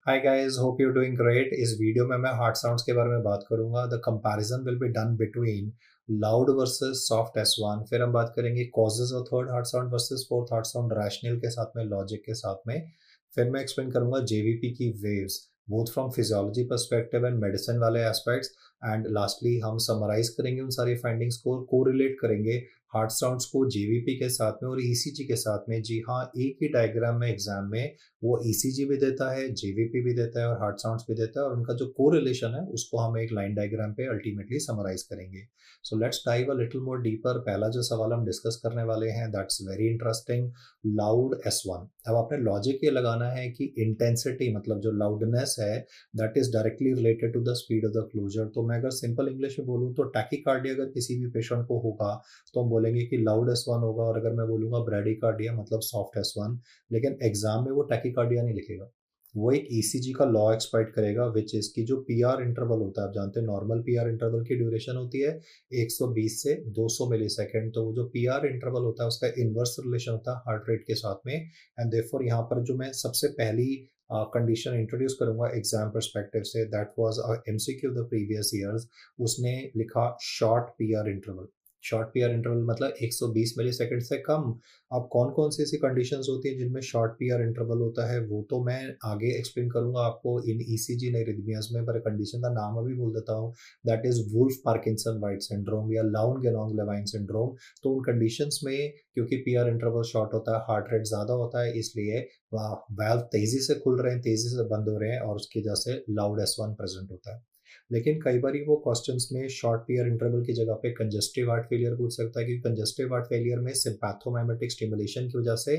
Hi guys, hope you doing great. इस video में मैं हार्ट साउंड्स के बारे में बात करूंगा। The comparison will be done between loud versus soft S1। फिर हम बात करेंगे causes of third heart sound versus fourth heart sound, rational के साथ में, लॉजिक के साथ में। फिर मैं एक्सप्लेन करूंगा JVP की waves, both from physiology perspective and medicine वाले एस्पेक्ट्स। एंड लास्टली हम समराइज करेंगे उन सारी फाइंडिंग्स को, कोरिलेट करेंगे हार्ट साउंड्स को JVP के साथ में और ECG के साथ में। जी हाँ, एक ही डायग्राम में एग्जाम में वो ECG भी देता है, JVP भी देता है और हार्ट साउंड्स भी देता है, और उनका जो कोरिलेशन है उसको हम एक लाइन डायग्राम पे अल्टीमेटली समराइज करेंगे। So let's dive a little more deeper. पहला जो सवाल हम डिस्कस करने वाले हैं, that's very interesting. Loud S1। अब आपने लॉजिक ये लगाना है कि इंटेंसिटी मतलब जो लाउडनेस है that is directly related to the speed of the closure. तो मैं अगर सिंपल इंग्लिश में बोलूँ तो टैकीकार्डिया अगर किसी भी पेशेंट को होगा तो हम बोलेंगे कि लाउड S1 होगा, और अगर मैं बोलूँगा ब्रेडिकार्डिया मतलब सॉफ्ट S1। लेकिन एग्जाम में वो टैकीकार्डिया नहीं लिखेगा, वो एक ECG का लॉ एक्सप्लॉइट करेगा, विच इज की जो PR इंटरवल होता है, आप जानते हैं नॉर्मल PR इंटरवल की ड्यूरेशन होती है 120 से 200 मिलीसेकंड। तो वो जो PR इंटरवल होता है उसका इनवर्स रिलेशन होता है हार्ट रेट के साथ में। एंड देयरफॉर यहाँ पर जो मैं सबसे पहली कंडीशन इंट्रोड्यूस करूंगा एग्जाम परस्पेक्टिव से, that was MCQ the previous years. उसने लिखा short PR interval. Short PR interval मतलब 120 मिलीसेकंड से कम। अब कौन कौन सी ऐसी कंडीशंस होती हैं जिनमें शॉर्ट PR इंटरवल होता है, वो तो मैं आगे एक्सप्लेन करूंगा आपको इन ECG नई में, पर कंडीशन का नाम अभी बोल देता हूँ। That is Wolff Parkinson White syndrome या लाउन गेनोंग लेवाइन सिंड्रोम। तो उन कंडीशंस में क्योंकि PR इंटरवल शॉर्ट होता है, हार्ट रेट ज़्यादा होता है, इसलिए वाल्व तेज़ी से खुल रहे हैं, तेज़ी से बंद हो रहे हैं, और उसकी वजह से लाउड S1 प्रेजेंट होता है। लेकिन कई बार वो क्वेश्चंस में शॉर्ट PR इंटरवल की जगह पे कंजस्टिव हार्ट फेलियर पूछ सकता है, क्योंकि कंजस्टिव हार्ट फेलियर में सिम्पैथोमाइमेटिक स्टिमुलेशन की वजह से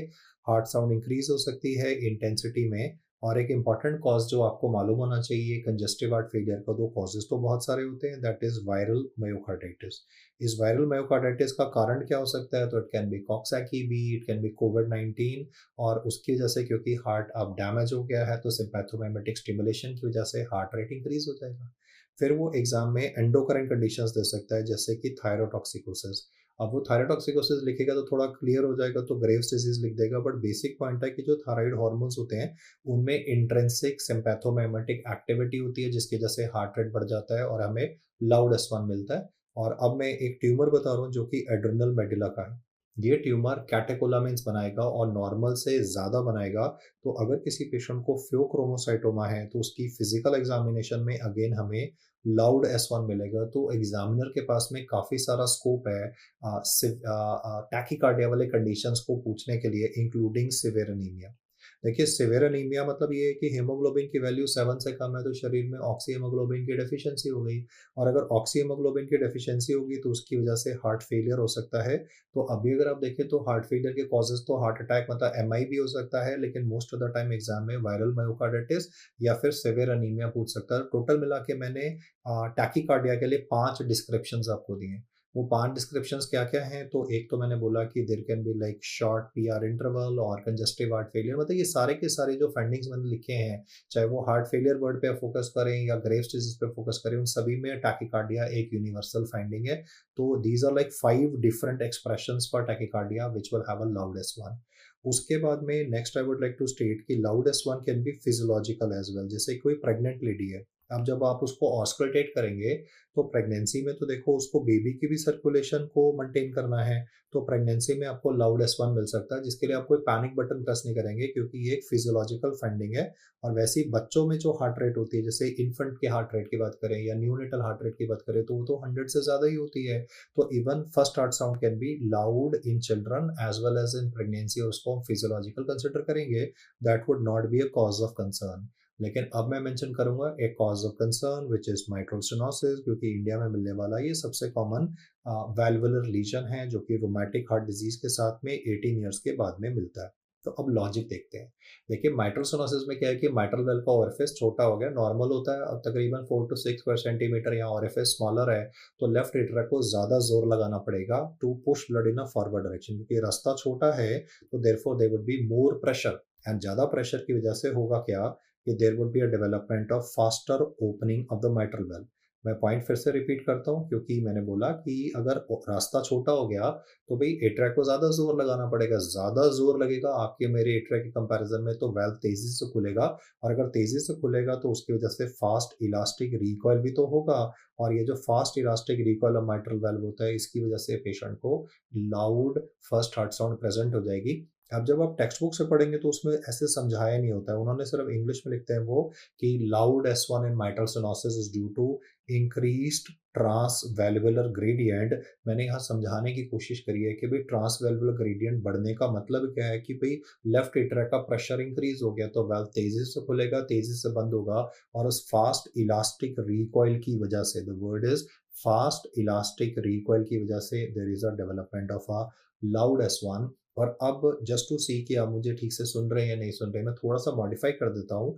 हार्ट साउंड इंक्रीज हो सकती है इंटेंसिटी में। और एक इंपॉर्टेंट कॉज जो आपको मालूम होना चाहिए कंजस्टिव हार्ट फेलियर का, दो कॉजेज तो बहुत सारे होते हैं, दैट इज वायरल मायोकार्डाइटिस। इस वायरल मायोकार्डाइटिस का कारण क्या हो सकता है? तो it can be Coxsackie, it can be COVID-19, और उसकी वजह से क्योंकि हार्ट अब डैमेज हो गया है तो सिम्पैथोमाइमेटिक स्टिमुलेशन की वजह से हार्ट रेट इंक्रीज हो जाएगा। फिर वो एग्जाम में एंडोक्राइन कंडीशंस दे सकता है, जैसे कि थायरोटॉक्सिकोसिस। अब वो थायरोटॉक्सिकोसिस लिखेगा तो थोड़ा क्लियर हो जाएगा, तो ग्रेव्स डिजीज लिख देगा, बट बेसिक पॉइंट है कि जो थायराइड हार्मोन्स होते हैं उनमें इंट्रिंसिक सिम्पैथोमाइमेटिक एक्टिविटी होती है, जिसकी वजह से हार्ट रेट बढ़ जाता है और हमें लाउड S1 मिलता है। और अब मैं एक ट्यूमर बता रहा हूँ जो कि एड्रेनल मेडुला का है। ये ट्यूमर कैटेकोलामिन्स बनाएगा और नॉर्मल से ज़्यादा बनाएगा। तो अगर किसी पेशेंट को फ्योक्रोमोसाइटोमा है तो उसकी फिजिकल एग्जामिनेशन में अगेन हमें लाउड S1 मिलेगा। तो एग्जामिनर के पास में काफ़ी सारा स्कोप है टैकीकार्डिया वाले कंडीशंस को पूछने के लिए, इंक्लूडिंग सिवियर एनीमिया। देखिए, सिवियर एनीमिया मतलब ये है कि हीमोग्लोबिन की वैल्यू 7 से कम है तो शरीर में ऑक्सी हीमोग्लोबिन की डेफिशिएंसी हो गई, और अगर ऑक्सी हीमोग्लोबिन की डेफिशिएंसी होगी तो उसकी वजह से हार्ट फेलियर हो सकता है। तो अभी अगर आप देखें तो हार्ट फेलियर के कॉजेज तो हार्ट अटैक मतलब MI भी हो सकता है, लेकिन most of the time exam में वायरल मायोकार्डाइटिस या फिर सिवियर एनीमिया पूछ सकता है। टोटल मिला के मैंने टैकीकार्डिया के लिए 5 डिस्क्रिप्शंस आपको दिए। वो 5 डिस्क्रिप्शंस क्या-क्या हैं? तो एक तो मैंने बोला कि there can be like short PR interval और कंजस्टिव हार्ट फेलियर, मतलब ये सारे के सारे जो फाइंडिंग्स मैंने लिखे हैं, चाहे वो हार्ट फेलियर वर्ड पे फोकस करें या ग्रेव्स डिजीज पे फोकस करें, उन सभी में टैकीकार्डिया एक यूनिवर्सल फाइंडिंग है। तो these are like 5 different expressions for tachycardia which will have a loud S1। उसके बाद में next I would like to state कि loud S1 can be physiological as well. जैसे कोई प्रेग्नेंट लेडी है, अब जब आप उसको ऑस्कल्टेट करेंगे तो प्रेगनेंसी में तो देखो उसको बेबी की भी सर्कुलेशन को मेंटेन करना है, तो प्रेगनेंसी में आपको लाउड S1 मिल सकता है, जिसके लिए आप कोई पैनिक बटन प्रेस नहीं करेंगे क्योंकि ये एक फिजियोलॉजिकल फाइंडिंग है। और वैसे ही बच्चों में जो हार्ट रेट होती है, जैसे इन्फेंट के हार्ट रेट की बात करें या न्यूनेटल हार्ट रेट की बात करें, तो वो तो 100 से ज़्यादा ही होती है। तो even first heart sound can be loud in children as well as in pregnancy, और उसको हम फिजियोलॉजिकल कंसिडर करेंगे। That would not be a cause of concern. लेकिन अब मैं मेंशन करूंगा एक cause of concern which is mitral stenosis, क्योंकि इंडिया में मिलने वाला ये सबसे कॉमन वैल्वुलर लीजन है जो कि रोमैटिक हार्ट डिजीज के साथ में 18 ईयर्स के बाद में मिलता है। तो अब लॉजिक देखते हैं। देखिए, माइट्रल स्टेनोसिस में क्या है कि माइट्रल वेल का ओरिफिस छोटा हो गया, नॉर्मल होता है अब तकरीबन 4 to 6 सेंटीमीटर, यहाँ ओरिफिस स्मॉलर है, तो लेफ्ट एट्रिया को ज्यादा जोर लगाना पड़ेगा to push blood in a forward direction, क्योंकि रास्ता छोटा है। तो therefore there would be more pressure, and ज्यादा प्रेशर की वजह से होगा क्या कि there would be a development of faster opening of the mitral valve. मैं पॉइंट फिर से रिपीट करता हूँ, क्योंकि मैंने बोला कि अगर रास्ता छोटा हो गया तो भाई एट्रैक को ज़्यादा ज़ोर लगाना पड़ेगा, ज़्यादा ज़ोर लगेगा आपके मेरे एट्रैक के कंपैरिजन में, तो वेल्व तेज़ी से खुलेगा, और अगर तेज़ी से खुलेगा तो उसकी वजह से फास्ट इलास्टिक रिकॉइल भी तो होगा, और ये जो fast elastic recoil of mitral valve होता है, इसकी वजह से पेशेंट को loud first heart sound present हो जाएगी। अब जब आप टेक्स्ट बुक से पढ़ेंगे तो उसमें ऐसे समझाया नहीं होता है, उन्होंने सिर्फ इंग्लिश में लिखते हैं वो कि loud S1 in mitral stenosis is due to increased trans valvular gradient. मैंने यहाँ समझाने की कोशिश करी है कि भाई ट्रांस वैल्वुलर ग्रेडियंट बढ़ने का मतलब क्या है कि भाई लेफ्ट एट्रिया का प्रेशर इंक्रीज हो गया तो वेल्व तेजी से खुलेगा, तेजी से बंद होगा, और उस फास्ट इलास्टिक रिकॉइल की वजह से, the word is fast elastic recoil की वजह से there is a development of a loud S1। और अब जस्ट टू सी कि आप मुझे ठीक से सुन रहे हैं या नहीं सुन रहे हैं, मैं थोड़ा सा मॉडिफाई कर देता हूँ।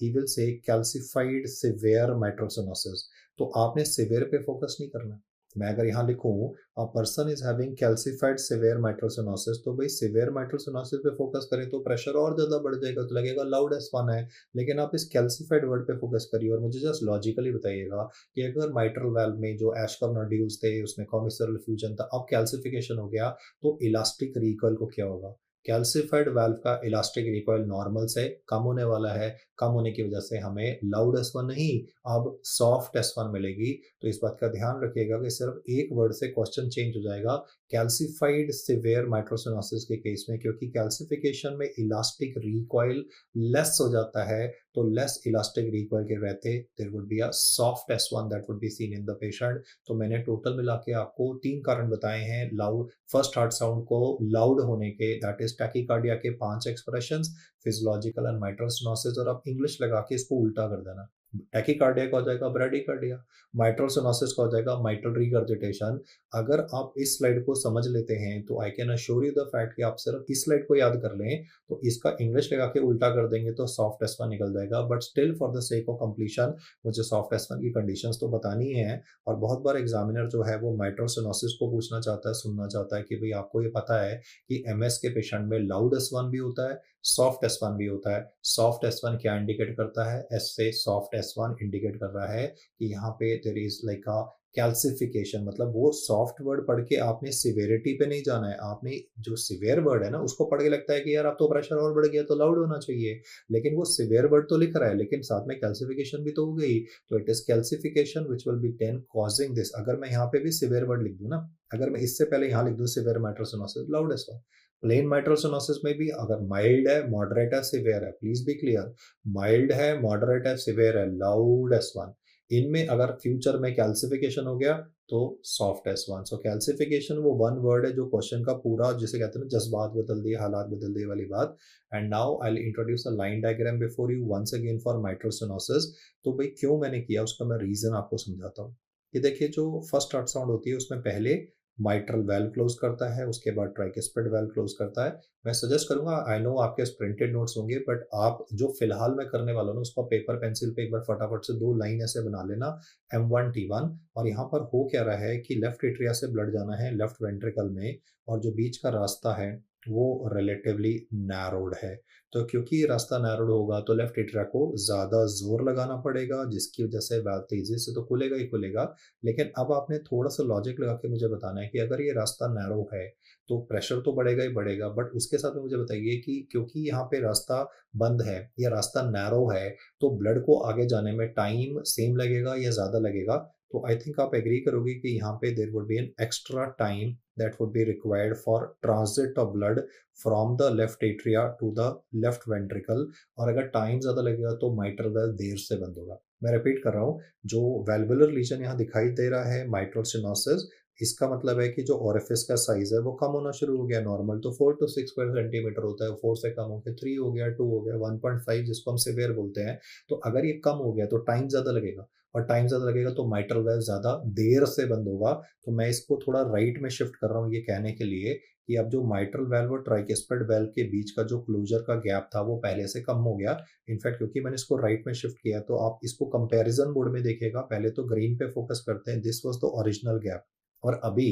He will say calcified severe mitral stenosis, तो आपने सिवियर पे फोकस नहीं करना। मैं अगर यहाँ लिखूँ a person is having calcified severe mitral stenosis, तो भाई सिवियर माइट्रल स्टेनोसिस पे फोकस करें तो प्रेशर और ज़्यादा बढ़ जाएगा, तो लगेगा लाउड S1 है। लेकिन आप इस कैल्सिफाइड वर्ड पे फोकस करिए और मुझे जस्ट लॉजिकली बताइएगा कि अगर माइट्रल वाल्व में जो एशकर्व नोड्यूल्स थे, उसमें कॉम्बिसरल फ्यूजन था, अब कैल्सिफिकेशन हो गया, तो इलास्टिक रिकॉइल को क्या होगा? कैल्सिफाइड वाल्व का इलास्टिक रिकॉइल नॉर्मल से कम होने वाला है, कम होने की वजह से हमें लाउड S1 नहीं, अब सॉफ्ट S1 मिलेगी। तो इस बात का ध्यान रखिएगा कि सिर्फ एक वर्ड से क्वेश्चन चेंज हो जाएगा कैल्सिफाइड सिवियर माइट्रल स्टेनोसिस के केस में, क्योंकि कैल्सिफिकेशन में इलास्टिक रिकॉइल लेस हो जाता है, तो लेस इलास्टिक रिकॉइल के रहते there would be a soft S1 that would be seen in the patient. तो मैंने टोटल मिला के आपको 3 कारण बताए हैं लाउड फर्स्ट हार्ट साउंड को लाउड होने के, दैट इज टैकीकार्डिया के 5 expressions, physiological and mitral stenosis, और आप इंग्लिश लगा के इसको उल्टा कर देना। टैकीकार्डिया का हो जाएगा ब्रैडीकार्डिया, माइट्रल स्टेनोसिस का हो जाएगा माइट्रल रिगर्जिटेशन। अगर आप इस स्लाइड को समझ लेते हैं तो I can assure you the fact कि आप सिर्फ इस स्लाइड को याद कर लें, तो इसका इंग्लिश लगा के उल्टा कर देंगे तो सॉफ्ट S1 निकल जाएगा। But still for the sake of completion मुझे सॉफ्ट S1 की कंडीशंस तो बतानी है, और बहुत बार एग्जामिनर जो है वो माइट्रल स्टेनोसिस को पूछना चाहता है, सुनना चाहता है कि भाई आपको ये पता है कि MS के पेशेंट में लाउड S1 भी होता है, सॉफ्ट S1 भी होता है। सॉफ्ट S1 क्या इंडिकेट करता है? S से सॉफ्ट S1 इंडिकेट कर रहा है कि यहाँ पे there is like a calcification, मतलब वो सॉफ्ट वर्ड पढ़ के आपने सिवियरिटी पे नहीं जाना है, आपने जो सिवियर वर्ड है ना उसको पढ़ के लगता है कि यार अब तो प्रेशर और बढ़ गया तो लाउड होना चाहिए, लेकिन वो सिवियर वर्ड तो लिख रहा है लेकिन साथ में कैल्सिफिकेशन भी तो हो गई, तो it is calcification which will be then causing this. अगर मैं यहाँ पे भी सिवियर वर्ड लिख दूं ना, अगर मैं इससे पहले यहाँ लिख दूं severe mitral stenosis, loud S1। Plain mitral stenosis में भी अगर माइल्ड है, मॉडरेट है, सिवियर है, प्लीज बी क्लियर, माइल्ड है, मॉडरेट है, सिवियर है, लाउड S1। इनमें अगर फ्यूचर में कैल्सिफिकेशन हो गया तो सॉफ्ट S1। सो कैल्सिफिकेशन वो वन वर्ड है जो क्वेश्चन का पूरा, जिसे कहते हैं ना, जज्बात बदल दिए, हालात बदल दिए वाली बात। And now I will introduce a line diagram before you once again for mitral stenosis. तो भाई क्यों मैंने किया उसका मैं रीजन आपको समझाता हूँ। कि देखिए जो फर्स्ट हार्ट साउंड होती है उसमें पहले माइट्रल वेल्व क्लोज करता है, उसके बाद ट्राइकिस्पिड वेल्व क्लोज करता है। मैं सजेस्ट करूंगा, आई नो आपके प्रिंटेड नोट्स होंगे, बट आप जो फिलहाल मैं करने वाला हूँ उसको पेपर पेंसिल पे एक बार फटाफट से 2 लाइन ऐसे बना लेना, M1T1। और यहाँ पर हो क्या रहा है कि लेफ्ट एट्रिया से ब्लड जाना है लेफ्ट वेंट्रिकल में, और जो बीच का रास्ता है वो रिलेटिवली नैरोड है। तो क्योंकि ये रास्ता नैरोड होगा तो लेफ्ट एट्रिया को ज़्यादा जोर लगाना पड़ेगा, जिसकी वजह से वाल्व तेजी से तो खुलेगा ही खुलेगा। लेकिन अब आपने थोड़ा सा लॉजिक लगा के मुझे बताना है कि अगर ये रास्ता नैरो है तो प्रेशर तो बढ़ेगा ही बढ़ेगा, बट उसके साथ में मुझे बताइए कि क्योंकि यहाँ पे रास्ता बंद है या रास्ता नैरो है, तो ब्लड को आगे जाने में टाइम सेम लगेगा या ज़्यादा लगेगा? तो आई थिंक आप एग्री करोगे कि यहाँ पे there would be an extra time that would be required for transit of blood from the left atria to the left ventricle. और अगर टाइम ज़्यादा लगेगा तो माइट्रल वेल्व देर से बंद होगा। मैं रिपीट कर रहा हूँ, जो वेल्वुलर लीजन यहाँ दिखाई दे रहा है माइट्रल स्टेनोसिस, इसका मतलब है कि जो ओरिफिस का साइज है वो कम होना शुरू हो गया। नॉर्मल तो 4 to 6 सेंटीमीटर होता है, 4 से कम हो गया 3 हो गया, 2 हो गया, 1.5 जिसको हम सिवियर बोलते हैं। तो अगर ये कम हो गया तो टाइम ज़्यादा लगेगा, और टाइम ज़्यादा लगेगा तो माइट्रल वेल्व ज़्यादा देर से बंद होगा। तो मैं इसको थोड़ा राइट में शिफ्ट कर रहा हूँ ये कहने के लिए कि अब जो माइट्रल वेल्व और ट्राइकिस्पिड वेल्व के बीच का जो क्लोजर का गैप था वो पहले से कम हो गया। इनफैक्ट क्योंकि मैंने इसको राइट में शिफ्ट किया तो आप इसको कंपैरिजन मोड में देखिएगा, पहले तो ग्रीन पे फोकस करते हैं, this was the original gap. और अभी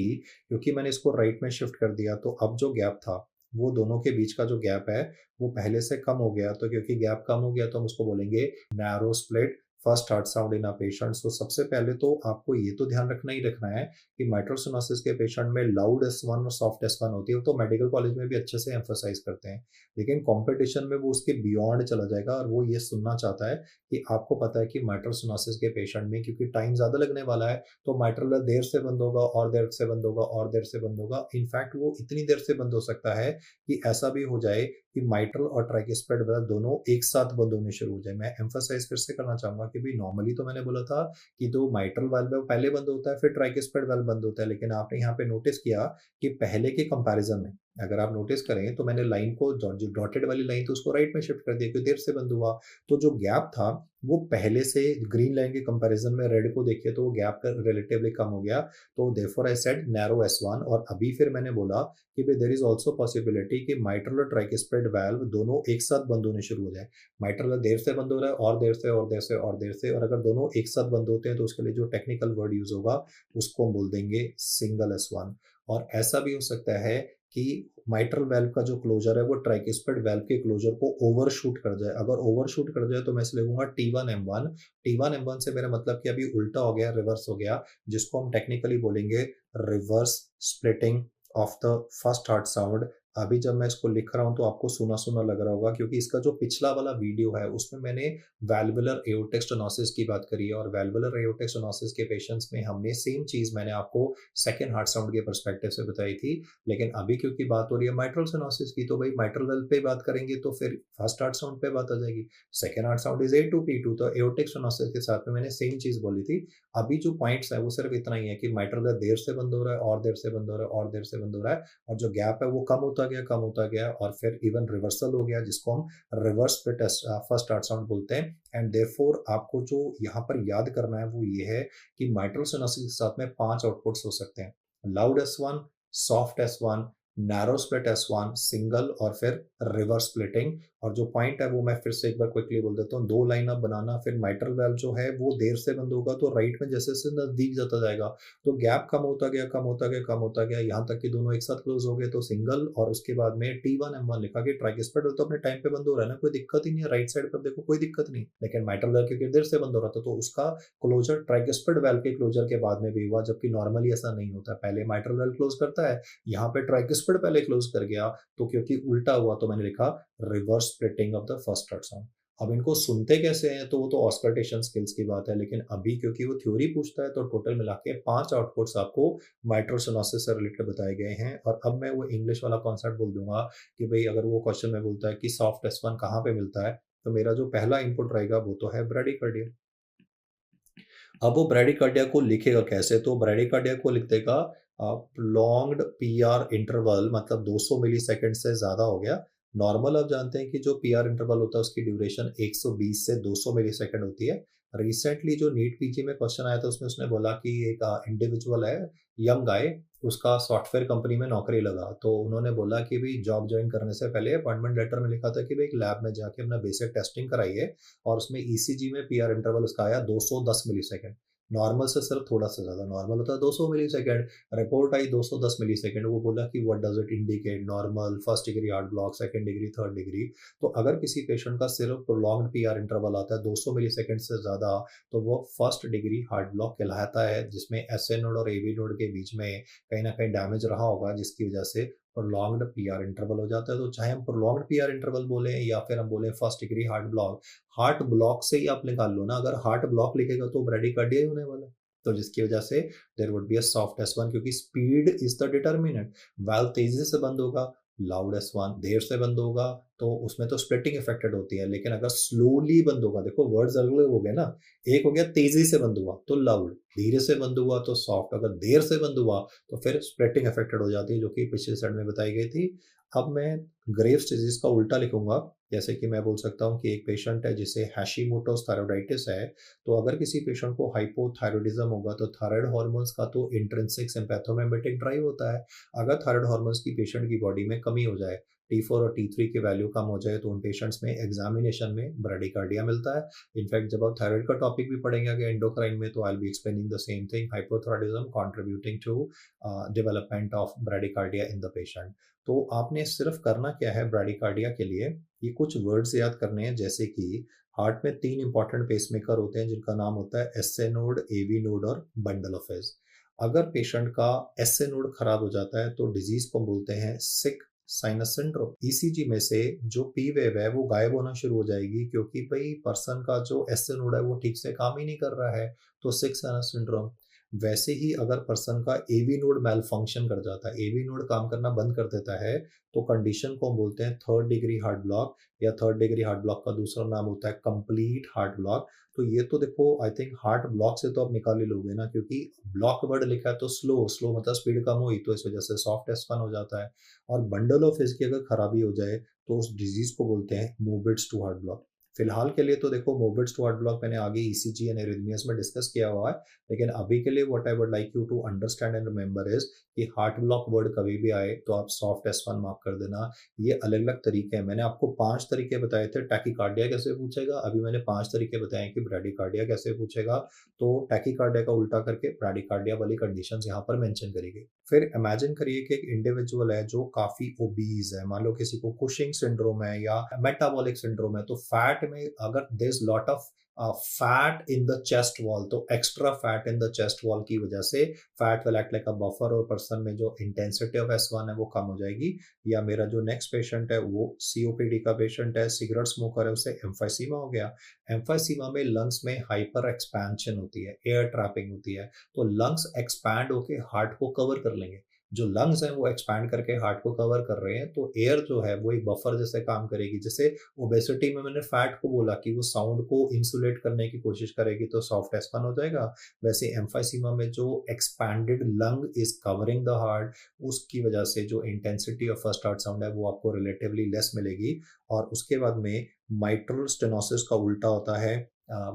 क्योंकि मैंने इसको राइट में शिफ्ट कर दिया तो अब जो गैप था वो दोनों के बीच का जो गैप है वो पहले से कम हो गया। तो क्योंकि गैप कम हो गया तो हम उसको बोलेंगे narrow split first heart sound in a patient. So सबसे पहले तो आपको ये तो ध्यान रखना ही रखना है कि माइट्रल स्टेनोसिस के पेशेंट में लाउड S1 और सॉफ्ट S1 होती है, वो तो मेडिकल कॉलेज में भी अच्छे से एम्फोसाइज करते हैं, लेकिन कॉम्पिटिशन में वो उसके बियॉन्ड चला जाएगा और वो ये सुनना चाहता है कि आपको पता है कि माइट्रल स्टेनोसिस के पेशेंट में क्योंकि टाइम ज़्यादा लगने वाला है, तो माइट्रल देर से बंद होगा और देर से बंद होगा और देर से बंद होगा। इनफैक्ट वो इतनी देर से बंद हो सकता है कि ऐसा भी हो जाए कि माइट्रल और ट्राइकिस्पिड वाल्व दोनों एक साथ बंद होने शुरू हो जाए। मैं एम्फसाइज फिर से करना चाहूंगा कि भाई नॉर्मली तो मैंने बोला था कि जो माइट्रल वाल्व है वो पहले बंद होता है फिर ट्राइकिस्पिड वाल्व बंद होता है, लेकिन आपने यहाँ पे नोटिस किया कि पहले के कंपैरिजन में अगर आप नोटिस करें तो मैंने लाइन को जो डॉटेड वाली लाइन थी उसको राइट में शिफ्ट कर दिया क्योंकि देर से बंद हुआ। तो जो गैप था वो पहले से ग्रीन लाइन के कंपैरिजन में रेड को देखिए तो वो गैप रिलेटिवली कम हो गया। तो therefore I said narrow S1। और अभी फिर मैंने बोला कि भाई देयर इज आल्सो पॉसिबिलिटी कि माइट्रल और ट्राइकिस्पिड वाल्व दोनों एक साथ बंद होने शुरू हो जाए। माइट्रल देर से बंद हो रहा है और देर से और देर से और देर से, और अगर दोनों एक साथ बंद होते हैं तो उसके लिए जो टेक्निकल वर्ड यूज होगा उसको हम बोल देंगे सिंगल S1। और ऐसा भी हो सकता है कि माइट्रल वाल्व का जो क्लोजर है वो ट्राइकिस्पिड वाल्व के क्लोजर को ओवरशूट कर जाए। अगर ओवरशूट कर जाए तो मैं इसे लिखूंगा T1M1। T1M1 से मेरा मतलब कि अभी उल्टा हो गया, रिवर्स हो गया, जिसको हम टेक्निकली बोलेंगे reverse splitting of the first heart sound. अभी जब मैं इसको लिख रहा हूं तो आपको सुना सुना लग रहा होगा क्योंकि इसका जो पिछला वाला वीडियो है उसमें मैंने वैल्वुलर एओर्टिक स्टेनोसिस की बात करी है, और वैल्वुलर एओर्टिक स्टेनोसिस के पेशेंट्स में हमने सेम चीज मैंने आपको सेकेंड हार्ट साउंड के परस्पेक्टिव से बताई थी। लेकिन अभी क्योंकि बात हो रही है माइट्रल स्टेनोसिस की तो भाई माइट्रल वेल्व पे बात करेंगे तो फिर फर्स्ट हार्ट साउंड पे बात आ जाएगी। Second heart sound is A2P2, तो एओर्टिक स्टेनोसिस के साथ में मैंने सेम चीज बोली थी। अभी जो पॉइंट्स है वो सिर्फ इतना ही है कि माइट्रल वेल्व देर से बंद हो रहा है और देर से बंद हो रहा है और देर से बंद हो रहा है, और जो गैप है वो कम होता गया कम होता गया और फिर इवन रिवर्सल हो गया, जिसको हम reverse split first heart sound बोलते हैं। एंड देयरफॉर आपको जो यहाँ पर याद करना है वो ये है कि माइट्रल स्टेनोसिस के साथ में 5 आउटपुट्स हो सकते हैं, loud S1, soft S1, narrow split S1, single और फिर रिवर्स स्प्लिटिंग। और जो पॉइंट है वो मैं फिर से एक बार क्विकली बोल देता हूँ, 2 लाइन आप बनाना, फिर माइट्रल वाल्व जो है वो देर से बंद होगा तो राइट में जैसे जैसे नजदीक जाता जाएगा तो गैप कम होता गया कम होता गया कम होता गया, यहाँ तक कि दोनों एक साथ क्लोज हो गए तो सिंगल, और उसके बाद में T1M1 लिखा कि ट्राइकिस्पिड तो अपने टाइम पे बंद हो रहा है ना, कोई दिक्कत ही नहीं है, राइट साइड पर देखो कोई दिक्कत नहीं। लेकिन माइट्रल वाल्व क्योंकि देर से बंद हो रहा था तो उसका क्लोजर ट्राइकिस्पिड वाल्व के क्लोजर के बाद में भी हुआ, जबकि नॉर्मली ऐसा नहीं होता, पहले माइट्रल वाल्व क्लोज करता है, यहाँ पे ट्राइकिस्पिड पहले क्लोज कर गया, तो क्योंकि उल्टा हुआ तो मैंने लिखा reverse splitting of the first heart sound. अब इनको सुनते कैसे हैं तो वो तो ऑस्कल्टेशन स्किल्स की बात है, लेकिन अभी क्योंकि वो थ्योरी पूछता है तो टोटल मिला के 5 आउटपुट्स आपको माइट्रल स्टेनोसिस से रिलेटेड बताए गए हैं। और अब मैं वो इंग्लिश वाला कॉन्सेप्ट बोल दूंगा कि भाई अगर वो क्वेश्चन में बोलता है कि सॉफ्ट S1 कहाँ पे मिलता है, तो मेरा जो पहला इनपुट रहेगा वो तो है ब्रेडिकार्डिया। अब वो ब्रेडिकार्डिया को लिखेगा कैसे, तो ब्रेडिकार्डिया को लिख देगा प्रोलॉन्ग्ड PR इंटरवल, मतलब 200 मिली सेकेंड से ज्यादा हो गया। नॉर्मल आप जानते हैं कि जो PR इंटरवल होता है उसकी ड्यूरेशन 120 से 200 मिली सेकेंड होती है। रिसेंटली जो नीट PG में क्वेश्चन आया था उसमें उसने बोला कि एक इंडिविजुअल है, यंग गाय, उसका सॉफ्टवेयर कंपनी में नौकरी लगा, तो उन्होंने बोला कि भाई जॉब ज्वाइन करने से पहले अपॉइंटमेंट लेटर में लिखा था कि भाई एक लैब में जाके अपना बेसिक टेस्टिंग कराइए, और उसमें ECG में PR इंटरवल उसका आया 210 मिली सेकेंड, नॉर्मल से सिर्फ थोड़ा सा ज्यादा, नॉर्मल होता है 200 मिली सेकेंड, रिपोर्ट आई 210 मिली सेकेंड। वो बोला कि what does it indicate, normal, first degree heart block, second degree, third degree. तो अगर किसी पेशेंट का सिर्फ प्रोलॉन्ग्ड PR इंटरवल आता है 200 मिली सेकेंड से ज्यादा तो वो फर्स्ट डिग्री हार्ट ब्लॉक कहलाता है, जिसमें SA नोड और AV नोड के बीच में कहीं ना कहीं डैमेज रहा होगा, जिसकी वजह से प्रोलॉन्ग्ड PR इंटरवल हो जाता है। तो चाहे हम प्रोलॉन्ग्ड PR इंटरवल बोले या फिर हम बोले फर्स्ट डिग्री हार्ट ब्लॉक से ही आप निकाल लो ना, अगर हार्ट ब्लॉक लिखेगा तो ब्रेडिकार्डिया ही होने वाला है। तो जिसकी वजह से there would be a soft S1, क्योंकि speed is the determinant. Valve तेजी से बंद होगा, लाउड S1, देर से बंद होगा तो उसमें तो स्प्लिटिंग इफेक्टेड होती है, लेकिन अगर स्लोली बंद होगा, देखो वर्ड्स अलग अलग हो गए ना, एक हो गया तेजी से बंद हुआ तो लाउड, धीरे से बंद हुआ तो सॉफ्ट, अगर देर से बंद हुआ तो फिर स्प्लिटिंग इफेक्टेड हो जाती है, जो कि पिछले स्लाइड में बताई गई थी। अब मैं ग्रेव्स डिजीज का उल्टा लिखूंगा, जैसे कि मैं बोल सकता हूँ कि एक पेशेंट है जिसे हैशीमोटोस थायराइडाइटिस है, तो अगर किसी पेशेंट को हाइपोथायरॉयडिज्म होगा तो थायराइड हार्मोन्स का तो इंट्रिंसिक सिम्पैथोमिमेटिक ड्राइव होता है। अगर थायराइड हार्मोन्स की पेशेंट की बॉडी में कमी हो जाए, T4 और T3 की वैल्यू कम हो जाए, तो उन पेशेंट्स में एग्जामिनेशन में ब्रेडिकार्डिया मिलता है। इनफैक्ट जब आप थायराइड का टॉपिक भी पढ़ेंगे आगे एंडोक्राइन में तो I will be explaining the same thing, hypothyroidism contributing to development of bradycardia in the patient. तो आपने सिर्फ करना क्या है ब्रेडिकार्डिया के लिए, ये कुछ वर्ड्स याद करने हैं, जैसे कि हार्ट में 3 इंपॉर्टेंट पेसमेकर होते हैं जिनका नाम होता है एसए नोड, एवी नोड और बंडल ऑफ एज। अगर पेशेंट का एसए नोड खराब हो जाता है तो डिजीज को बोलते हैं सिक साइनस सिंड्रोम। ईसीजी में से जो पी वेव है वो गायब होना शुरू हो जाएगी, क्योंकि भाई पर्सन का जो एसए नोड है वो ठीक से काम ही नहीं कर रहा है, तो सिक साइनस सिंड्रोम। वैसे ही अगर पर्सन का एवी नोड मेल फंक्शन कर जाता है, एवी नोड काम करना बंद कर देता है, तो कंडीशन को हम बोलते हैं थर्ड डिग्री हार्ट ब्लॉक, या थर्ड डिग्री हार्ट ब्लॉक का दूसरा नाम होता है कंप्लीट हार्ट ब्लॉक। तो ये तो देखो आई थिंक हार्ट ब्लॉक से तो आप निकाल ही लोगे ना, क्योंकि ब्लॉक वर्ड लिखा है तो स्लो, स्लो मतलब स्पीड कम हुई, तो इस वजह से सॉफ्ट एस्पन हो जाता है। और बंडल ऑफ हिस की अगर खराबी हो जाए तो उस डिजीज को बोलते हैं मोबिट्स टू हार्ट ब्लॉक। फिलहाल के लिए तो देखो मोबिट्स टू हार्ट ब्लॉक मैंने आगे ईसीजी एंड एरिथमियास में डिस्कस किया हुआ है, लेकिन अभी के लिए what I would like you to understand and remember is कि हार्ट ब्लॉक वर्ड कभी भी आए तो आप सॉफ्ट एस वन मार्क कर देना। ये अलग अलग तरीके हैं, मैंने आपको 5 तरीके बताए थे। टैकीकार्डिया कैसे पूछेगा, अभी मैंने 5 तरीके बताए कि ब्रैडीकार्डिया कैसे पूछेगा, तो टैकीकार्डिया का उल्टा करके ब्रैडीकार्डिया वाली कंडीशंस यहाँ पर मेंशन करेंगे। फिर इमेजिन करिए कि एक इंडिविजुअल है जो काफी ओबीज है, मान लो किसी को कुशिंग सिंड्रोम है या मेटाबॉलिक सिंड्रोम है, तो फैट में अगर there is lot of fat in the chest wall, तो extra fat in the chest wall की वजह से fat will act like a buffer, और पर्सन में जो इंटेंसिटी ऑफ S1 है वो कम हो जाएगी। या मेरा जो नेक्स्ट पेशेंट है वो सीओपीडी का पेशेंट है, सिगरेट स्मोकर है, उसे एम्फाइसीमा हो गया। एम्फाइसीमा में लंग्स में हाइपर एक्सपेंशन होती है, एयर ट्रैपिंग होती है, तो लंग्स एक्सपैंड होके हार्ट को कवर कर लेंगे। जो लंग्स हैं वो एक्सपैंड करके हार्ट को कवर कर रहे हैं, तो एयर जो है वो एक बफर जैसे काम करेगी। जैसे ओबेसिटी में मैंने फैट को बोला कि वो साउंड को इंसुलेट करने की कोशिश करेगी तो सॉफ्ट एस्पन हो जाएगा, वैसे एम्फाइसीमा में जो expanded lung is covering the heart, उसकी वजह से जो intensity of first heart sound है वो आपको रिलेटिवली लेस मिलेगी। और उसके बाद में माइट्रल स्टेनोसिस का उल्टा होता है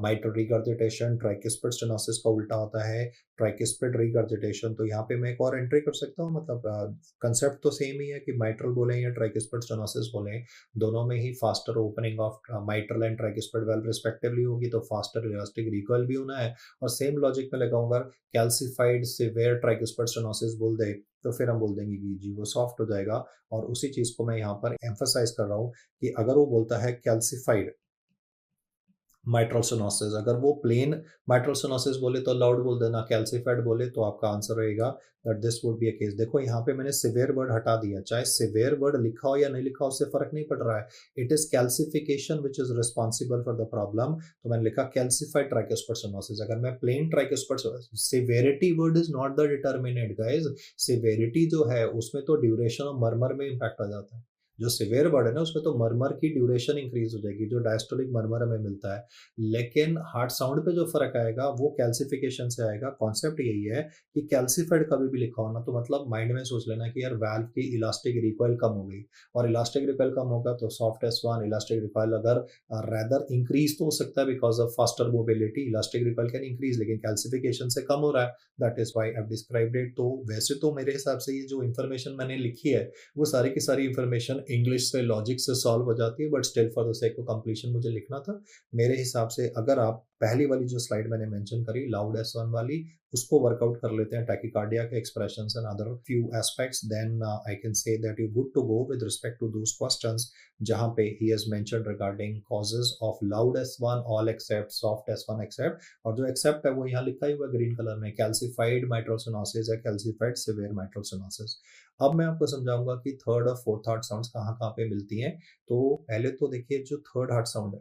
माइट्रल रिगर्जिटेशन, ट्राइकिस्पिड स्टेनोसिस का उल्टा होता है ट्राइकिस्पिड रिगर्जिटेशन। तो यहाँ पे मैं एक और एंट्री कर सकता हूँ, मतलब कंसेप्ट तो सेम ही है कि माइट्रल बोले या ट्राइकिस्पिड स्टेनोसिस बोले, दोनों में ही faster opening of mitral and tricuspid valve respectively होगी, तो फास्टर इलास्टिक रिकॉइल भी होना है। और सेम लॉजिक में लगाऊंगा कैल्सिफाइड सिवियर ट्राइकिस्पिड स्टेनोसिस बोल दे तो फिर हम बोल देंगे कि जी वो सॉफ्ट हो जाएगा। और उसी चीज को मैं यहाँ पर एम्फोसाइज कर रहा हूँ कि अगर वो बोलता है कैल्सिफाइड माइट्रल स्टेनोसिस, अगर वो प्लेन माइट्रल स्टेनोसिस बोले तो लाउड बोल देना, कैल्सिफाइड बोले तो आपका आंसर रहेगा that this would be a case. देखो यहाँ पे मैंने सिवियर वर्ड हटा दिया, चाहे सिवियर वर्ड लिखा हो या नहीं लिखा हो उससे फर्क नहीं पड़ रहा है, it is calcification which is responsible for the problem. तो मैंने लिखा कैल्सिफाइड ट्राइकोस्पिड स्टेनोसिस। अगर मैं plain tricuspid, severity word is not the determinant guys, severity जो है उसमें तो ड्यूरेशन और मरमर में इंपैक्ट आ जाता है। जो सिवियर वर्ड है ना उसमें तो मरमर की ड्यूरेशन इंक्रीज हो जाएगी, जो डायस्टोलिक मरमर हमें मिलता है। लेकिन हार्ट साउंड पे जो फर्क आएगा वो कैल्सिफिकेशन से आएगा। कॉन्सेप्ट यही है कि कैल्सिफाइड कभी भी लिखा हो ना तो मतलब माइंड में सोच लेना कि यार वाल्व की इलास्टिक रिकॉइल कम हो गई, और इलास्टिक रिकॉइल कम होगा तो सॉफ्ट S1 इलास्टिक रिकॉइल अगर रेदर इंक्रीज तो हो सकता है because of faster mobility, elastic recoil can increase, लेकिन कैल्सिफिकेशन से कम हो रहा है, that is why I have described it. तो वैसे तो मेरे हिसाब से ये जो इन्फॉर्मेशन मैंने लिखी है वो सारी की सारी इन्फॉर्मेशन इंग्लिश से लॉजिक से सॉल्व हो जाती है, but still for the sake of completion मुझे लिखना था। मेरे हिसाब से अगर आप पहली वाली जो स्लाइड मैंने मेंशन करी लाउड S1 वाली उसको वर्कआउट कर लेते हैं, टैकीकार्डिया के expressions and other few aspects, then I can say that you good to go with respect to those questions जहां पे he has mentioned regarding causes of loud S1 all except soft S1 except. और जो accept है वो यहाँ लिखा ही हुआ है ग्रीन कलर में, कैल्सिफाइड माइट्रल स्टेनोसिस या कैल्सिफाइड सिवियर माइट्रल स्टेनोसिस। अब मैं आपको समझाऊंगा कि थर्ड और फोर्थ हार्ट साउंड्स कहाँ कहाँ पे मिलती हैं। तो पहले तो देखिए जो थर्ड हार्ट साउंड है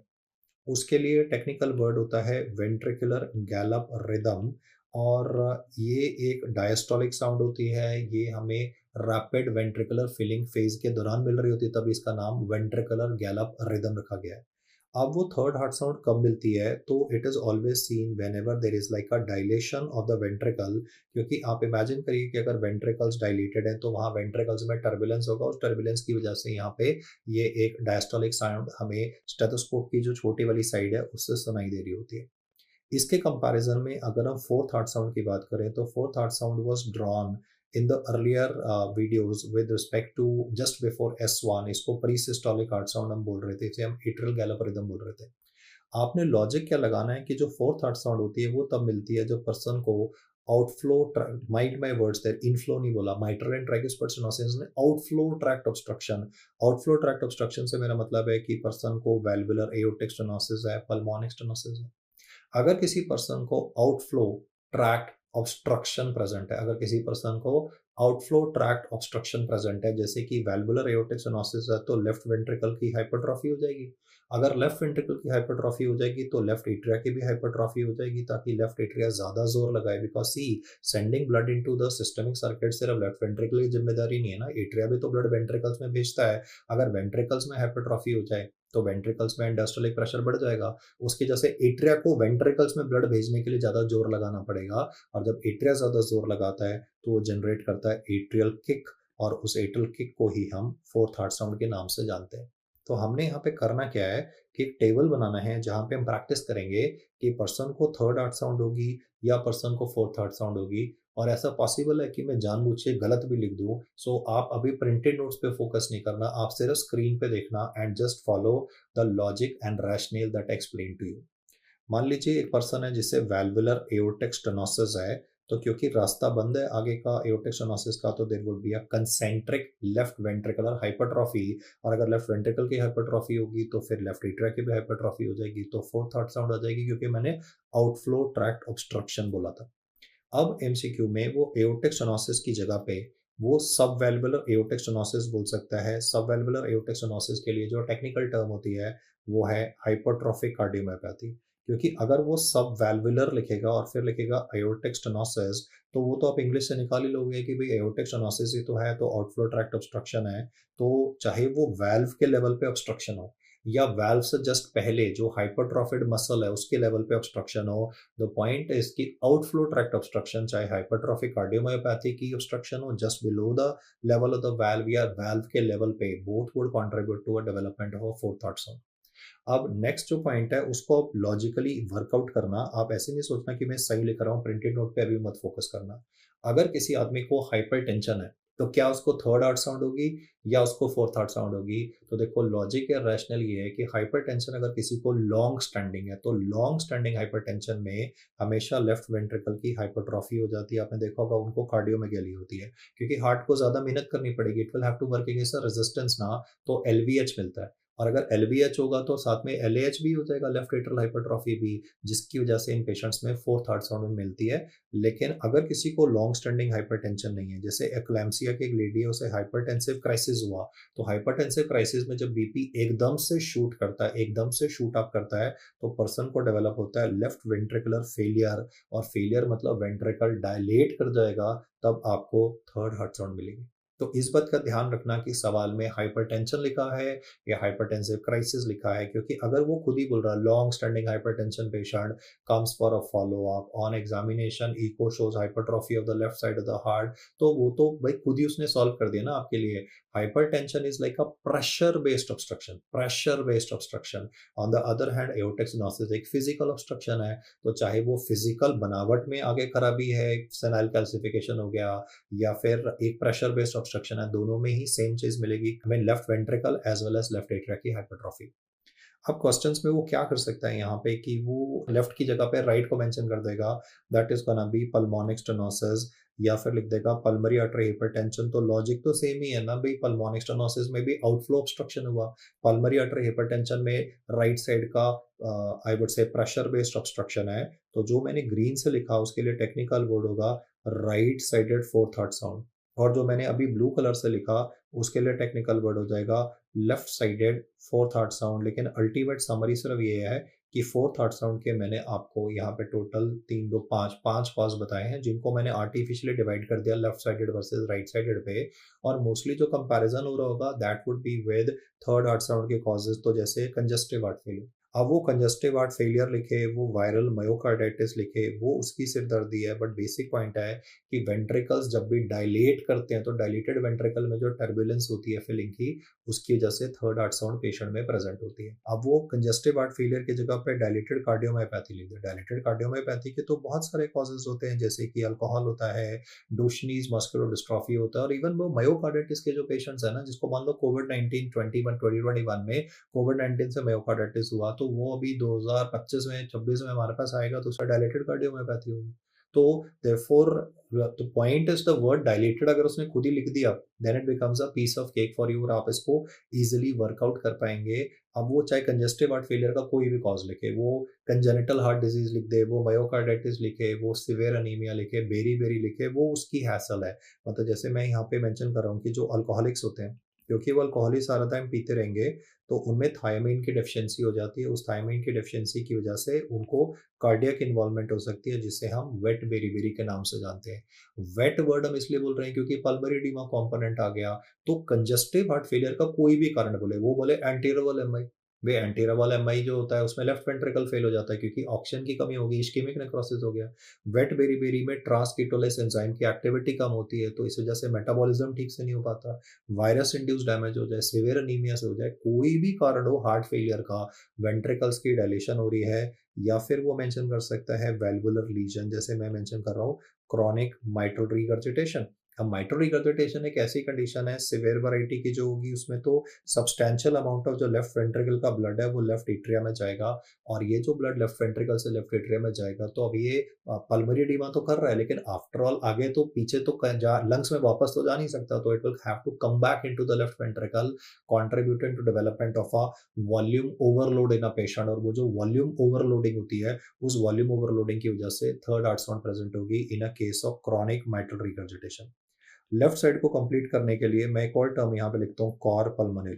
उसके लिए टेक्निकल वर्ड होता है वेंट्रिकुलर गैलप रिदम, और ये एक डायस्टोलिक साउंड होती है, ये हमें रैपिड वेंट्रिकुलर फिलिंग फेज के दौरान मिल रही होती है, तभी इसका नाम वेंट्रिकुलर गैलप रिदम रखा गया है। अब वो थर्ड हार्ट साउंड कब मिलती है, तो it is always seen when ever there is like a dilation of the ventricle, क्योंकि आप इमेजिन करिए कि अगर वेंट्रिकल्स डायलेटेड है तो वहाँ वेंट्रिकल्स में टर्बुलेंस होगा, उस टर्बुलेंस की वजह से यहाँ पे ये एक डायस्टोलिक साउंड हमें स्टेथोस्कोप की जो छोटी वाली साइड है उससे सुनाई दे रही होती है। इसके कंपैरिजन में अगर हम फोर्थ हार्ट साउंड की बात करें तो fourth heart sound was drawn in the earlier videos with respect to just before S1, इसको प्री सिस्टोलिक हार्ट साउंड हम बोल रहे थे, इसे हम एट्रियल गैलप रिदम बोल रहे थे। आपने लॉजिक क्या लगाना है कि जो फोर्थ हार्ट साउंड होती है वो तब मिलती है जब पर्सन को outflow, mind my words there, inflow नहीं बोला, माइट्रल एंड ट्राइक्यूस्पिड स्टेनोसिस ने outflow tract obstruction. Outflow tract obstruction से मेरा मतलब है कि पर्सन को वैल्वुलर एओर्टिक स्टेनोसिस है, पल्मोनिक स्टेनोसिस है। अगर किसी पर्सन को आउटफ्लो ट्रैक्ट ऑब्स्ट्रक्शन प्रेजेंट है, अगर किसी पर्सन को आउटफ्लो ट्रैक्ट ऑब्स्ट्रक्शन प्रेजेंट है, जैसे कि वैल्वुलर एओर्टिक स्टेनोसिस है, तो लेफ्ट वेंट्रिकल की हाइपरट्रॉफी हो जाएगी। अगर लेफ्ट वेंट्रिकल की हाइपरट्रॉफी हो जाएगी तो लेफ्ट एट्रिया की भी हाइपरट्रॉफी हो जाएगी, ताकि लेफ्ट एट्रिया ज्यादा जोर लगाए। Because see, sending blood into the systemic circuit सिर्फ लेफ्ट वेंट्रिकल की जिम्मेदारी नहीं है ना, एट्रिया भी तो ब्लड वेंट्रिकल्स में भेजता है। अगर वेंट्रिकल्स में हाइपरट्रॉफी हो जाए तो वेंट्रिकल्स में इंडास्ट्रियलिक प्रेशर बढ़ जाएगा। उसके जैसे एट्रिया को वेंट्रिकल्स में ब्लड भेजने के लिए ज्यादा जोर लगाना पड़ेगा, और जब एट्रिया ज्यादा जोर लगाता है तो वो जनरेट करता है एट्रियल किक, और उस एट्रियल किक को ही हम फोर्थ हार्ट साउंड के नाम से जानते हैं। तो हमने यहाँ पे करना क्या है कि एक टेबल बनाना है जहाँ पे हम प्रैक्टिस करेंगे कि पर्सन को थर्ड हार्ट साउंड होगी या पर्सन को फोर्थ हार्ट साउंड होगी। और ऐसा पॉसिबल है कि मैं जानबूझ के गलत भी लिख दूं। सो आप अभी प्रिंटेड नोट्स पे फोकस नहीं करना, आप सिर्फ स्क्रीन पे देखना and just follow the logic and rational that explain to you. मान लीजिए एक पर्सन है जिससे वैल्वुलर एओर्टिक स्टेनोसिस है, तो क्योंकि रास्ता बंद है आगे का एओर्टिक स्टेनोसिस का, तो there would be a concentric left ventricular hypertrophy. और अगर लेफ्ट वेंट्रिकल की हाइपरट्रॉफी होगी तो फिर लेफ्ट एट्रिया की भी हाइपरट्रॉफी हो जाएगी, तो फोर्थ हार्ट साउंड आ जाएगी, क्योंकि मैंने आउटफ्लो ट्रैक्ट ऑब्स्ट्रक्शन बोला था। अब एमसीक्यू में वो एओर्टिक स्टेनोसिस की जगह पे वो सब वैल्वुलर एओर्टिक स्टेनोसिस बोल सकता है। सब वैल्वुलर एओर्टिक स्टेनोसिस के लिए जो टेक्निकल टर्म होती है वो है हाइपरट्रॉफिक कार्डियोमायोपैथी। क्योंकि अगर वो सब वैल्वुलर लिखेगा और फिर लिखेगा एओर्टिक स्टेनोसिस, तो वो तो आप इंग्लिश से निकाल ही लोगे कि भाई एओर्टिक स्टेनोसिस ही तो है, तो आउटफ्लो ट्रैक्ट ऑब्स्ट्रक्शन है। तो चाहे वो वैल्व के लेवल पे ऑब्स्ट्रक्शन हो या वैल्व से जस्ट पहले जो हाइपरट्रॉफिड मसल है उसके लेवल पे ऑब्स्ट्रक्शन हो, द पॉइंट इज कि आउटफ्लो ट्रैक्ट ऑब्स्ट्रक्शन, चाहे हाइपरट्रॉफिक कार्डियोमायोपैथी की ऑब्स्ट्रक्शन हो just below the level of the valve या वैल्व के लेवल पे, both would contribute to a development of fourth heart sound. अब नेक्स्ट जो पॉइंट है उसको आप लॉजिकली वर्कआउट करना। आप ऐसे नहीं सोचना कि मैं सही लिख रहा हूँ, प्रिंटेड नोट पे अभी मत फोकस करना। अगर किसी आदमी को हाइपर टेंशन है तो क्या उसको थर्ड हार्ट साउंड होगी या उसको फोर्थ हार्ट साउंड होगी? तो देखो लॉजिक या रैशनल ये है कि हाइपर टेंशन अगर किसी को लॉन्ग स्टैंडिंग है तो लॉन्ग स्टैंडिंग हाइपर टेंशन में हमेशा लेफ्ट वेंट्रिकल की हाइपरट्रॉफी हो जाती है। आपने देखा होगा उनको कार्डियोमेगाली होती है, क्योंकि हार्ट को ज्यादा मेहनत करनी पड़ेगी, it will have to work against resistance ना, तो एलवीएच मिलता है। और अगर एलवीएच होगा तो साथ में एलएएच भी हो जाएगा, लेफ्ट एट्रियल हाइपरट्रॉफी भी, जिसकी वजह से इन पेशेंट्स में फोर्थ हार्ट साउंड मिलती है। लेकिन अगर किसी को लॉन्ग स्टैंडिंग हाइपरटेंशन नहीं है, जैसे एक्लैम्सिया की एक लेडी है उसे हाइपरटेंसिव क्राइसिस हुआ, तो हाइपरटेंसिव क्राइसिस में जब बीपी एकदम से शूट करता है, एकदम से शूट अप करता है, तो पर्सन को डेवलप होता है लेफ्ट वेंट्रिकुलर फेलियर। और फेलियर मतलब वेंट्रिकल डायलेट कर जाएगा, तब आपको थर्ड हार्ट साउंड मिलेगी। तो इस बात का ध्यान रखना कि सवाल में हाइपरटेंशन लिखा है या हाइपरटेंसिव क्राइसिस लिखा है, क्योंकि अगर वो खुद ही बोल रहा है long standing hypertension patient comes for a follow up on examination, echo shows hypertrophy of the left side of the heart, तो वो तो भाई खुद ही उसने सॉल्व कर दिया ना आपके लिए। Hypertension is like a pressure based obstruction, pressure based obstruction. On the other hand aortic stenosis एक फिजिकल ऑब्स्ट्रक्शन है, तो चाहे वो फिजिकल बनावट में आगे खराबी है, सेनाइल कैल्सिफिकेशन हो गया, या फिर एक प्रेशर बेस्ड ऑब्स्ट्रक्शन है, दोनों में ही सेम चीज मिलेगी हमें, left ventricle as well as left atria की हाइपरट्रॉफी। अब क्वेश्चंस में वो क्या कर सकता है यहाँ पे कि वो लेफ्ट की जगह पे राइट को मेंशन कर देगा, that is gonna B pulmonic stenosis, या फिर लिख देगा पल्मरी आर्टरी हाइपरटेंशन। तो लॉजिक तो सेम ही है ना भाई, पल्मोनिक स्टेनोसिस में भी आउटफ्लो ऑब्स्ट्रक्शन हुआ, पल्मरी आर्टरी हाइपरटेंशन में राइट साइड का I would say pressure based obstruction है। तो जो मैंने ग्रीन से लिखा उसके लिए टेक्निकल वर्ड होगा right sided fourth heart sound, और जो मैंने अभी ब्लू कलर से लिखा उसके लिए टेक्निकल वर्ड हो जाएगा left sided fourth heart sound. लेकिन अल्टीमेट समरी सिर्फ ये है कि फोर्थ हार्ट साउंड के मैंने आपको यहाँ पे टोटल 3 2 5 5 कॉज बताए हैं, जिनको मैंने आर्टिफिशियली डिवाइड कर दिया left sided versus right sided पे। और मोस्टली जो कंपैरिजन हो रहा होगा that would be with third heart sound के कॉजेज, तो जैसे कंजस्टिव हार्ट फेलियर। अब वो कंजस्टिव हार्ट फेलियर लिखे, वो वायरल मायोकार्डाइटिस लिखे, वो उसकी सिरदर्दी है, बट बेसिक पॉइंट है कि वेंट्रिकल्स जब भी डायलेट करते हैं तो डायलेटेड वेंट्रिकल में जो टर्बुलेंस होती है फिलिंग की, उसकी वजह से थर्ड हार्ट साउंड पेशेंट में प्रेजेंट होती है। अब वो कंजस्टिव हार्ट फेलियर की जगह पे डायलेटेड कार्डियोमायोपैथी लिख दे। डायलेटेड कार्डियोमायोपैथी के तो बहुत सारे कॉजेज होते हैं, जैसे कि अल्कोहल होता है, डोशनीज मस्कुलर डिस्ट्रॉफी होता है, और इवन वो मायोकार्डाइटिस के जो पेशेंट्स है ना, जिसको मान लो कोविड 19 2021 में कोविड 19 से मायोकार्डाइटिस हुआ, तो वो अभी 2025 में 26 में हमारे पास आएगा तो उसका डायलेटेड कार्डियोमायोपैथी होगी। तो therefore the point is the word dilated अगर उसने खुद ही लिख दिया then it becomes a piece of cake for you और आप इसको इजीली वर्कआउट कर पाएंगे। अब वो चाहे कंजेस्टिव हार्ट फेलियर का कोई भी कॉज लिखे, वो कंजेनिटल हार्ट डिजीज लिख दे, वो मायोकार्डाइटिस लिखे, वो सिवियर अनीमिया लिखे, बेरी बेरी लिखे, वो उसकी हैसल है। मतलब जैसे मैं यहाँ पे मेंशन कर रहा हूँ कि जो अल्कोहलिक्स होते हैं, क्योंकि वो अल्कोहल ही सारा टाइम पीते रहेंगे, तो उनमें थायमीन की डेफिशिएंसी हो जाती है। उस थायमीन की डेफिशिएंसी की वजह से उनको कार्डियक इन्वॉल्वमेंट हो सकती है, जिसे हम वेट बेरी बेरी के नाम से जानते हैं। वेट वर्ड हम इसलिए बोल रहे हैं क्योंकि पल्मोनरी एडिमा कंपोनेंट आ गया। तो कंजस्टिव हार्ट फेलियर का कोई भी कारण बोले, वो बोले एंटीरियल एमआई, वे एंटीरियल एमआई जो होता है उसमें लेफ्ट वेंट्रिकल फेल हो जाता है क्योंकि ऑक्सीजन की कमी होगी, इश्केमिक नेक्रोसिस हो गया। वेट बेरी बेरी में ट्रांसकीटोलेस एंजाइम की एक्टिविटी कम होती है, तो इस वजह से मेटाबॉलिज्म ठीक से नहीं हो पाता। वायरस इंड्यूस डैमेज हो जाए, सिवियर अनीमिया से हो जाए, कोई भी कारण हो हार्ट फेलियर का, वेंट्रिकल्स की डायलेशन हो रही है, या फिर वो मेंशन कर सकता है वेल्वुलर लीजन, जैसे मैं मेंशन कर रहा हूँ क्रॉनिक माइट्रल रिगर्जिटेशन। अब माइट्रल रिगर्जिटेशन एक ऐसी कंडीशन है, सिवियर वैरायटी की जो होगी उसमें तो सब्सटैंशियल अमाउंट ऑफ जो लेफ्ट वेंट्रिकल का ब्लड है वो लेफ्ट एट्रिया में जाएगा, और ये जो ब्लड लेफ्ट वेंट्रिकल से लेफ्ट एट्रिया में जाएगा, तो अब ये पल्मोनरी एडिमा तो कर रहा है, लेकिन आफ्टर ऑल आगे तो पीछे तो लंग्स में वापस तो जा नहीं सकता, तो it will have to come back into the left ventricle, contributing to development of a volume overload in a patient. और वो जो वॉल्यूम ओवरलोडिंग होती है, उस वॉल्यूम ओवरलोडिंग की वजह से थर्ड हार्ट साउंड प्रेजेंट होगी in a case of chronic mitral regurgitation. Left side को कंप्लीट करने के लिए मैं एक और टर्म यहाँ पे लिखता हूँ, कॉर पल्मोनल।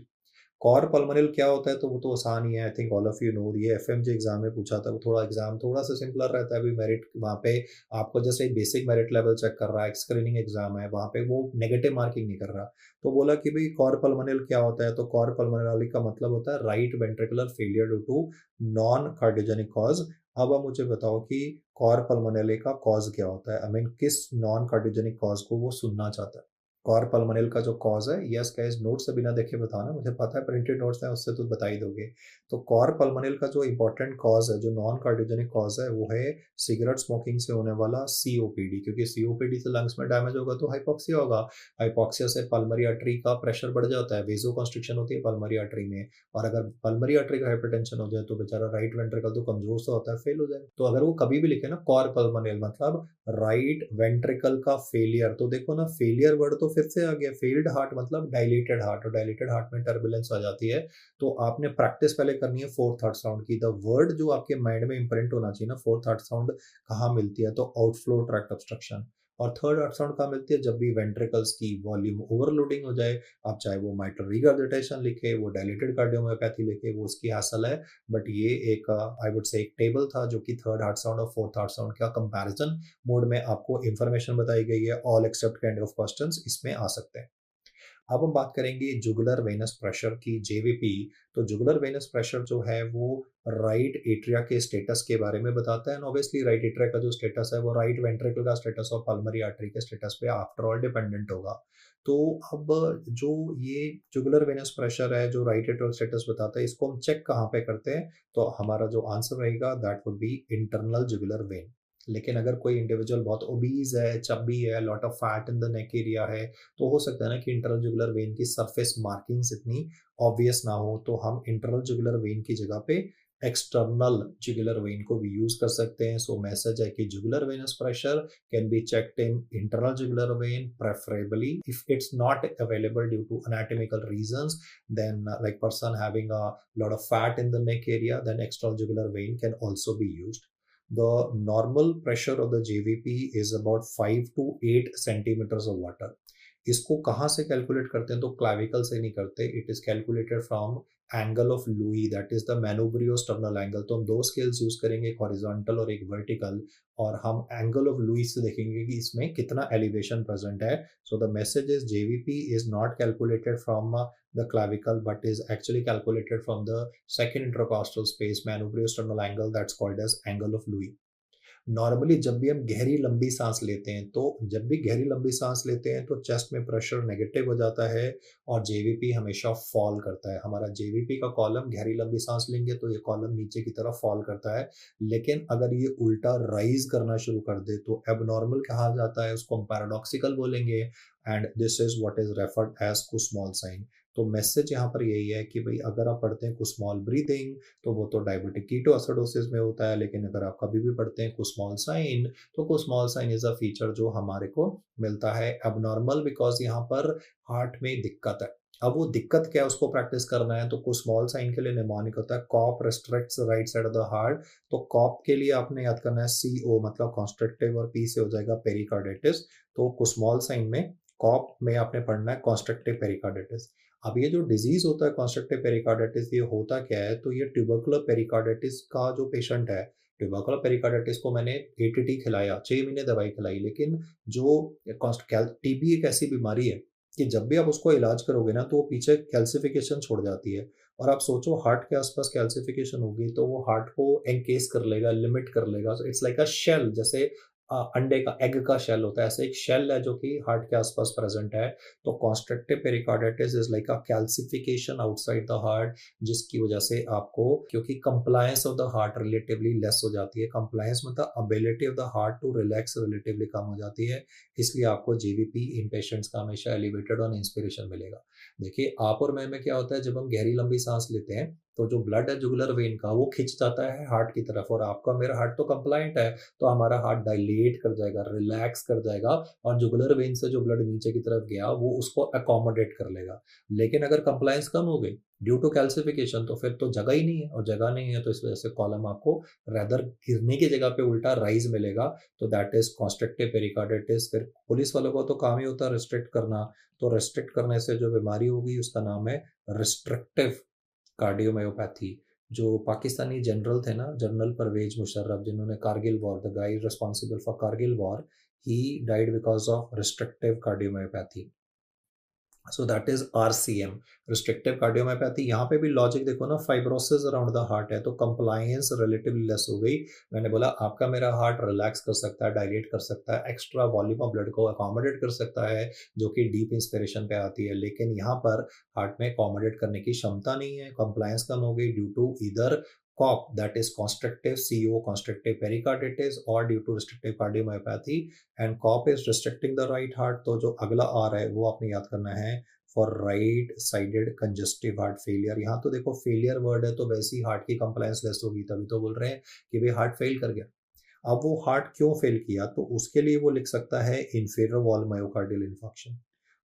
कॉर पल्मोनल क्या होता है, तो वो तो आसान ही है, I think all of you know. ये एफएमजी एग्जाम में पूछा था, वो थोड़ा एग्जाम थोड़ा सा सिंपलर रहता है। अभी मेरिट वहाँ पे आपको जैसे एक बेसिक मेरिट लेवल चेक कर रहा है, एक स्क्रीनिंग एग्जाम है, वहाँ पे वो नेगेटिव मार्किंग नहीं कर रहा। तो बोला कि भाई कॉर पल्मोनल क्या होता है, तो कॉर पल्मोनल का मतलब होता है right ventricular failure due to non cardiogenic cause. अब आप मुझे बताओ कि कॉर पल्मोनल का कॉज क्या होता है, आई मीन किस नॉन कार्डियोजेनिक कॉज को वो सुनना चाहता है। कॉर पल्मोनल का जो कॉज है, यस गाइस, नोट से बिना देखे बताना, मुझे पता है प्रिंटेड नोट्स हैं उससे तो बता ही दोगे। तो कॉर पल्मोनल का जो इंपॉर्टेंट कॉज है, जो नॉन कार्डियोजेनिक कॉज है, वो है सिगरेट स्मोकिंग से होने वाला सीओपीडी, क्योंकि सीओपीडी से लंग्स में डैमेज होगा तो हाइपोक्सिया होगा। हाइपोक्सिया से पल्मोनरी आर्टरी का प्रेशर बढ़ जाता है, वेजो कंस्ट्रिक्शन होती है पल्मोनरी आर्टरी में, और अगर पल्मोनरी आर्टरी का हाइपरटेंशन हो जाए तो बेचारा राइट वेंट्रिकल तो कमजोर सा होता है, फेल हो जाए। तो अगर वो कभी भी लिखे ना कॉर पल्मोनल मतलब राइट वेंट्रिकल का फेलियर, तो देखो ना फेलियर वर्ड तो फिर से आ गया, फेल्ड हार्ट मतलब डायलेटेड हार्ट, और डायलेटेड हार्ट में टर्बुलेंस आ जाती है। तो आपने प्रैक्टिस पहले करनी है फोर्थ हार्ट साउंड की। द वर्ड जो आपके माइंड में इंप्रिंट होना चाहिए ना, फोर्थ हार्ट साउंड कहाँ मिलती है, तो आउटफ्लो ट्रैक्ट ऑब्स्ट्रक्शन। और थर्ड हार्ट साउंड कहाँ मिलती है, जब भी वेंट्रिकल्स की वॉल्यूम ओवरलोडिंग हो जाए। आप चाहे वो माइट्रल रिगर्जिटेशन लिखे, वो डायलेटेड कार्डियोमायोपैथी लिखे, वो उसकी हासिल है। बट ये एक आई वुड से एक टेबल था जो कि थर्ड हार्ट साउंड और फोर्थ हार्ट साउंड का कंपैरिजन मोड में आपको इंफॉर्मेशन बताई गई है। All except kind of questions इसमें आ सकते हैं। अब हम बात करेंगे जुगुलर वेनस प्रेशर की, जेवीपी। तो जुगुलर वेनस प्रेशर जो है वो राइट एट्रिया के स्टेटस के बारे में बताता है। ऑब्वियसली राइट एट्रिया का जो स्टेटस है वो राइट वेंट्रिकल का स्टेटस और पल्मोनरी आर्टरी के स्टेटस पे आफ्टर ऑल डिपेंडेंट होगा। तो अब जो ये जुगुलर वेनस प्रेशर है जो राइट एट्रियल स्टेटस बताता है, इसको हम चेक कहाँ पे करते हैं, तो हमारा जो आंसर रहेगा that would B internal jugular when. लेकिन अगर कोई इंडिविजुअल बहुत ओबीज है, चब्बी है, lot of fat in the neck area है, तो हो सकता है ना कि इंटरनल जुगुलर वेन की सरफेस मार्किंग्स इतनी ऑब्वियस ना हो, तो हम इंटरनल जुगुलर वेन की जगह पे एक्सटर्नल जुगुलर वेन को भी यूज कर सकते हैं। सो मैसेज है कि jugular venous pressure can be checked in internal jugular vein preferably. If it's not available due to anatomical reasons, then like person having a lot of fat in the neck area, then external jugular vein can also be used. The normal pressure of the JVP is about 5 to 8 centimeters of water. इसको कहाँ से calculate करते हैं, तो clavicle से नहीं करते, it is calculated from angle of Louis, that is the manubriosternal angle. तो हम दो स्केल्स यूज करेंगे, एक हॉरिजॉन्टल और एक वर्टिकल, और हम एंगल ऑफ लुई से देखेंगे कि इसमें कितना एलिवेशन प्रेजेंट है। So the message is JVP is not calculated from the clavicle but is actually calculated from the second intercostal space manubriosternal angle, that's called as angle of Louis. Normally जब भी हम गहरी लंबी सांस लेते हैं, तो जब भी गहरी लंबी सांस लेते हैं तो चेस्ट में प्रेशर नेगेटिव हो जाता है और जेवीपी हमेशा फॉल करता है। हमारा जेवीपी का कॉलम गहरी लंबी सांस लेंगे तो ये कॉलम नीचे की तरफ फॉल करता है, लेकिन अगर ये उल्टा राइज करना शुरू कर दे तो एबनॉर्मल कहा जाता है, उसको हम पैराडॉक्सिकल बोलेंगे, and this is what is referred as Kussmaul sign. तो मैसेज यहाँ पर यही है कि भाई अगर आप पढ़ते हैं कुछ स्मॉल ब्रीदिंग तो वो तो डायबिटिक कीटोएसिडोसिस में होता है, लेकिन अगर आप कभी भी पढ़ते हैं कुछ स्मॉल साइन तो कुछ small sign is a feature जो हमारे को मिलता है एबनॉर्मल, बिकॉज यहाँ पर हार्ट में दिक्कत है। अब वो दिक्कत क्या है उसको प्रैक्टिस करना है, तो कुछ स्मॉल साइन के लिए निमोनिक होता है, COP restricts right side of the heart. तो कॉप के लिए आपने याद करना है CO मतलब कॉन्स्ट्रक्टिव, और पी से हो जाएगा पेरिकार्डिटिस। तो कुछ स्मॉल साइन में कॉप में आपने पढ़ना है कॉन्स्ट्रक्टिव पेरिकार्डिटिस। अब ये जो डिजीज होता है कॉन्स्ट्रक्टिव पेरिकार्डिटिस, ये होता क्या है, तो ये ट्यूबरकुलर पेरिकार्डिटिस का जो पेशेंट है, ट्यूबरकुलर पेरिकार्डिटिस को मैंने ATT खिलाया, 6 महीने दवाई खिलाई, लेकिन जो TB एक ऐसी बीमारी है कि जब भी आप उसको इलाज करोगे ना तो वो पीछे कैल्सिफिकेशन छोड़ जाती है। और आप सोचो हार्ट के आसपास कैल्सिफिकेशन होगी तो वो हार्ट को एनकेस कर लेगा, लिमिट कर लेगा। So it's like a shell, जैसे अंडे का एग का शेल होता है, ऐसे एक शेल है जो कि हार्ट के आसपास प्रेजेंट है। तो constrictive pericarditis is like a calcification outside the heart, जिसकी वजह से आपको, क्योंकि compliance of the heart relatively less हो जाती है, कंप्लायंस मतलब ability of the heart to relax relatively कम हो जाती है, इसलिए आपको JVP इन पेशेंट्स का हमेशा एलिवेटेड और इंस्पिरेशन मिलेगा। देखिए आप और मैं में क्या होता है, जब हम गहरी लंबी सांस लेते हैं तो जो ब्लड है जुगुलर वेन का वो खिंच जाता है हार्ट की तरफ, और आपका मेरा हार्ट तो कंप्लायंट है, तो हमारा हार्ट डायलेट कर जाएगा, रिलैक्स कर जाएगा, और जुगुलर वेन से जो ब्लड नीचे की तरफ गया वो उसको अकोमोडेट कर लेगा। लेकिन अगर कंप्लायंस कम हो गई ड्यू टू कैल्सिफिकेशन तो फिर तो जगह ही नहीं है, और जगह नहीं है तो इस वजह से कॉलम आपको रेदर गिरने की जगह पे उल्टा राइज मिलेगा। तो दैट इज कॉन्स्ट्रक्टिव पेरिकार्डिटिस। फिर पुलिस वालों का तो काम ही होता है रिस्ट्रिक्ट करना, तो रिस्ट्रिक्ट करने से जो बीमारी होगी उसका नाम है रिस्ट्रिक्टिव कार्डियोमायोपैथी। जो पाकिस्तानी जनरल थे ना, जनरल परवेज मुशर्रफ, जिन्होंने Kargil war, the guy responsible for Kargil war, he died because of restrictive cardiomyopathy. So that is RCM, restrictive cardiomyopathy. यहाँ पे भी लॉजिक देखो ना, फाइब्रोसिस अराउंड द हार्ट है तो कंप्लायंस रिलेटिवली लेस हो गई। मैंने बोला आपका मेरा हार्ट रिलैक्स कर सकता है, डायलेट कर सकता है, एक्स्ट्रा वॉल्यूम ऑफ ब्लड को अकोमोडेट कर सकता है, जो कि डीप इंस्पिरेशन पे आती है, लेकिन यहाँ पर हार्ट में अकोमोडेट करने की क्षमता नहीं है, कंप्लायंस कम हो गई ड्यू टू इधर COP, that is constrictive CO, constrictive pericarditis, or due to restrictive cardiomyopathy, and COP is restricting the right heart। तो जो अगला R है वो आपने याद करना है for right sided congestive heart failure. यहाँ तो देखो फेलियर वर्ड है तो वैसे ही हार्ट की कंप्लायंस लेस होगी, तभी तो बोल रहे हैं कि भाई हार्ट फेल कर गया। अब वो हार्ट क्यों फेल किया, तो उसके लिए वो लिख सकता है इंफीरियर वॉल मायोकार्डियल इन्फॉक्शन।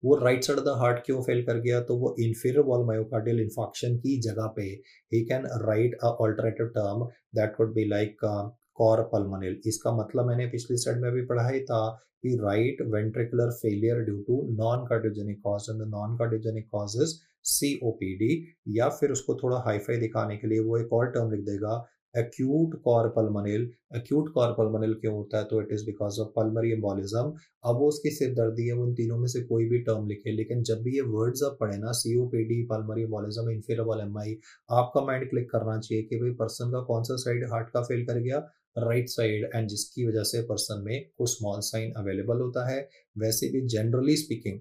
वो right side of the heart क्यों फेल कर गया, तो वो इंफीरियर वॉल मायोकार्डियल इन्फॉक्शन की जगह पे ही can write a alternative term that would be like cor pulmonale. इसका मतलब मैंने पिछली स्लाइड में भी पढ़ा ही था कि right ventricular failure due to non cardiogenic cause, and the non cardiogenic causes COPD, या फिर उसको थोड़ा हाईफाई दिखाने के लिए वो एक और टर्म लिख देगा एक्यूट कॉर पल्मोनल। एक्यूट कॉर पल्मोनल क्यों होता है, तो it is because of pulmonary embolism. अब वो उसकी सिरदर्दी है, वो इन तीनों में से कोई भी टर्म लिखे, लेकिन जब भी ये वर्ड्स आप पढ़े ना, COPD, pulmonary embolism, inferior wall MI, आपका माइंड क्लिक करना चाहिए कि भाई पर्सन का कौन सा साइड हार्ट का फेल कर गया, राइट साइड, एंड जिसकी वजह से पर्सन में कुछ स्मॉल साइन अवेलेबल होता है। वैसे भी जनरली स्पीकिंग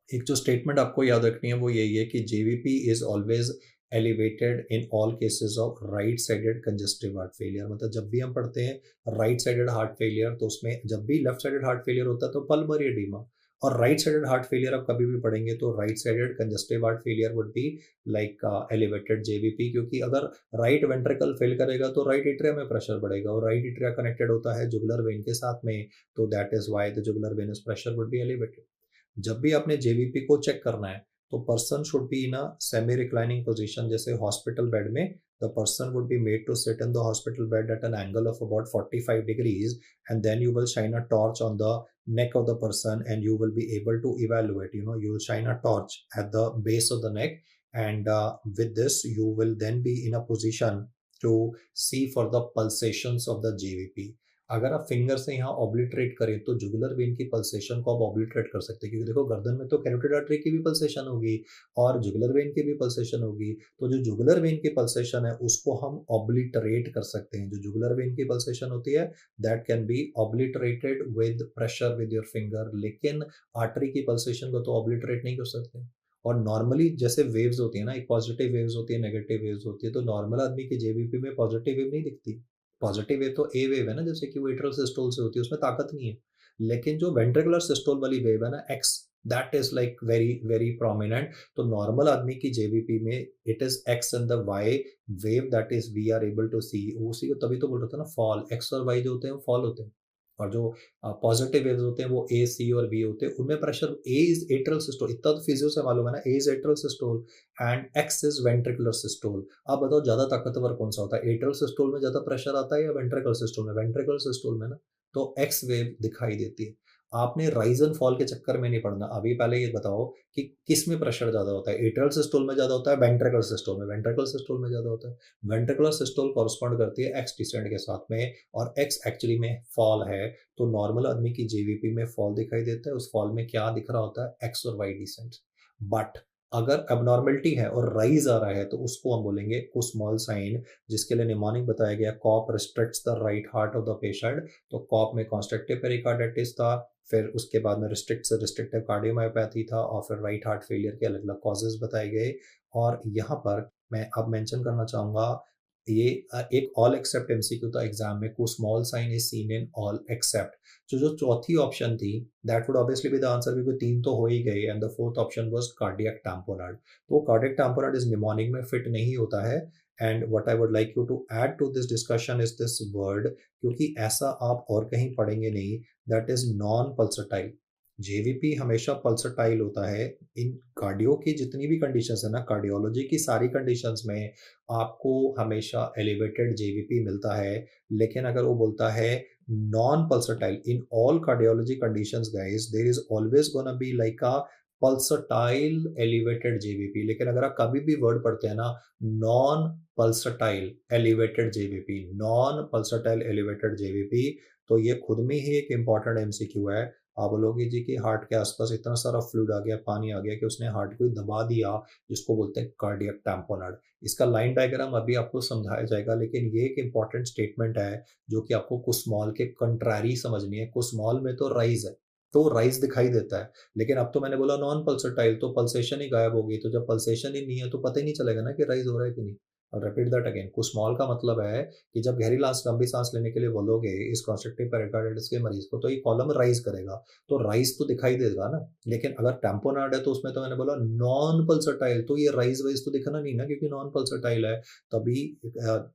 एक जो स्टेटमेंट आपको याद रखनी है वो यही है कि JVP is always elevated in all cases of right sided congestive heart failure. मतलब जब भी हम पढ़ते हैं राइट साइडेड हार्ट फेलियर तो उसमें जब भी लेफ्ट साइडेड हार्ट फेलियर होता है तो पल्मोनरी एडीमा, और राइट साइडेड हार्ट फेलियर आप कभी भी पढ़ेंगे तो right sided congestive heart failure would be like elevated JVP, क्योंकि अगर राइट वेंट्रिकल फेल करेगा तो राइट एट्रिया में प्रेशर बढ़ेगा, और राइट एट्रिया कनेक्टेड होता है जुगुलर वेन के साथ में, तो that is why the jugular venous pressure would be elevated. जब भी आपने JVP को चेक करना है तो person should be in a semi reclining position, जैसे हॉस्पिटल बेड में the person would be made to sit in the hospital bed at an angle of about 45 degrees, and then you will shine a torch on the neck of the person and you will be able to evaluate, you will shine a torch at the base of the neck, and with this you will then be in a position to see for the pulsations of the JVP। अगर आप finger से यहाँ obliterate करें तो jugular vein की pulsation को आप obliterate कर सकते हैं, क्योंकि देखो गर्दन में तो कैरोटिड आर्टरी की भी पल्सेशन होगी और जुगुलर वेन की भी पल्सेशन होगी, तो जो जुगुलर वेन की पल्सेशन है उसको हम ऑब्लिटरेट कर सकते हैं। जो जुगुलर वेन की पल्सेशन होती है that can B obliterated with pressure with your finger, लेकिन आर्टरी की पल्सेशन को तो ऑब्लिटरेट नहीं कर सकते। और नॉर्मली जैसे वेव्स होती है ना, एक पॉजिटिव वेव्स होती है, नेगेटिव वेव्स होती है, तो नॉर्मल आदमी की JVP में पॉजिटिव वेव नहीं दिखती। पॉजिटिव वेव तो ए वेव है ना, जैसे कि वो एट्रियल सिस्टोल से होती है, उसमें ताकत नहीं है। लेकिन जो वेंट्रिकुलर सिस्टोल वाली वेव है ना, X that is like very very prominent. तो नॉर्मल आदमी की जेवीपी में it is X and the Y wave that is we are able to see, उसी को तभी तो बोल रहा था ना फॉल, एक्स और वाई जो होते हैं वो फॉल होते हैं, और जो पॉजिटिव वेव्स होते हैं वो ए सी और बी होते हैं, उनमें pressure A is atrial systole, इतना तो फिजियो से मालूम है ना, A is atrial systole and X is ventricular systole. अब बताओ ज्यादा ताकतवर कौन सा होता है, एट्रल सिस्टोल में ज्यादा प्रेशर आता है या वेंट्रिकल सिस्टोल में, वेंट्रिकल सिस्टोल में ना, तो एक्स वेव दिखाई देती है। आपने राइज एंड फॉल के चक्कर में नहीं पड़ना, अभी पहले ये बताओ कि किस में प्रेशर ज्यादा होता है, एट्रल सिस्टोल में ज्यादा होता है, वेंट्रिकल सिस्टोल में, वेंट्रिकल सिस्टोल में ज्यादा होता है। वेंट्रिकुलर सिस्टोल कॉरस्पॉन्ड करती है एक्स डिसेंड के साथ में, और एक्स एक्चुअली में फॉल है। तो नॉर्मल आदमी की जेवीपी में फॉल दिखाई देता है, उस फॉल में क्या दिख रहा होता है, एक्स और वाई डिसेंट। बट अगर एबनॉर्मलिटी है और राइज आ रहा है तो उसको हम बोलेंगे स्मॉल साइन, जिसके लिए निमोनिक बताया गया, COP restricts the right heart of the patient. तो कॉप में कॉन्स्ट्रक्टिव पेरिकार्डिटिस था, फिर उसके बाद में रिस्ट्रिक्ट से रिस्ट्रिक्टिव कार्डियोमायोपैथी था, और फिर राइट हार्ट फेलियर के अलग अलग कॉजेज बताए गए। और यहाँ पर मैं अब मेंशन करना चाहूंगा, ये एक ऑल एक्सेप्ट एमसीक्यू था एग्जाम में, को small sign is seen in all except. जो चौथी ऑप्शन थी that would obviously be the answer, क्योंकि तीन तो हो ही गए, and the fourth option was cardiac tamponade. तो कार्डियक टैम्पोनार्ड इस निमोनिक में फिट नहीं होता है। And what I would like you to add to this discussion is this word, क्योंकि ऐसा आप और कहीं पढ़ेंगे नहीं, that is non pulsatile. JVP हमेशा पल्सटाइल होता है। इन कार्डियो की जितनी भी कंडीशंस है ना, कार्डियोलॉजी की सारी कंडीशंस में आपको हमेशा एलिवेटेड जेवीपी मिलता है। लेकिन अगर वो बोलता है non pulsatile in all cardiology conditions guys, there is always gonna be like a pulsatile elevated JVP. लेकिन अगर आप कभी भी वर्ड पढ़ते हैं ना, non pulsatile elevated JVP, non pulsatile elevated JVP, तो ये खुद में ही एक इंपॉर्टेंट एमसीक्यू है। आप बोलोगे जी कि हार्ट के आसपास इतना सारा फ्लूइड आ गया, पानी आ गया कि उसने हार्ट को दबा दिया, जिसको बोलते हैं कार्डियक टैम्पोनार्ड। इसका लाइन डायग्राम अभी आपको समझाया जाएगा, लेकिन ये एक इंपॉर्टेंट स्टेटमेंट है जो कि आपको कुस्मॉल के कंट्रारी समझनी है। कुस्मॉल में तो राइज है, तो राइज दिखाई देता है, लेकिन अब तो मैंने बोला नॉन पल्सटाइल, तो पल्सेशन ही गायब होगी। तो जब पल्सेशन ही नहीं है तो पता ही नहीं चलेगा ना कि राइज हो रहा है कि नहीं। और रिपीट दैट अगेन, कुस्मॉल का मतलब है कि जब गहरी लंबी सांस लेने के लिए बोलोगे इस कॉन्स्ट्रक्टिव पेरिकार्डिटिस के मरीज को, तो ये कॉलम राइज करेगा, तो राइज तो दिखाई देगा ना। लेकिन अगर टेम्पोनार्ड है तो उसमें तो मैंने बोला नॉन पल्सटाइल, तो ये राइज वाइज तो दिखना नहीं ना, क्योंकि नॉन पल्सटाइल है। तभी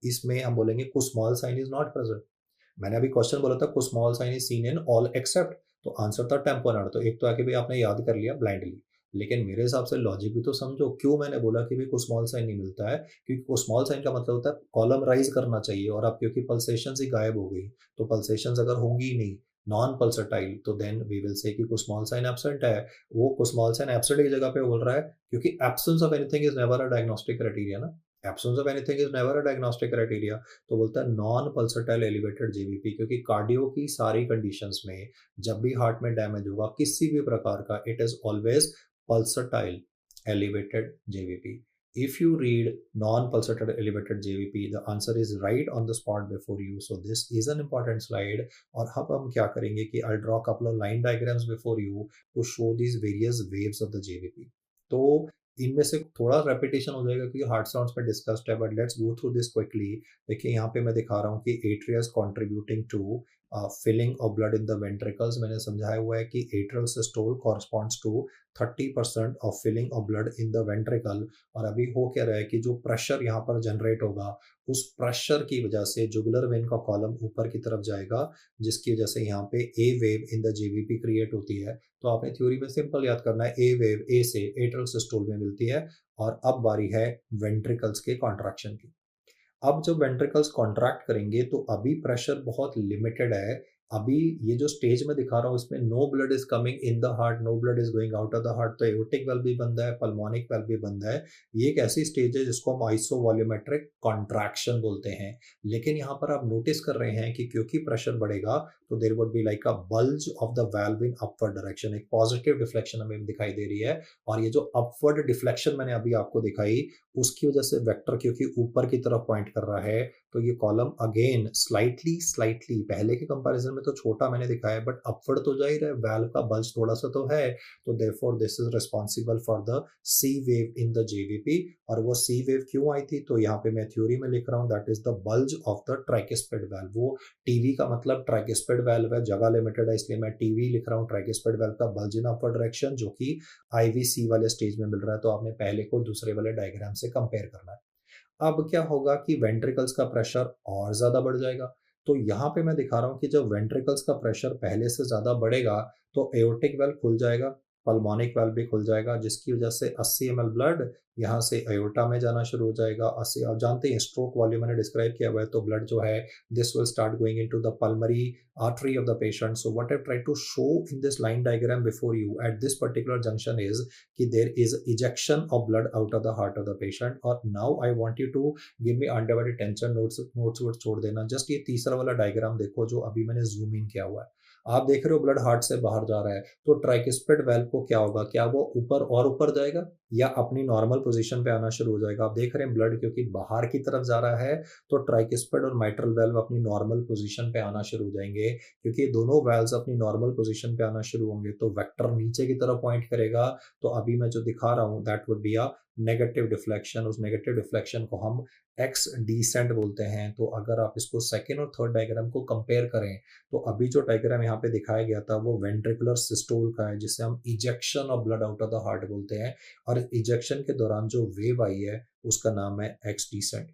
इसमें हम बोलेंगे Kussmaul sign is not present. मैंने अभी क्वेश्चन बोला था Kussmaul sign is seen in all except, तो आंसर था टेम्पोनार्ड। तो एक तो आके भाई आपने याद कर लिया ब्लाइंडली, लेकिन मेरे हिसाब से लॉजिक भी तो समझो, क्यों मैंने बोला कि भाई कुस्मॉल साइन नहीं मिलता है, क्योंकि कुस्मॉल साइन का मतलब होता है कॉलम राइज करना चाहिए, और अब क्योंकि पल्सेशन ही गायब हो गई, तो पल्सेशन अगर होंगी ही नहीं, नॉन पल्सटाइल, तो देन वी विल से कि कुस्मॉल साइन एब्सेंट है। वो कुस्मॉल साइन एब्सेंट की जगह पे बोल रहा है, क्योंकि absence of anything is never a diagnostic criteria ना, absence of anything is never a diagnostic criteria. तो बोलता है नॉन पल्सटाइल एलिवेटेड जेवीपी, क्योंकि कार्डियो की सारी कंडीशंस में जब भी हार्ट में डैमेज होगा किसी भी प्रकार का, it is always pulsatile elevated JVP. If you read non-pulsatile elevated JVP, the answer is right on the spot before you. So this is an important slide. और अब हम क्या करेंगे कि I'll draw a couple of line diagrams before you to show these various waves of the JVP. तो इनमें से थोड़ा रेपिटेशन हो जाएगा क्योंकि हार्ट साउंड्स में डिस्कस्ड है, but let's go through this quickly. देखिए यहाँ पे मैं दिखा रहा हूँ कि atria is contributing to filling of blood in the ventricles. मैंने समझाया हुआ है कि atrial systole corresponds to 30% of filling of blood in the ventricle. और अभी हो क्या रहा है कि जो प्रेशर यहाँ पर जनरेट होगा, उस प्रेशर की वजह से जुगुलर वेन का कॉलम ऊपर की तरफ जाएगा, जिसकी वजह से यहाँ पे A wave in the JVP create होती है। तो आपने थ्योरी में सिंपल याद करना है, ए वेव ए से एट्रियल सिस्टोल में मिलती है। और अब बारी है वेंट्रिकल्स के कॉन्ट्रैक्शन की। अब जब वेंट्रिकल्स कॉन्ट्रैक्ट करेंगे तो अभी प्रेशर बहुत लिमिटेड है। अभी ये जो स्टेज में दिखा रहा हूँ इसमें no blood is coming in the heart, no blood is going out of the heart, तो एओर्टिक वेल्व भी बंद है, पल्मोनिक वेल्व भी बंद है। ये एक ऐसी स्टेज है जिसको हम आइसोवॉल्यूमेट्रिक कॉन्ट्रैक्शन बोलते हैं। लेकिन यहाँ पर आप नोटिस कर रहे हैं कि क्योंकि प्रेशर बढ़ेगा तो there would be like a bulge of the valve in upward direction, एक पॉजिटिव डिफ्लेक्शन हमें दिखाई दे रही है। और ये जो अपवर्ड डिफ्लेक्शन मैंने अभी आपको दिखाई, उसकी वजह से वेक्टर क्योंकि ऊपर की तरफ पॉइंट कर रहा है, तो ये कॉलम अगेन स्लाइटली पहले के कंपैरिजन में तो छोटा मैंने दिखाया है, बट अपवर्ड तो जा ही रहा है, वाल्व का बल्ज थोड़ा सा तो है, तो therefore this is responsible for the C wave in the JVP. और वो सी वेव क्यों आई थी, तो यहाँ पे मैं थ्योरी में लिख रहा हूँ, that is the bulge of the tricuspid valve. वो टीवी का मतलब ट्राइकिस्पिड वाल्व है, जगह लिमिटेड है इसलिए मैं टीवी लिख रहा हूँ, ट्राइकिस्पिड वाल्व का बल्ज इन अपवर्ड डायरेक्शन, जो कि आईवीसी वाले स्टेज में मिल रहा है। तो आपने पहले को दूसरे वाले डायग्राम से कंपेयर करना है। अब क्या होगा कि वेंट्रिकल्स का प्रेशर और ज्यादा बढ़ जाएगा। तो यहाँ पे मैं दिखा रहा हूँ कि जब वेंट्रिकल्स का प्रेशर पहले से ज्यादा बढ़ेगा तो एओर्टिक वेल्व खुल जाएगा, पल्मोनिक वेल्व भी खुल जाएगा, जिसकी वजह से 80 ml ब्लड यहाँ से एओर्टा में जाना शुरू हो जाएगा। 80, आप जानते हैं स्ट्रोक वॉल्यूम मैंने डिस्क्राइब किया हुआ है, तो ब्लड जो है this will start going into the pulmonary artery of the patient. So what I've tried to show in this line diagram before you at this particular junction is कि there is ejection of blood out of the heart of the patient. और now I want you to give me undivided attention, notes votes छोड़ देना। Just ये तीसरा वाला diagram देखो जो अभी मैंने जूम इन किया हुआ है। आप देख रहे हो ब्लड हार्ट से बाहर जा रहा है, तो ट्राइकिस्पिड वेल्व को क्या होगा, क्या वो ऊपर और ऊपर जाएगा या अपनी नॉर्मल पोजीशन पे आना शुरू हो जाएगा। आप देख रहे हैं ब्लड क्योंकि बाहर की तरफ जा रहा है, तो ट्राइकिस्पिड और माइट्रल वेल्व अपनी नॉर्मल पोजीशन पे आना शुरू हो जाएंगे। क्योंकि दोनों वेल्व्स अपनी नॉर्मल पोजीशन पे आना शुरू होंगे तो वेक्टर नीचे की तरफ पॉइंट करेगा। तो अभी मैं जो दिखा रहा हूं that would be a negative deflection. उस नेगेटिव डिफ्लेक्शन को हम एक्स डिसेंट बोलते हैं। तो अगर आप इसको सेकेंड और थर्ड डायग्राम को कंपेयर करें तो अभी जो डायग्राम यहाँ पे दिखाया गया था वो वेंट्रिकुलर सिस्टोल का है, जिसे हम ejection of blood out of the heart बोलते हैं। और इजेक्शन के दौरान जो वेव आई है उसका नाम है एक्स डिसेंट।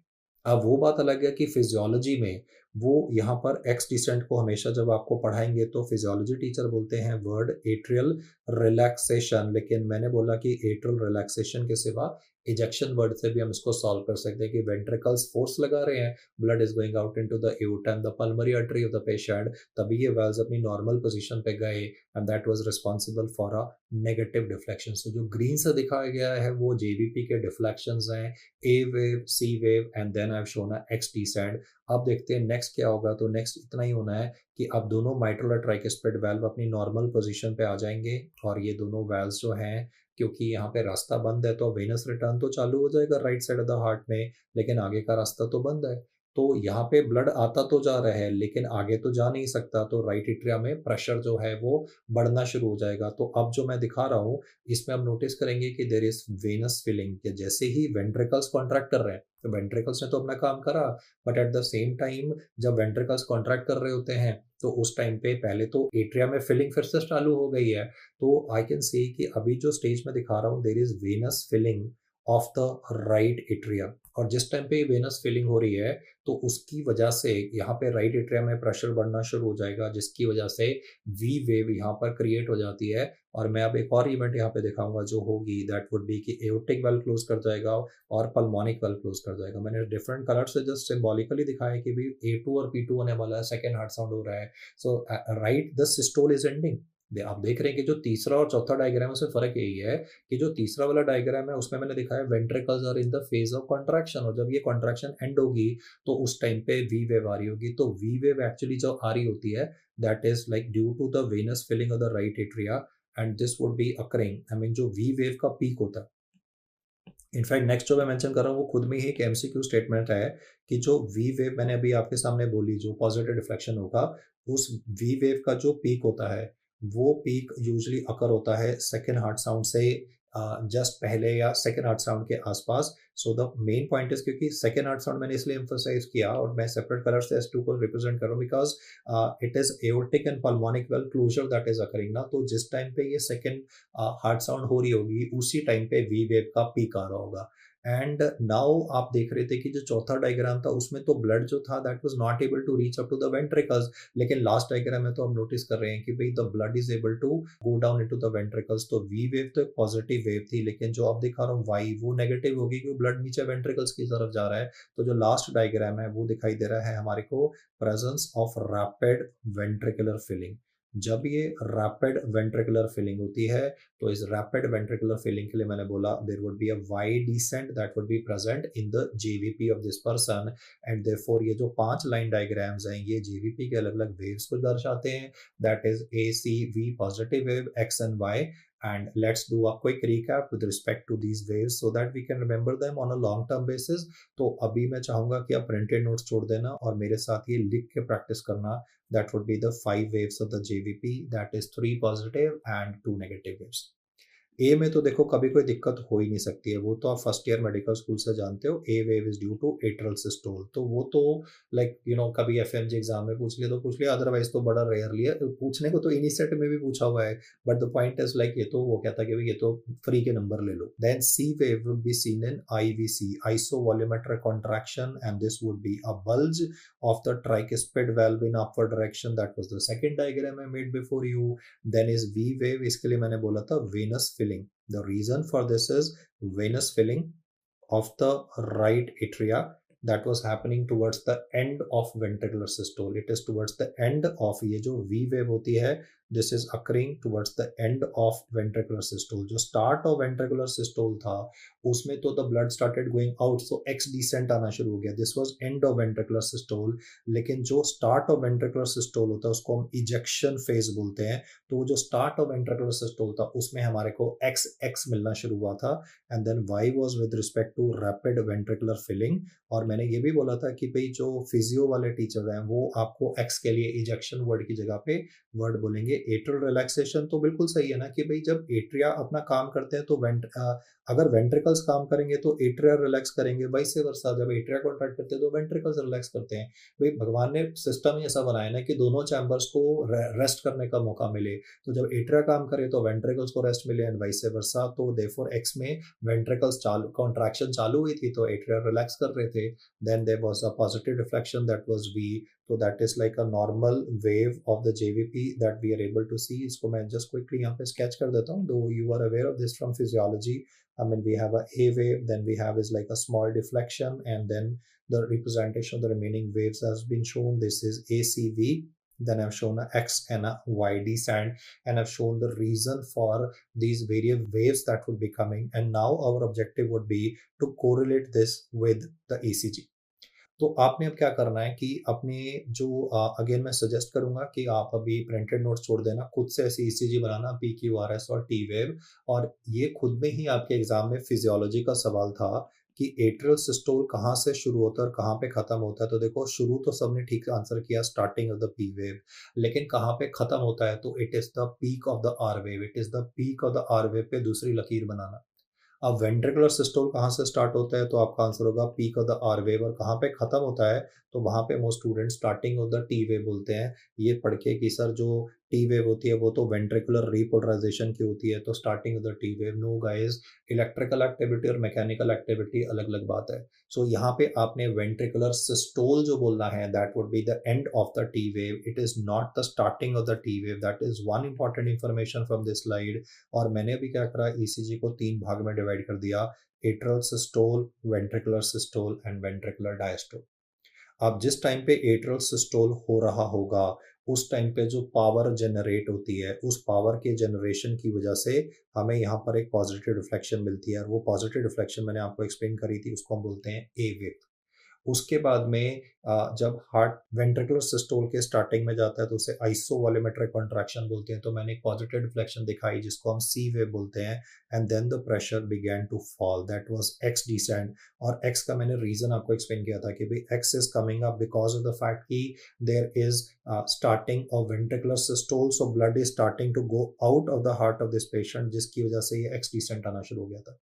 अब वो बात अलग है कि फिजियोलॉजी में वो यहाँ पर एक्स डिसेंट को हमेशा जब आपको पढ़ाएंगे तो फिजियोलॉजी टीचर बोलते हैं वर्ड एट्रियल रिलैक्सेशन, लेकिन मैंने बोला कि एट्रियल रिलैक्सेशन के सिवा इजेक्शन वर्ड से भी हम इसको सॉल्व कर सकते हैं कि वेंट्रिकल्स फोर्स लगा रहे हैं, blood is going out into the aorta and the pulmonary artery of the patient, तभी ये वेल्व्स अपनी नॉर्मल पोजीशन पे गए and that was responsible for a negative deflection. So जो ग्रीन से दिखाया गया है वो जेवीपी के डिफ्लेक्शंस हैं, A wave, C wave and then I have shown a X descent. अब देखते हैं नेक्स्ट क्या होगा। तो नेक्स्ट इतना ही होना है कि अब दोनों माइट्रल और ट्राइकिस्पिड वाल्व अपनी नॉर्मल पोजीशन पे आ जाएंगे और ये दोनों वाल्व्स जो हैं, क्योंकि यहाँ पे रास्ता बंद है तो वेनस रिटर्न तो चालू हो जाएगा right side of the heart में, लेकिन आगे का रास्ता तो बंद है। तो यहाँ पे ब्लड आता तो जा रहा है लेकिन आगे तो जा नहीं सकता, तो राइट एट्रिया में प्रेशर जो है वो बढ़ना शुरू हो जाएगा। तो अब जो मैं दिखा रहा हूँ इसमें हम नोटिस करेंगे कि देयर इज वेनस फिलिंग, कि जैसे ही वेंट्रिकल्स कॉन्ट्रैक्ट कर रहे हैं तो वेंट्रिकल्स ने तो अपना काम करा, but at the same time जब वेंट्रिकल्स कॉन्ट्रैक्ट कर रहे होते हैं तो उस टाइम पे पहले तो एट्रिया में फिलिंग फिर से चालू हो गई है। तो आई कैन सी कि अभी जो स्टेज में दिखा रहा हूँ there is venous filling of the right atria, और जिस टाइम पे वेनस फिलिंग हो रही है तो उसकी वजह से यहाँ पे राइट एट्रिया में प्रेशर बढ़ना शुरू हो जाएगा, जिसकी वजह से वी वेव यहाँ पर क्रिएट हो जाती है। और मैं अब एक और इवेंट यहाँ पे दिखाऊंगा जो होगी, दैट वुड बी कि एओर्टिक वेल्व क्लोज कर जाएगा और पल्मोनिक वेल्व क्लोज कर जाएगा। मैंने डिफरेंट कलर से जस्ट सिंबॉलिकली दिखाया कि भाई A2 और P2 होने वाला है, सेकेंड हार्ट साउंड हो रहा है। So right the systole is ending. आप देख रहे हैं कि जो तीसरा और चौथा डायग्राम है उसमें फर्क यही है कि जो तीसरा वाला डायग्राम है उसमें मैंने दिखाया ventricles are in the phase of contraction, और जब ये कॉन्ट्रैक्शन एंड होगी तो उस टाइम पे वी वेव आ रही होगी। तो वी वेव एक्चुअली जो आ रही होती है that is like due to the venous filling of the right atria and this would be occurring, I mean जो वी वेव का पीक होता है। इनफैक्ट नेक्स्ट जो मैं मेंशन कर रहा हूँ वो खुद में ही एक एमसीक्यू स्टेटमेंट है कि जो वी वेव मैंने अभी आपके सामने बोली जो पॉजिटिव डिफ्लेक्शन होगा, उस वी वेव का जो पीक होता है वो पीक यूजुअली अकर होता है सेकेंड हार्ट साउंड से जस्ट पहले या सेकेंड हार्ट साउंड के आसपास। So the main point is, क्योंकि सेकेंड हार्ट साउंड मैंने इसलिए एम्फोसाइज किया और मैं सेपरेट कलर से S2 को रिप्रेजेंट कर रहा हूँ because it is aortic and pulmonic valve closure that is occurring ना। तो जिस टाइम पे ये सेकेंड हार्ट साउंड हो रही होगी उसी टाइम पे वी वेव का पीक आ रहा होगा। एंड नाउ आप देख रहे थे कि जो चौथा डायग्राम था उसमें तो ब्लड जो था that was not able to reach up to the ventricles, लेकिन लास्ट डायग्राम में तो हम नोटिस कर रहे हैं कि भाई the blood is able to go down into the ventricles. तो वी वेव तो एक पॉजिटिव वेव थी, लेकिन जो आप दिखा रहा हूँ वाई वो नेगेटिव होगी क्योंकि ब्लड नीचे वेंट्रिकल्स की तरफ जा रहा है। तो जो लास्ट डायग्राम है वो दिखाई दे रहा है हमारे को presence of rapid ventricular filling. जब ये रैपिड वेंट्रिकुलर फिलिंग होती है तो इस रैपिड वेंट्रिकुलर फिलिंग के लिए मैंने बोला there would be a Y descent that would be present in the JVP of this person and therefore ये जो 5 लाइन डायग्राम्स हैं ये जेवीपी के अलग अलग वेव्स को दर्शाते हैं, that is A C V positive wave X and Y And let's do a quick recap with respect to these waves so that we can remember them on a long term basis. तो अभी मैं चाहूंगा कि आप printed notes छोड़ देना और मेरे साथ ये लिख के प्रैक्टिस करना. That would be the 5 waves of the JVP, that is 3 positive and 2 negative waves. ए में तो देखो कभी कोई दिक्कत हो ही नहीं सकती है, वो तो आप फर्स्ट ईयर मेडिकल स्कूल से जानते हो. A wave is due to atrial systole, तो वो तो लाइक कभी एफएमजी एग्जाम में पूछ लिया तो पूछ लिया, अदरवाइज तो बड़ा रेयरली है. पूछने को तो इनिशिएट में भी पूछा हुआ है, but the point is like ये तो वो कहता है कि भाई ये तो फ्री के नंबर ले लो. Then C wave would be seen in IVC, iso volumetric contraction, and this would be a bulge of the tricuspid valve in upward direction. That was the second diagram I made before you. Then is V wave, इसके लिए मैंने बोला था venous filling. The reason for this is venous filling of the right atria that was happening towards the end of ventricular systole. It is towards the end of, ये जो V wave होती है, this is occurring towards the end of ventricular systole. जो start of ventricular systole था उसमें तो the blood started going out, so X descent आना शुरू हो गया. This was end of ventricular systole. लेकिन जो start of ventricular systole होता है उसको हम ejection phase बोलते हैं. तो जो start of ventricular systole था उसमें हमारे को XX मिलना शुरू हुआ था, and then Y was with respect to rapid ventricular filling. और मैंने ये भी बोला था कि भाई जो फिजियो वाले टीचर हैं वो आपको X के लिए ejection वर्ड की जगह पे वर्ड बोलेंगे एट्रियल रिलैक्सेशन. तो बिल्कुल सही है ना कि भाई जब एट्रिया अपना काम करते हैं तो अगर वेंट्रिकल्स काम करेंगे तो एट्रिया रिलैक्स करेंगे, वाइस वर्सा जब एट्रिया कॉन्ट्रैक्ट करते हैं तो वेंट्रिकल्स रिलैक्स करते हैं. भाई भगवान ने सिस्टम ही ऐसा बनाया ना कि दोनों चैम्बर्स को रेस्ट करने का मौका मिले. तो जब एट्रिया काम करे तो वेंट्रिकल्स को रेस्ट मिले एंड वाइस वर्सा. तो देयरफॉर एक्स में वेंट्रिकल्स चालू कॉन्ट्रैक्शन चालू हुई थी तो एट्रिया रिलैक्स कर रहे थे. Then there was a positive reflection, that was V. तो that is like a normal wave of the JVP that we are able to see. इसको मैं जस्ट क्विकली यहाँ पे स्केच कर देता हूँ. Though you are aware of this from physiology. I mean, we have a A wave, then we have is like a small deflection, and then the representation of the remaining waves has been shown. This is ACV. Then I've shown a X and a Y descent, and I've shown the reason for these various waves that would be coming. And now our objective would be to correlate this with the ECG. तो आपने अब क्या करना है कि अपने जो again मैं सजेस्ट करूंगा कि आप अभी प्रिंटेड नोट्स छोड़ देना, खुद से ऐसी ईसीजी बनाना, पी क्यू आर एस और टी वेव. और ये खुद में ही आपके एग्जाम में फिजियोलॉजी का सवाल था कि एट्रियल सिस्टोल कहाँ से शुरू होता है और कहाँ पे खत्म होता है. तो देखो शुरू तो सबने ठीक आंसर किया, starting of the P wave. लेकिन कहाँ पे खत्म होता है तो it is the peak of the R wave. It is the peak of the R wave पे दूसरी लकीर बनाना. अब वेंट्रिकुलर सिस्टोल कहाँ से स्टार्ट होता है तो आपका आंसर होगा peak of the R wave. और कहाँ पे खत्म होता है तो वहां पे most student starting of the T wave बोलते हैं. ये पढ़ के कि सर जो टी वेव होती है वो तो वेंट्रिकुलर रिपोलराइजेशन की होती है, तो starting of the T wave. No guys, electrical activity और मैकेनिकल एक्टिविटी अलग अलग बात है. सो यहाँ पे आपने वेंट्रिकुलर सिस्टोल जो बोलना है that would be the end of the T wave. It is not the starting of the T wave. That is one important information from this slide. और मैंने अभी क्या करा, ईसीजी को 3 भाग में डिवाइड कर दिया, atrial systole, ventricular systole and ventricular diastole. अब जिस टाइम पे एट्रियल सिस्टोल हो रहा होगा उस टाइम पे जो पावर जनरेट होती है उस पावर के जनरेशन की वजह से हमें यहाँ पर एक पॉजिटिव रिफ्लेक्शन मिलती है. और वो पॉजिटिव रिफ्लेक्शन मैंने आपको एक्सप्लेन करी थी, उसको हम बोलते हैं ए वेव. उसके बाद में जब हार्ट वेंट्रिकुलर सिस्टोल के स्टार्टिंग में जाता है तो उसे आइसोवॉल्यूमेट्रिक कॉन्ट्रैक्शन बोलते हैं. तो मैंने एक पॉजिटिव डिफ्लेक्शन दिखाई जिसको हम सी वेव बोलते हैं. And then the pressure began to fall, that was X descend. और एक्स का मैंने रीजन आपको एक्सप्लेन किया था कि भाई X is coming up because of the fact कि there is starting of ventricular systole, so blood is starting to go out of the heart of this patient, जिसकी वजह से ये एक्स डिसेंट आना शुरू हो गया था.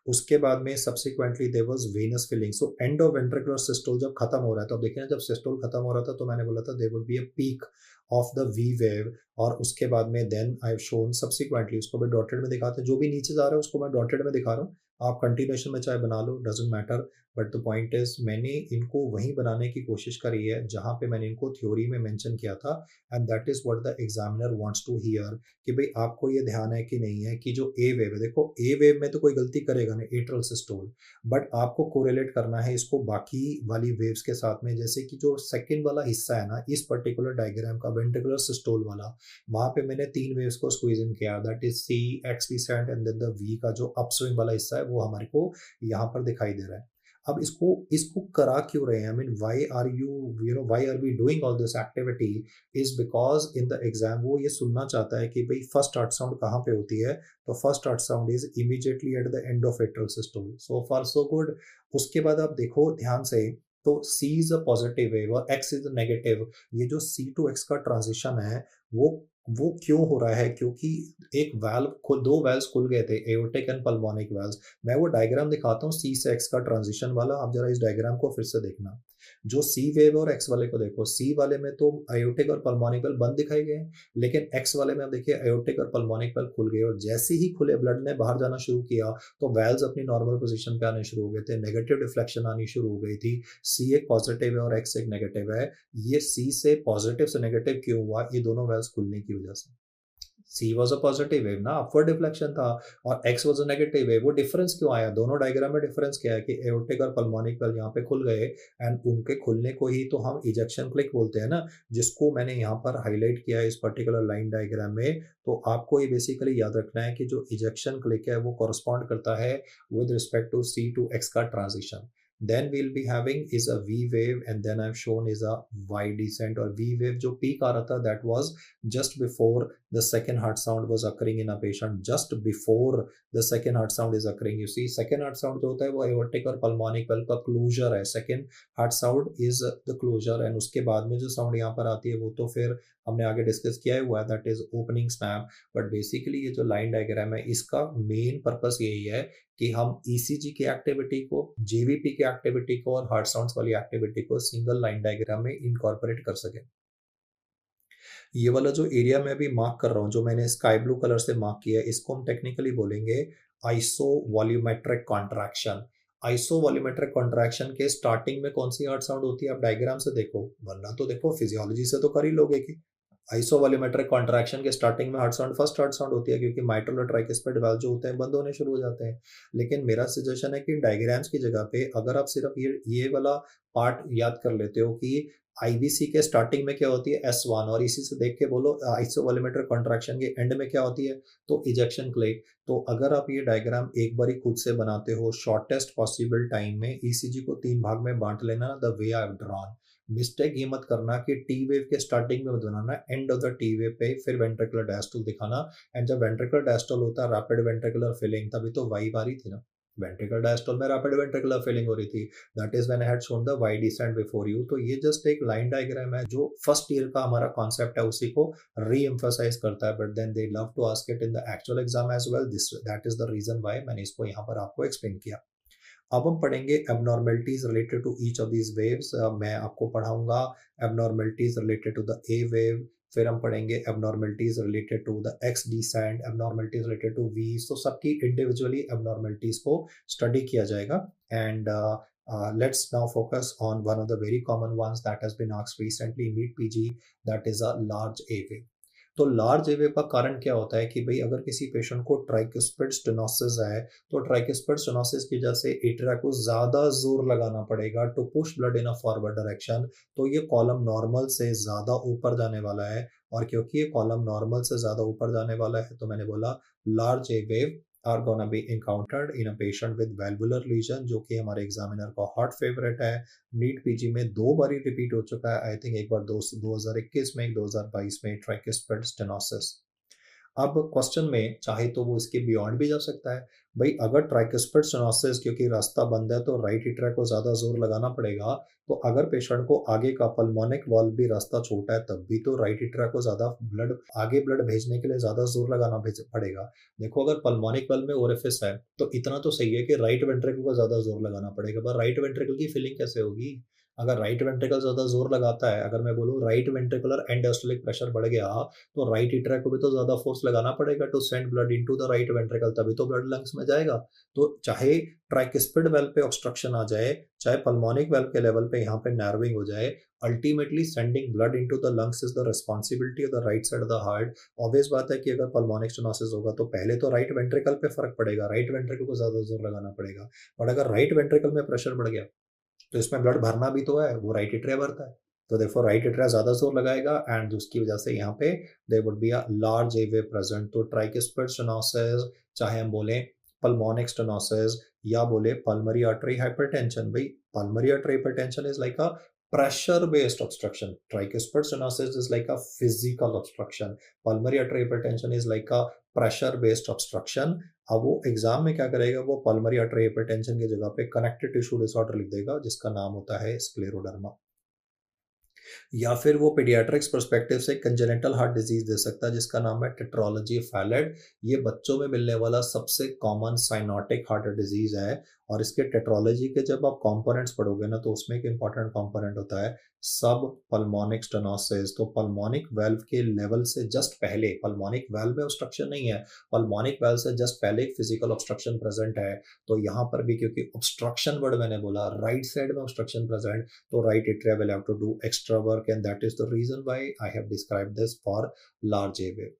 उसके बाद में subsequently there was venous filling. So end of ventricular systole जब खत्म हो रहा है तो अब देखिए ना, जब सिस्टोल खत्म हो रहा था तो मैंने बोला था there would be a peak of the V wave. और उसके बाद में then I have shown subsequently, उसको भी डॉटेड में दिखाते हैं, जो भी नीचे जा रहा है उसको मैं डॉटेड में दिखा रहा हूँ. आप कंटिन्यूएशन में चाहे बना लो, doesn't matter. But the point is मैंने इनको वहीं बनाने की कोशिश करी है जहां पे मैंने इनको थ्योरी में मेंशन किया था. And that is what the examiner wants to hear कि भाई आपको ये ध्यान है कि नहीं है कि जो ए वेव है, देखो ए वेव में तो कोई गलती करेगा नहीं, एट्रियल सिस्टोल, बट आपको कोरिलेट करना है इसको बाकी वाली वेव्स के साथ में. जैसे कि जो सेकंड वाला हिस्सा है ना इस पर्टिकुलर डायग्राम का, वेंट्रिकुलर सिस्टोल वाला, वहां पे मैंने 3 वेव्स को स्क्वीज इन किया, that is C, X descent and then the V का जो अपस्विंग वाला हिस्सा है वो हमारे को यहाँ पर दिखाई दे रहा है. अब इसको इसको करा क्यों रहे हैं? I mean why are you you know why are we doing all this activity is because in the exam वो ये सुनना चाहता है कि भाई फर्स्ट हार्ट साउंड कहाँ पे होती है, तो first heart sound is immediately at the end of atrial system. So far so good. उसके बाद आप देखो ध्यान से, तो C is a positive wave और X इज अ नेगेटिव। ये जो C टू X का ट्रांजिशन है वो वो क्यों हो रहा है? क्योंकि एक वाल्व खुल दो वाल्व्स खुल गए थे, एओर्टिक एंड पल्मोनिक वाल्व्स। मैं वो डायग्राम दिखाता हूँ C से X का ट्रांजिशन वाला, आप जरा इस डायग्राम को फिर से देखना। जो C वेव और X वाले को देखो, C वाले में तो एओर्टिक और पल्मोनिक वाल्व बंद दिखाई गए, लेकिन X वाले में आप देखिए एओर्टिक और पल्मोनिक वाल्व खुल गए, और जैसे ही खुले ब्लड ने बाहर जाना शुरू किया तो वाल्व्स अपनी नॉर्मल पोजीशन पे आने शुरू हो गए थे, नेगेटिव डिफ्लेक्शन आनी शुरू हो गई थी। C एक पॉजिटिव है और X एक नेगेटिव है। ये C से पॉजिटिव से नेगेटिव क्यों हुआ? ये दोनों वाल्व्स खुलने की वजह से। C was a positive wave ना, अपवर्ड डिफ्लेक्शन था, और X was a negative wave. वो डिफरेंस क्यों आया? दोनों डायग्राम में डिफरेंस क्या है कि एओर्टिक और पल्मोनिक वाल्व यहाँ पे खुल गए, एंड उनके खुलने को ही तो हम इजेक्शन क्लिक बोलते हैं ना, जिसको मैंने यहाँ पर हाईलाइट किया है इस पर्टिकुलर लाइन डायग्राम में। तो आपको ये बेसिकली याद रखना है कि जो इजेक्शन क्लिक है वो कॉरस्पॉन्ड करता है with respect to C to X का transition. Then we'll be having is a V wave, and then I've shown is a Y descent, और V wave जो peak आ रहा था that was just before the second heart sound was occurring in a patient, just before the second heart sound is occurring। You see second heart sound जो होता है वो aortic और pulmonic valve का closure है, second heart sound is the closure, and उसके बाद में जो sound यहाँ पर आती है वो तो फिर हमने आगे डिस्कस किया हुआ है, that is opening snap. But basically ये जो लाइन डायग्राम है इसका मेन पर्पस यही है कि हम ईसीजी की एक्टिविटी को, जीवीपी की एक्टिविटी को और हार्ट साउंड्स वाली एक्टिविटी को सिंगल लाइन डायग्राम में इनकॉर्पोरेट कर सके। ये वाला जो एरिया मैं अभी मार्क कर रहा हूँ, जो मैंने स्काई ब्लू कलर से मार्क किया है, इसको हम टेक्निकली बोलेंगे iso volumetric contraction. Iso volumetric contraction के स्टार्टिंग में कौन सी हार्ट साउंड होती है? आप डायग्राम से देखो, वरना तो देखो फिजियोलॉजी से तो कर ही लोगे कि आइसोवॉल्यूमेट्रिक कॉन्ट्रैक्शन के स्टार्टिंग में heart sound first heart sound होती है, क्योंकि माइट्रल और ट्राइकस्पिड वाल्व जो होते हैं बंद होने शुरू हो जाते हैं। लेकिन मेरा सजेशन है कि डायग्राम्स की जगह पे अगर आप सिर्फ ये वाला पार्ट याद कर लेते हो कि आईबीसी के स्टार्टिंग में क्या होती है S1, और इसी से देख के बोलो आइसोवॉल्यूमेट्रिक कॉन्ट्रैक्शन के एंड में क्या होती है, तो इजेक्शन क्लिक। तो अगर आप ये डायग्राम एक बार ही खुद से बनाते हो शॉर्टेस्ट पॉसिबल टाइम में, ईसीजी को 3 भाग में बांट लेना, the way I have drawn. Mistake ये मत करना कि टी वेव के स्टार्टिंग में मत बनाना, end of the T wave पे फिर वेंट्रिकुलर डायस्टोल दिखाना। एंड जब वेंट्रिकुलर डायस्टोल होता है रैपिड वेंट्रिकुलर फिलिंग, तभी तो वाई बारी थी ना, वेंट्रिकुलर डायस्टोल में रैपिड वेंट्रिकुलर फिलिंग हो रही थी। That is when I had shown the Y descent before you. तो ये जस्ट एक लाइन डायग्राम है जो फर्स्ट ईयर का हमारा कॉन्सेप्ट है उसी को री एम्फसाइज करता है, but then they love to ask it in the actual exam as well. This that is the reason why मैंने इसको यहाँ पर आपको एक्सप्लेन किया। अब हम पढ़ेंगे abnormalities related to each of these waves. मैं आपको पढ़ाऊंगा abnormalities related to the A wave, फिर हम पढ़ेंगे abnormalities related to the X descent, abnormalities related to V. तो सबकी इंडिविजुअली एबनॉर्मेलिटीज को स्टडी किया जाएगा। And let's now focus on one of the very common ones that has been asked recently in NEET PG, that is a large A wave। तो large एवे का कारण क्या होता है कि भाई अगर किसी पेशेंट को ट्राइकुस्पिड स्टेनोसिस है, तो ट्राइकुस्पिड स्टेनोसिस की वजह से एट्रिया को ज्यादा जोर लगाना पड़ेगा to push blood in a forward direction. तो ये कॉलम नॉर्मल से ज्यादा ऊपर जाने वाला है, और क्योंकि ये कॉलम नॉर्मल से ज्यादा ऊपर जाने वाला है तो मैंने बोला large A wave are gonna be encountered in a patient with valvular lesion, जो कि हमारे एग्जामिनर का हॉट फेवरेट है। नीट पीजी में 2 बार रिपीट हो चुका है, आई थिंक एक बार 2021 में, 2022 में, ट्राइकुस्पिड स्टेनोसिस। अब क्वेश्चन में चाहे तो वो इसके बियॉन्ड भी जा सकता है। भाई अगर ट्राइकुस्पिड स्टेनोसिस क्योंकि रास्ता बंद है तो राइट एट्रिया को ज्यादा जोर लगाना पड़ेगा, तो अगर पेशेंट को आगे का पल्मोनिक वाल्व भी रास्ता छोटा है तब भी तो राइट एट्रिया को ज्यादा ब्लड आगे ब्लड भेजने के लिए ज्यादा जोर लगाना पड़ेगा। देखो अगर पल्मोनिक वाल्व में ओरिफिस है तो इतना तो सही है कि राइट वेंट्रिकल को ज्यादा जोर लगाना पड़ेगा, पर राइट वेंट्रिकल की फिलिंग कैसे होगी? अगर राइट वेंट्रिकल ज्यादा जोर लगाता है, अगर मैं बोलूँ right ventricular and diastolic pressure बढ़ गया, तो राइट एट्रिया को भी तो ज्यादा फोर्स लगाना पड़ेगा to send blood into the right ventricle, तभी तो ब्लड लंग्स में जाएगा। तो चाहे ट्राइकुस्पिड वेल्व पे ऑब्स्ट्रक्शन आ जाए, चाहे पल्मोनिक वेल्व के लेवल पे यहाँ पे नैरोइंग हो जाए, ultimately sending blood into the lungs is the responsibility of the right side of the heart. Obvious बात है कि अगर पल्मोनिक स्टेनोसिस होगा तो पहले तो राइट वेंट्रिकल पे फर्क पड़ेगा, राइट वेंट्रिकल को ज्यादा जोर लगाना पड़ेगा। और अगर राइट वेंट्रिकल में प्रेशर बढ़ गया तो इसमें ब्लड भरना भी तो है, वो राइट एट्रिया भरता है, तो देखो राइट एट्रिया ज्यादा जोर लगाएगा, एंड उसकी वजह से यहाँ पे there would be a large a wave present. तो ट्राइकुस्पिड स्टेनोसिस चाहे हम बोलें pulmonic stenosis या बोले pulmonary artery hypertension. भाई pulmonary artery hypertension is like a pressure based obstruction. Tricuspid stenosis is like a physical obstruction. Pulmonary artery hypertension is like a pressure based obstruction. अब वो exam में क्या करेगा, वो pulmonary artery hypertension की जगह पे कनेक्टिव टिश्यू डिसऑर्डर लिख देगा जिसका नाम होता है स्क्लेरोडर्मा। या फिर वो पीडियाट्रिक्स पर्सपेक्टिव से कंजेनिटल हार्ट डिजीज दे सकता है जिसका नाम है टेट्रोलॉजी फैलेट। ये बच्चों में मिलने वाला सबसे कॉमन साइनोटिक हार्ट डिजीज है। और इसके टेट्रोलॉजी के जब आप कंपोनेंट्स पढ़ोगे ना तो उसमें एक इंपॉर्टेंट कंपोनेंट होता है सब पल्मोनिक स्टेनोसिस। तो पल्मोनिक वेल्व के लेवल से जस्ट पहले, पल्मोनिक वेल्व में ऑब्स्ट्रक्शन नहीं है, पल्मोनिक वेल्व से जस्ट पहले एक फिजिकल ऑब्स्ट्रक्शन प्रेजेंट है। तो यहाँ पर भी क्योंकि ऑब्स्ट्रक्शन वर्ड मैंने बोला, राइट साइड में ऑब्स्ट्रक्शन प्रेजेंट, तो right atria will have to do extra work and that is the reason why I have described this for large a wave.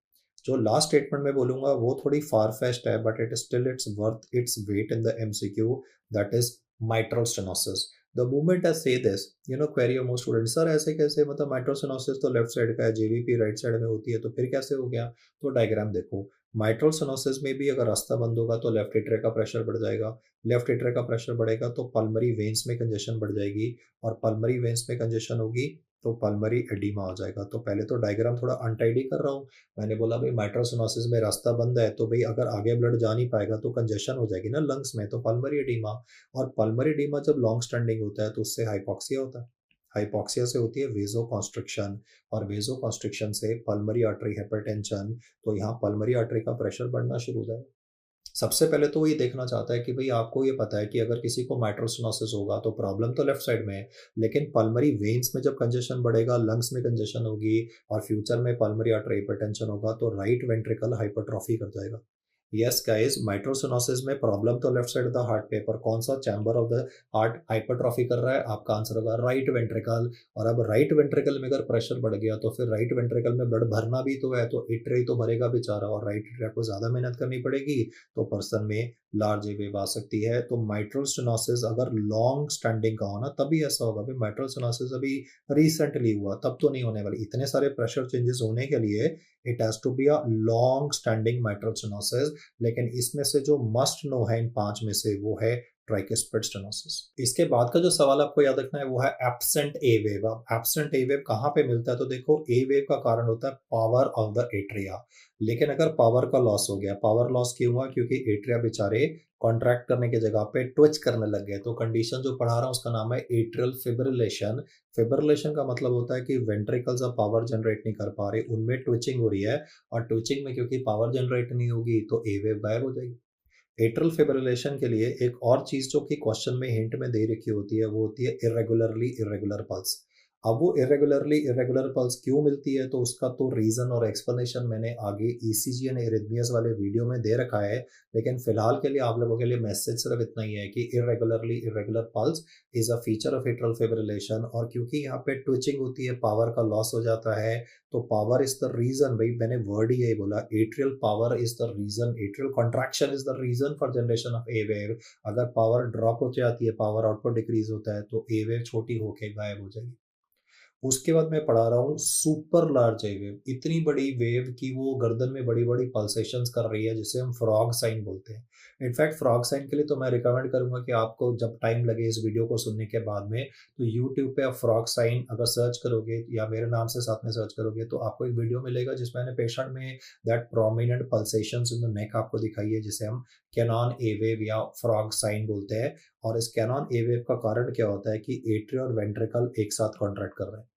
जो लास्ट स्टेटमेंट में बोलूंगा वो थोड़ी फार फेस्ट है but it still it's worth it's weight in the MCQ, that is mitral stenosis. The moment I say this, query of most students, sir ऐसे कैसे, मतलब mitral stenosis तो लेफ्ट साइड का है, जेवीपी राइट साइड में होती है, तो फिर कैसे हो गया? तो डायग्राम देखो, mitral stenosis में भी अगर रास्ता बंद होगा तो लेफ्ट एट्रिया का प्रेशर बढ़ जाएगा, लेफ्ट एट्रिया का प्रेशर बढ़ेगा तो पल्मरी वेन्स में कंजेशन बढ़ जाएगी, और पल्मरी वेन्स में कंजेशन होगी तो पल्मरी एडिमा हो जाएगा। तो पहले तो डायग्राम थोड़ा अनटाइडी कर रहा हूँ। मैंने बोला भाई mitral stenosis में रास्ता बंद है तो भाई अगर आगे ब्लड जा नहीं पाएगा तो कंजेशन हो जाएगी ना लंग्स में, तो पल्मरी एडिमा। और पल्मरी एडिमा जब लॉन्ग स्टैंडिंग होता है तो उससे हाइपोक्सिया होता है, हाइपोक्सिया से होती है वेजो कॉन्स्ट्रिक्शन, और वेजो कॉन्स्ट्रिक्शन से पल्मरी आर्टरी हाइपरटेंशन। तो यहाँ पल्मरी आर्टरी का प्रेशर बढ़ना शुरू हो जाएगा। सबसे पहले तो वो ये देखना चाहता है कि भाई आपको ये पता है कि अगर किसी को mitral stenosis होगा तो प्रॉब्लम तो लेफ्ट साइड में है, लेकिन पल्मरी वेन्स में जब कंजेशन बढ़ेगा, लंग्स में कंजेशन होगी और फ्यूचर में पल्मरी आर्टरी हाइपरटेंशन होगा तो राइट वेंट्रिकल हाइपरट्रॉफी कर जाएगा। यस गाइस, mitral stenosis में प्रॉब्लम तो left side of the heart पे, पर कौन सा chamber of the heart hypertrophy कर रहा है? आपका आंसर होगा राइट वेंट्रिकल। और अब राइट वेंट्रिकल में अगर प्रेशर बढ़ गया तो फिर राइट वेंट्रिकल में ब्लड भरना भी तो है, तो एट्रिया तो भरेगा बेचारा, और राइट एट्रिया को ज्यादा मेहनत करनी पड़ेगी, तो पर्सन में लार्ज वेव आ सकती है। तो mitral stenosis अगर लॉन्ग स्टैंडिंग का हो ना तभी ऐसा होगा। भाई mitral stenosis अभी रिसेंटली हुआ, तब तो नहीं होने वाली। इतने सारे प्रेशर चेंजेस होने के लिए it has to be a long standing mitral stenosis। लेकिन इसमें से जो मस्ट नो है इन 5 में से वो है ट्राइकुस्पिड स्टेनोसिस। इसके बाद का जो सवाल आपको याद रखना है वो है एब्सेंट ए वेव। अब एब्सेंट ए वेव कहाँ पे मिलता है? तो देखो, ए वेव का कारण होता है पावर ऑफ द एट्रिया। लेकिन अगर पावर का लॉस हो गया, पावर लॉस क्यों हुआ? क्योंकि एट्रिया बेचारे कॉन्ट्रैक्ट करने की जगह पे ट्विच करने लग गए। तो कंडीशन जो पढ़ा रहा हूँ उसका नाम है एट्रियल फिब्रिलेशन। फिब्रिलेशन का मतलब होता है कि वेंट्रिकल्स अब पावर जनरेट नहीं कर पा रहे, उनमें ट्विचिंग हो रही है, और ट्विचिंग में क्योंकि पावर जनरेट नहीं होगी तो ए वेव गायब हो जाएगी। एट्रियल फिब्रिलेशन के लिए एक और चीज जो कि क्वेश्चन में हिंट में दे रखी होती है वो होती है इरेगुलरली इरेगुलर पल्स। अब वो इरेगुलरली इरेगुलर पल्स क्यों मिलती है तो उसका तो रीजन और एक्सप्लेनेशन मैंने आगे ईसीजी एंड एरिथमियास वाले वीडियो में दे रखा है। लेकिन फिलहाल के लिए आप लोगों के लिए मैसेज सिर्फ इतना ही है कि irregularly irregular pulse is a feature of atrial fibrillation. और क्योंकि यहाँ पे ट्विचिंग होती है, पावर का लॉस हो जाता है, तो पावर इज द रीजन। भाई मैंने वर्ड ही यही बोला, atrial power is the reason, atrial contraction is the reason for generation of A wave. अगर पावर ड्रॉप हो जाती है, पावर आउटपुट डिक्रीज होता है तो ए वेव छोटी होके गायब हो जाएगी। उसके बाद मैं पढ़ा रहा हूँ सुपर लार्ज वेव, इतनी बड़ी वेव कि वो गर्दन में बड़ी बड़ी पल्सेशंस कर रही है, जिसे हम फ्रॉग साइन बोलते हैं। इनफैक्ट फ्रॉग साइन के लिए तो मैं रिकमेंड करूंगा कि आपको जब टाइम लगे इस वीडियो को सुनने के बाद में, तो यूट्यूब पे आप फ्रॉग साइन अगर सर्च करोगे या मेरे नाम से साथ में सर्च करोगे तो आपको एक वीडियो मिलेगा जिसमें मैंने पेशेंट में that prominent pulsations in the neck आपको दिखाई है, जिसे हम कैनॉन ए वेव या फ्रॉग साइन बोलते हैं। और इस कैनॉन ए वेव का कारण क्या होता है कि एट्रिया और वेंट्रिकल एक साथ कॉन्ट्रैक्ट कर रहे हैं।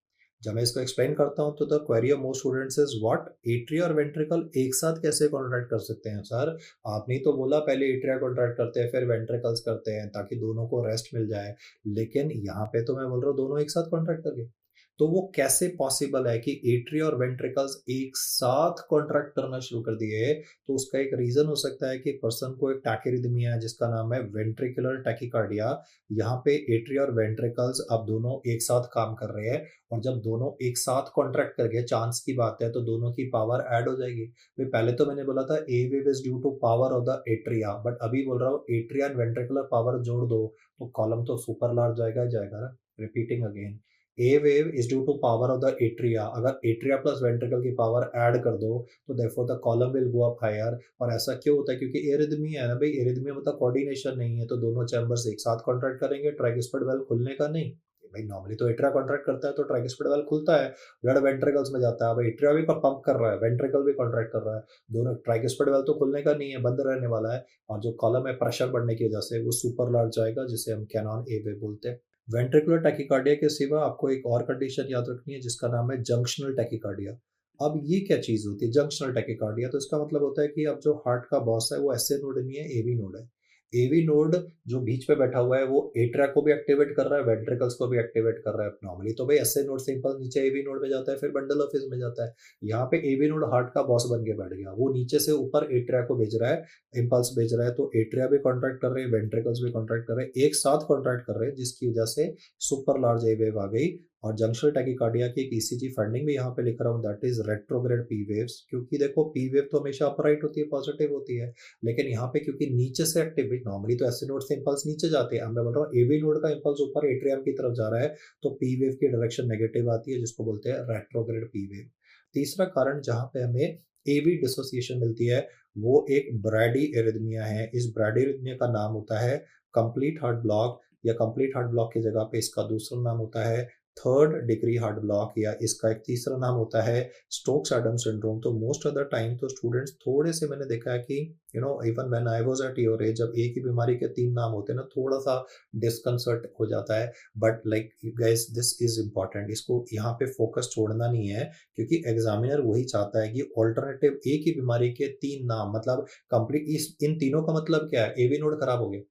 जब मैं इसको एक्सप्लेन करता हूँ तो the query of most students is what, atria और वेंट्रिकल एक साथ कैसे कॉन्ट्रैक्ट कर सकते हैं सर? आपने तो बोला पहले एट्रिया कॉन्ट्रैक्ट करते हैं फिर वेंट्रिकल्स करते हैं ताकि दोनों को रेस्ट मिल जाए, लेकिन यहाँ पे तो मैं बोल रहा हूँ दोनों एक साथ कॉन्ट्रैक्ट करके। तो वो कैसे पॉसिबल है कि एट्रिया और वेंट्रिकल्स एक साथ कॉन्ट्रैक्ट करना शुरू कर दिए? तो उसका एक रीजन हो सकता है कि पर्सन को एक टैकेरिदमिया है जिसका नाम है वेंट्रिकुलर टैकीकार्डिया। यहाँ पे एट्रिया और वेंट्रिकल्स अब दोनों एक साथ काम कर रहे हैं, और जब दोनों एक साथ कॉन्ट्रैक्ट कर गए, चांस की बात है, तो दोनों की पावर ऐड हो जाएगी। भाई पहले तो मैंने बोला था A wave is due to power of the atria, but अभी बोल रहा हूँ एट्रिया एंड वेंट्रिकुलर पावर जोड़ दो तो कॉलम तो सुपर लार्ज जाएगा जाएगा ना। Repeating again, A wave is due to power of the atria, अगर एट्रिया प्लस वेंट्रिकल की पावर ऐड कर दो तो therefore the column will go up higher. और ऐसा क्यों होता है? क्योंकि एरिथमिया है ना भाई, एरिथमिया मतलब कोऑर्डिनेशन नहीं है, तो दोनों चैम्बर्स एक साथ कॉन्ट्रैक्ट करेंगे, ट्राइकुस्पिड वाल्व खुलने का नहीं। भाई नॉर्मली तो एट्रिया कॉन्ट्रैक्ट करता है तो ट्राइकुस्पिड वाल्व खुलता है, ब्लड वेंट्रिकल्स में जाता है। अब एट्रिया भी पंप कर रहा है, वेंट्रिकल भी कॉन्ट्रैक्ट कर रहा है, दोनों, ट्राइकुस्पिड वाल्व तो खुलने का नहीं है, बंद रहने वाला है। और जो कॉलम है प्रेशर बढ़ने की वजह से वो सुपर लार्ज जाएगा, जिसे हम कैनॉन ए वेव बोलते हैं। वेंट्रिकुलर टैकीकार्डिया के सिवा आपको एक और कंडीशन याद रखनी है जिसका नाम है जंक्शनल टैकीकार्डिया। अब ये क्या चीज होती है जंक्शनल टैकीकार्डिया? तो इसका मतलब होता है कि अब जो हार्ट का बॉस है वो एसए नोड नहीं है, एवी नोड है। एवी नोड जो बीच पे बैठा हुआ है वो एट्रिया को भी एक्टिवेट कर रहा है, वेंट्रिकल्स को भी एक्टिवेट कर रहा है। नॉर्मली तो भाई एसए नोड से इंपल्स नीचे एवी नोड में जाता है, फिर बंडल ऑफ हिस में जाता है। यहाँ पे एवी नोड हार्ट का बॉस बन के बैठ गया, वो नीचे से ऊपर एट्रिया को भेज रहा है, इम्पल्स भेज रहा है, तो एट्रिया भी कॉन्ट्रैक्ट कर रहे हैं, वेंट्रिकल्स भी कॉन्ट्रैक्ट कर रहे हैं, एक साथ कॉन्ट्रैक्ट कर रहे हैं, जिसकी वजह से सुपर लार्ज ए वेव आ गई। और जंक्शनल टैकीकार्डिया की एक ईसीजी फाइंडिंग भी यहाँ पे लिख रहा हूँ, that is retrograde P waves. क्योंकि देखो पी वेव तो हमेशा अपराइट होती है, पॉजिटिव होती है, लेकिन यहाँ पे क्योंकि नीचे से एक्टिव, नॉर्मली तो एसए नोड से इंपल्स नीचे जाते हैं, अब मैं बोल रहा हूँ एवी नोड का इंपल्स ऊपर एट्रियम की तरफ जा रहा है, तो पी वेव की डायरेक्शन नेगेटिव आती है, जिसको बोलते हैं रेट्रोग्रेड पी वेव। तीसरा कारण जहाँ पे हमें एवी डिसोसिएशन मिलती है वो एक ब्रैडी एरिथमिया है। इस ब्रैडी एरिथमिया का नाम होता है कंप्लीट हार्ट ब्लॉक, या कंप्लीट हार्ट ब्लॉक की जगह पे इसका दूसरा नाम होता है थर्ड डिग्री हार्ट ब्लॉक, या इसका एक तीसरा नाम होता है स्टोक्स एडम सिंड्रोम। तो मोस्ट ऑफ द टाइम तो स्टूडेंट्स थोड़े से, मैंने देखा है कि even when I was at your age, जब एक ही बीमारी के तीन नाम होते हैं ना, थोड़ा सा डिस्कंसर्ट हो जाता है। But like guys this is important, इसको यहाँ पे फोकस छोड़ना नहीं है, क्योंकि एग्जामिनर वही चाहता है कि ऑल्टरनेटिव एक ही बीमारी के तीन नाम, मतलब कंप्लीट, इस इन तीनों का मतलब क्या है? एवी नोड खराब हो गया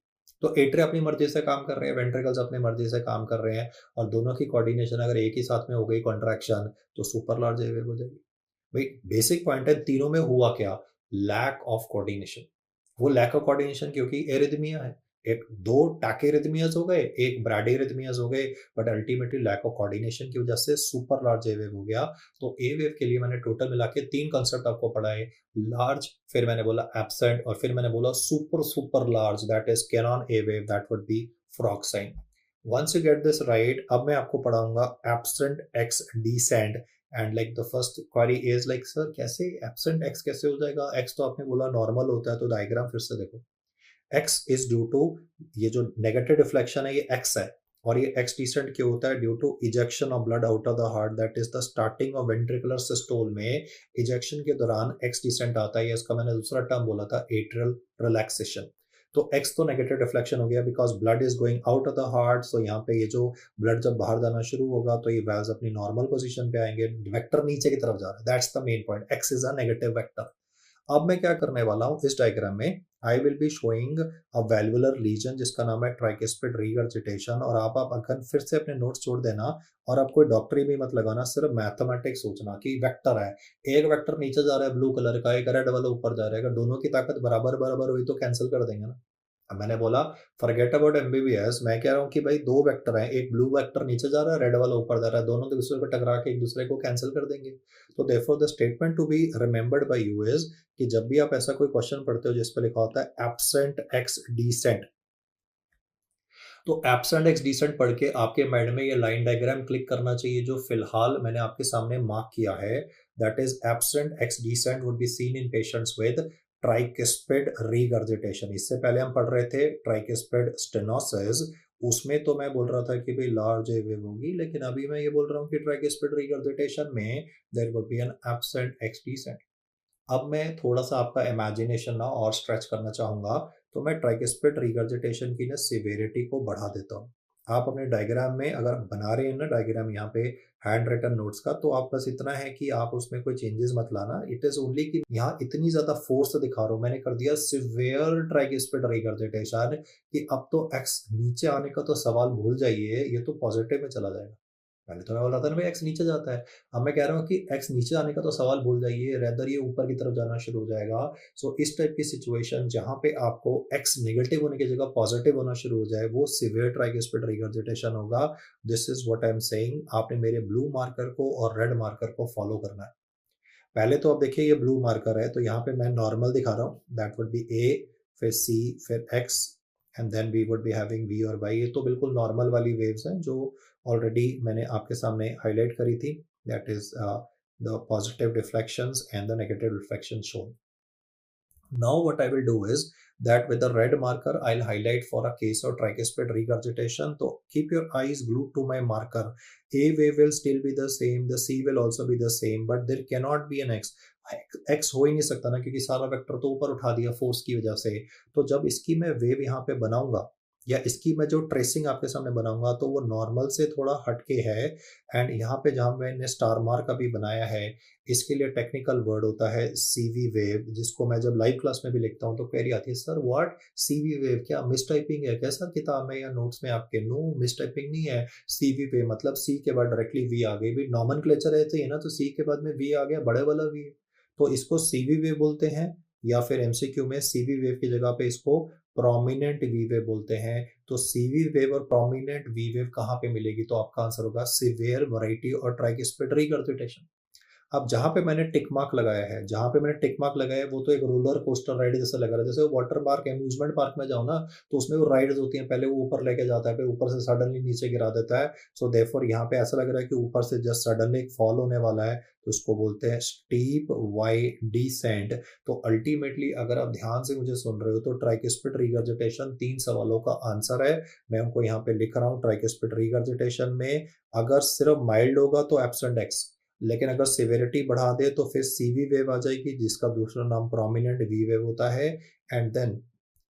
तो एट्रिया अपनी मर्जी से काम कर रहे हैं, वेंट्रिकल्स अपनी मर्जी से काम कर रहे हैं, और दोनों की कोऑर्डिनेशन अगर एक ही साथ में हो गई कॉन्ट्रैक्शन, तो सुपर लार्ज ए वेव हो जाएगी। भाई बेसिक पॉइंट है, तीनों में हुआ क्या? Lack of coordination. वो लैक ऑफ कोऑर्डिनेशन क्योंकि एरिथमिया है, एक दो टैकेरिथमियाज हो गए, एक ब्रैडीरिथमियाज हो गए, but ultimately lack of coordination की वजह से सुपर लार्ज ए वेव हो गया। तो ए वेव के लिए मैंने टोटल मिला के तीन कॉन्सेप्ट आपको पढ़ाए, लार्ज, फिर मैंने बोला एब्सेंट, और फिर मैंने बोला super super large, that is cannon A wave, that would be frog sign. Once you get this right, अब मैं आपको पढ़ाऊंगा absent X descent. And like the first query is like sir कैसे एब्सेंट एक्स कैसे हो जाएगा? X तो आपने बोला नॉर्मल होता है, तो डायग्राम फिर से देखो। एक्स इज ड्यू टू, ये जो नेगेटिव डिफ्लेक्शन है ये एक्स है, और ये एक्स डिसेंट क्यों होता है? Due to ejection of blood out of the heart, that is the starting of ventricular systole में इजेक्शन के दौरान एक्स डिसेंट आता है। इसका मैंने दूसरा टर्म बोला था एट्रियल रिलैक्सेशन। तो एक्स तो नेगेटिव डिफ्लेक्शन हो गया because blood is going out of the heart. So यहाँ पे ये जो ब्लड जब बाहर जाना शुरू होगा तो ये वैल्व्स अपनी नॉर्मल पोजीशन पे आएंगे, वेक्टर नीचे की तरफ जा रहा है, that's the main point, X is a negative vector. अब मैं क्या करने वाला हूँ इस डायग्राम में, I will be showing a valvular lesion जिसका नाम है ट्राइकुस्पिड रीगर्जिटेशन। और आप अगर फिर से अपने नोट्स छोड़ देना, और आप कोई डॉक्टरी भी मत लगाना, सिर्फ मैथमेटिक्स सोचना कि वेक्टर है, एक वेक्टर नीचे जा रहा है ब्लू कलर का, एक रेड वाला ऊपर जा रहा है, अगर दोनों की ताकत बराबर बराबर हुई तो कैंसिल कर देंगे ना। अब मैंने बोला फॉरगेट अबाउट एमबीबीएस, मैं कह रहा हूँ कि भाई दो वेक्टर हैं, एक ब्लू वेक्टर नीचे जा रहा है, रेड वाला ऊपर जा रहा है, दोनों एक दूसरे को टकरा के एक दूसरे को कैंसिल कर देंगे। तो therefore the statement to be remembered by you is कि जब भी आप ऐसा कोई क्वेश्चन पढ़ते हो जिस पे लिखा होता है एब्सेंट एक्स डिसेंट, तो एब्सेंट एक्स डिसेंट पढ़ के आपके माइंड में ये लाइन डायग्राम क्लिक करना चाहिए जो फिलहाल मैंने आपके सामने मार्क किया है, that is absent X descent would be seen in patients with tricuspid regurgitation. इससे पहले हम पढ़ रहे थे ट्राइकुस्पिड स्टेनोसिस, उसमें तो मैं बोल रहा था कि भाई लार्ज ए वेव होगी, लेकिन अभी मैं ये बोल रहा हूँ कि ट्राइकुस्पिड रीगर्जिटेशन में there would be an absent X descent. अब मैं थोड़ा सा आपका इमेजिनेशन ना और स्ट्रेच करना चाहूंगा, तो मैं ट्राइकुस्पिड रिगर्जिटेशन की ना सिवियरिटी को बढ़ा देता हूँ। आप अपने डायग्राम में अगर बना रहे हैं ना डायग्राम यहाँ पे हैंड रिटन नोट्स का, तो आप बस इतना है कि आप उसमें कोई चेंजेस मत लाना, इट इज ओनली कि यहाँ इतनी ज्यादा फोर्स दिखा रहा हूँ, मैंने कर दिया सिवियर ट्राइकुस्पिड रिगर्जिटेशन कि अब तो एक्स नीचे आने का तो सवाल भूल जाइए, ये तो पॉजिटिव में चला जाएगा। पहले तो मैं बोला था ना भाई एक्स नीचे जाता है, अब मैं कह रहा हूँ कि एक्स नीचे आने का तो सवाल भूल जाइए, रेदर ये ऊपर की तरफ जाना शुरू हो जाएगा। सो इस टाइप की सिचुएशन जहां पे आपको एक्स नेगेटिव होने की जगह पॉजिटिव होना शुरू हो जाए, वो सिवियर ट्राइकुस्पिड रिगर्जिटेशन होगा। This is what I am saying, आपने मेरे ब्लू मार्कर को और रेड मार्कर को फॉलो करना है। पहले तो अब देखिए ये ब्लू मार्कर है, तो यहाँ पे मैं नॉर्मल दिखा रहा हूँ, दैट वुड बी ए, फिर सी, फिर X, and then V would be having V और वाई। ये तो बिल्कुल नॉर्मल वाली वेव्स हैं जो ऑलरेडी मैंने आपके सामने हाईलाइट करी थी, that is the positive reflections and the negative reflection shown. Now what I will do is that with the red marker, I'll highlight for a case of tricuspid regurgitation. So keep your eyes glued to my marker. A wave will still be the same, the C will also be the same, but there cannot be an X. X हो ही नहीं सकता ना, क्योंकि सारा vector तो ऊपर उठा दिया फोर्स की वजह से. तो जब इसकी मैं वेव यहाँ पे बनाऊंगा, या इसकी मैं जो ट्रेसिंग आपके सामने बनाऊंगा, तो वो नॉर्मल से थोड़ा हटके है. एंड यहाँ पे जहाँ मैंने स्टार मार्क अभी बनाया है, इसके लिए टेक्निकल वर्ड होता है सीवी वेव, जिसको मैं जब लाइव क्लास में भी लिखता हूँ तो क्वेरी आती है, सर व्हाट सीवी वेव, क्या मिस टाइपिंग है क्या सर किताब में या नोट्स में आपके? नो, मिस टाइपिंग नहीं है. सीवी वेव मतलब सी के बाद डायरेक्टली वी आ गई, भी नॉमेनक्लेचर ऐसे ही है ना, तो सी के बाद में वी आ गया, बड़े वाला वी, तो इसको सीवी वेव बोलते हैं. या फिर एमसीक्यू में सीवी वेव की जगह पे इसको प्रोमिनेंट वी वेव बोलते हैं. तो सीवी वेव और प्रोमिनेंट वी वेव कहाँ पे मिलेगी? तो आपका आंसर होगा सिवियर वैरायटी और ट्राइकिस्पिड रिगर्जिटेशन. अब जहां पे मैंने टिक मार्क लगाया है, जहां पे मैंने टिक मार्क लगाया है, वो तो एक रोलर कोस्टर राइड जैसा लग रहा है. जैसे वाटर पार्क, एम्यूजमेंट पार्क में जाओ ना, तो उसमें वो राइड्स होती हैं, पहले वो ऊपर लेके जाता है, फिर ऊपर से सडनली नीचे गिरा देता है. सो देयरफॉर यहाँ पे ऐसा लग रहा है कि ऊपर से जस्ट सडनली एक फॉल होने वाला है, तो उसको बोलते हैं स्टीप वाई डिसेंट. तो अल्टीमेटली अगर आप ध्यान से मुझे सुन रहे हो, तो ट्राइकिस्पिड रिगर्जिटेशन 3 सवालों का आंसर है. मैं उनको यहाँ पे लिख रहा हूँ. ट्राइकिस्पिड रिगर्जिटेशन में अगर सिर्फ माइल्ड होगा तो एब्सेंट एक्स, लेकिन अगर सिवियरिटी बढ़ा दे तो फिर सीवी वेव आ जाएगी, जिसका दूसरा नाम प्रोमिनेंट वी वेव होता है. एंड देन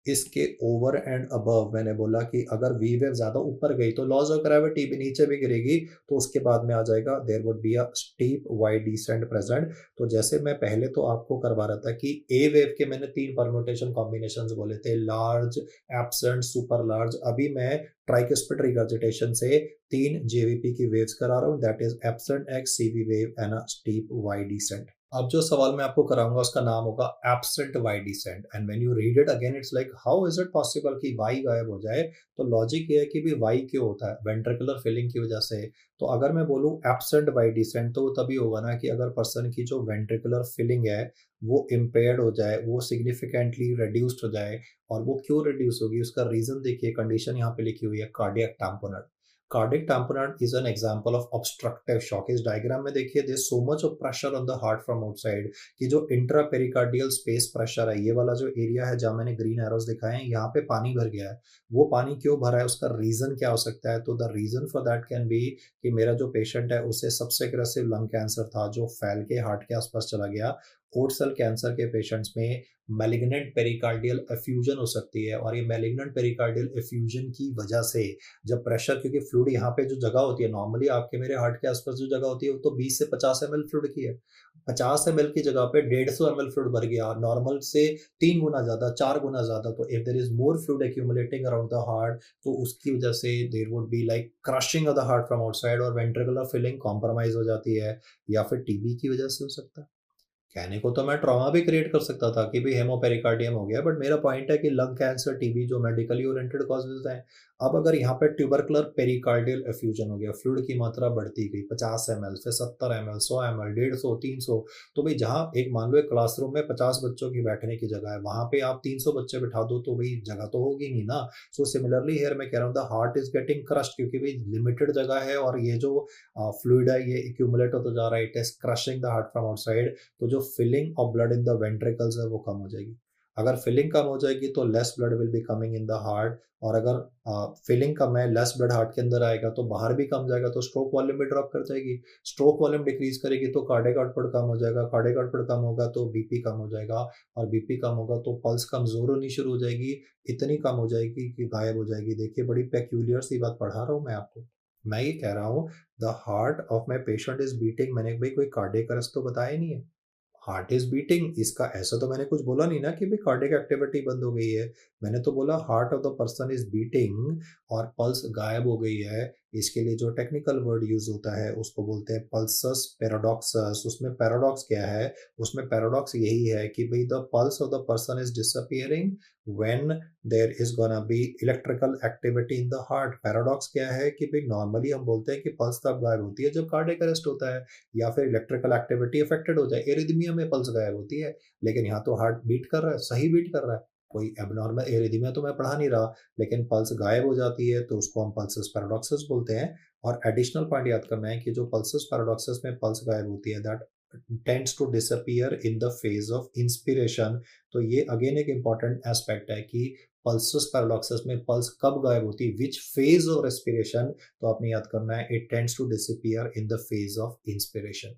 इसके ओवर एंड अबव मैंने बोला कि अगर वी वेव ज्यादा ऊपर गई तो लॉज ऑफ ग्रेविटी भी नीचे भी गिरेगी, तो उसके बाद में आ जाएगा there would be a steep Y descent present. तो जैसे मैं पहले तो आपको करवा रहा था कि ए वेव के मैंने 3 परम्यूटेशन कॉम्बिनेशंस बोले थे, लार्ज, एब्सेंट, सुपर लार्ज. अभी मैं ट्राइकिस्पिड रिगर्जिटेशन से 3 जेवीपी की वेव्स करा रहा हूँ, that is absent X, CV wave and a steep Y descent. अब जो सवाल मैं आपको कराऊंगा उसका नाम होगा absent Y descent. And when you read it again, it's like how is it possible कि वाई गायब हो जाए? तो लॉजिक ये है कि भी वाई क्यों होता है? वेंट्रिकुलर फिलिंग की वजह से. तो अगर मैं बोलूँ एब्सेंट वाई डिसेंट, तो वो तभी होगा ना कि अगर पर्सन की जो वेंट्रिकुलर फिलिंग है वो इम्पेयर्ड हो जाए, वो सिग्निफिकेंटली रिड्यूस्ड हो जाए. और वो क्यों रिड्यूस होगी, उसका रीजन देखिए, कंडीशन यहाँ पे लिखी हुई है, cardiac tamponade. Cardiac tamponade is an example of obstructive shock. इस डायग्राम में देखिए, there is so much of pressure on the heart from outside, कि जो इंट्रापेरिकार्डियल स्पेस प्रेशर है, ये वाला जो एरिया है जहाँ मैंने ग्रीन एरोस दिखाए हैं, यहाँ पे पानी भर गया है. वो पानी क्यों भरा है, उसका रीजन क्या हो सकता है? तो the reason for that can be कि मेरा जो पेशेंट है उसे सबसे एग्रेसिव लंग कैंसर था, जो फैल के हार्ट के आसपास चला गया. ओट सेल कैंसर के पेशेंट्स में मैलिग्नेंट पेरिकार्डियल एफ्यूजन हो सकती है, और ये मैलिग्नेंट पेरिकार्डियल एफ्यूजन की वजह से जब प्रेशर, क्योंकि फ्लूइड यहाँ पे जो जगह होती है, नॉर्मली आपके मेरे हार्ट के आसपास जो जगह होती है वो तो 20 से 50 ml फ्लूइड की है. 50 ml की जगह पे 150 ml फ्लूइड भर गया, नॉर्मल से 3 गुना ज्यादा, 4 गुना ज्यादा. तो if there is more fluid accumulating around the heart, तो उसकी वजह से there would be like crushing of the heart from outside, और वेंट्रिकुलर फिलिंग कॉम्प्रोमाइज हो जाती है. या फिर टीबी की वजह से हो सकता है. कहने को तो मैं ट्रॉमा भी क्रिएट कर सकता था कि भाई हेमोपेरिकार्डियम हो गया, बट मेरा पॉइंट है कि लंग कैंसर, टीबी जो मेडिकली ओरिएंटेड कॉजेज हैं. अब अगर यहाँ पे ट्यूबरकुलर पेरिकार्डियल एफ्यूजन हो गया, फ्लूइड की मात्रा बढ़ती गई, 50 ml, फिर 70 ml, 100 ml, 150, 300, तो भाई जहाँ एक मान लो एक क्लासरूम में 50 बच्चों की बैठने की जगह है, वहां पे आप 300 बच्चे बिठा दो, तो भाई जगह तो होगी नहीं ना. सो सिमिलरली हियर मैं कह रहा हूँ the heart is getting crushed, क्योंकि भाई लिमिटेड जगह है और ये जो फ्लूइड है ये एक्यूमुलेट होता जा रहा है, it is crushing the heart from outside. तो जो filling of blood in the ventricles है वो कम हो जाएगी. अगर फिलिंग कम हो जाएगी तो less blood will be coming in the heart, और अगर फिलिंग कम है, लेस ब्लड हार्ट के अंदर आएगा तो बाहर भी कम जाएगा, तो स्ट्रोक वॉल्यूम भी ड्रॉप कर जाएगी. स्ट्रोक वॉल्यूम डिक्रीज करेगी तो कार्डियक आउटपुट कम हो जाएगा, कार्डियक आउटपुट कम होगा तो बीपी कम हो जाएगा, और बीपी कम होगा तो पल्स कमजोर होनी शुरू हो जाएगी, इतनी कम हो जाएगी कि गायब हो जाएगी. देखिए बड़ी पेक्यूलियर सी बात पढ़ा रहा हूँ मैं आपको. मैं ये कह रहा हूँ the heart of my patient is beating, मैंने भाई कोई कार्डियक अरेस्ट तो बताया नहीं है. हार्ट इज बीटिंग, इसका ऐसा तो मैंने कुछ बोला नहीं ना कि भाई कार्डियक एक्टिविटी बंद हो गई है. मैंने तो बोला heart of the person is beating और पल्स गायब हो गई है. इसके लिए जो टेक्निकल वर्ड यूज होता है उसको बोलते हैं पल्सस पैराडॉक्सस. उसमें पैराडॉक्स क्या है? उसमें पैराडॉक्स यही है कि भाई the pulse of the person is disappearing when there is gonna be electrical activity in the heart. Paradox क्या है कि भाई नॉर्मली हम बोलते हैं कि पल्स तब गायब होती है जब कार्डियक अरेस्ट होता है, या फिर इलेक्ट्रिकल एक्टिविटी अफेक्टेड हो जाए, एरिथमिया में पल्स गायब होती है. लेकिन यहाँ तो हार्ट बीट कर रहा है, सही बीट कर रहा है. कोई एबनॉर्मल एरिथमिया तो मैं पढ़ा नहीं रहा, लेकिन पल्स गायब हो जाती है तो उसको हम पल्सस पैराडॉक्सिस बोलते हैं। और एडिशनल पॉइंट याद करना है कि जो पल्सस पैराडॉक्सिस में पल्स गायब होती है, that tends to disappear in the phase of inspiration. तो ये अगेन एक इंपॉर्टेंट एस्पेक्ट है कि पल्सस पैराडॉक्सिस में पल्स कब गायब होती है, विच फेज ऑफ रेस्पिरेशन। तो आपने याद करना है, it tends to disappear in the phase of inspiration.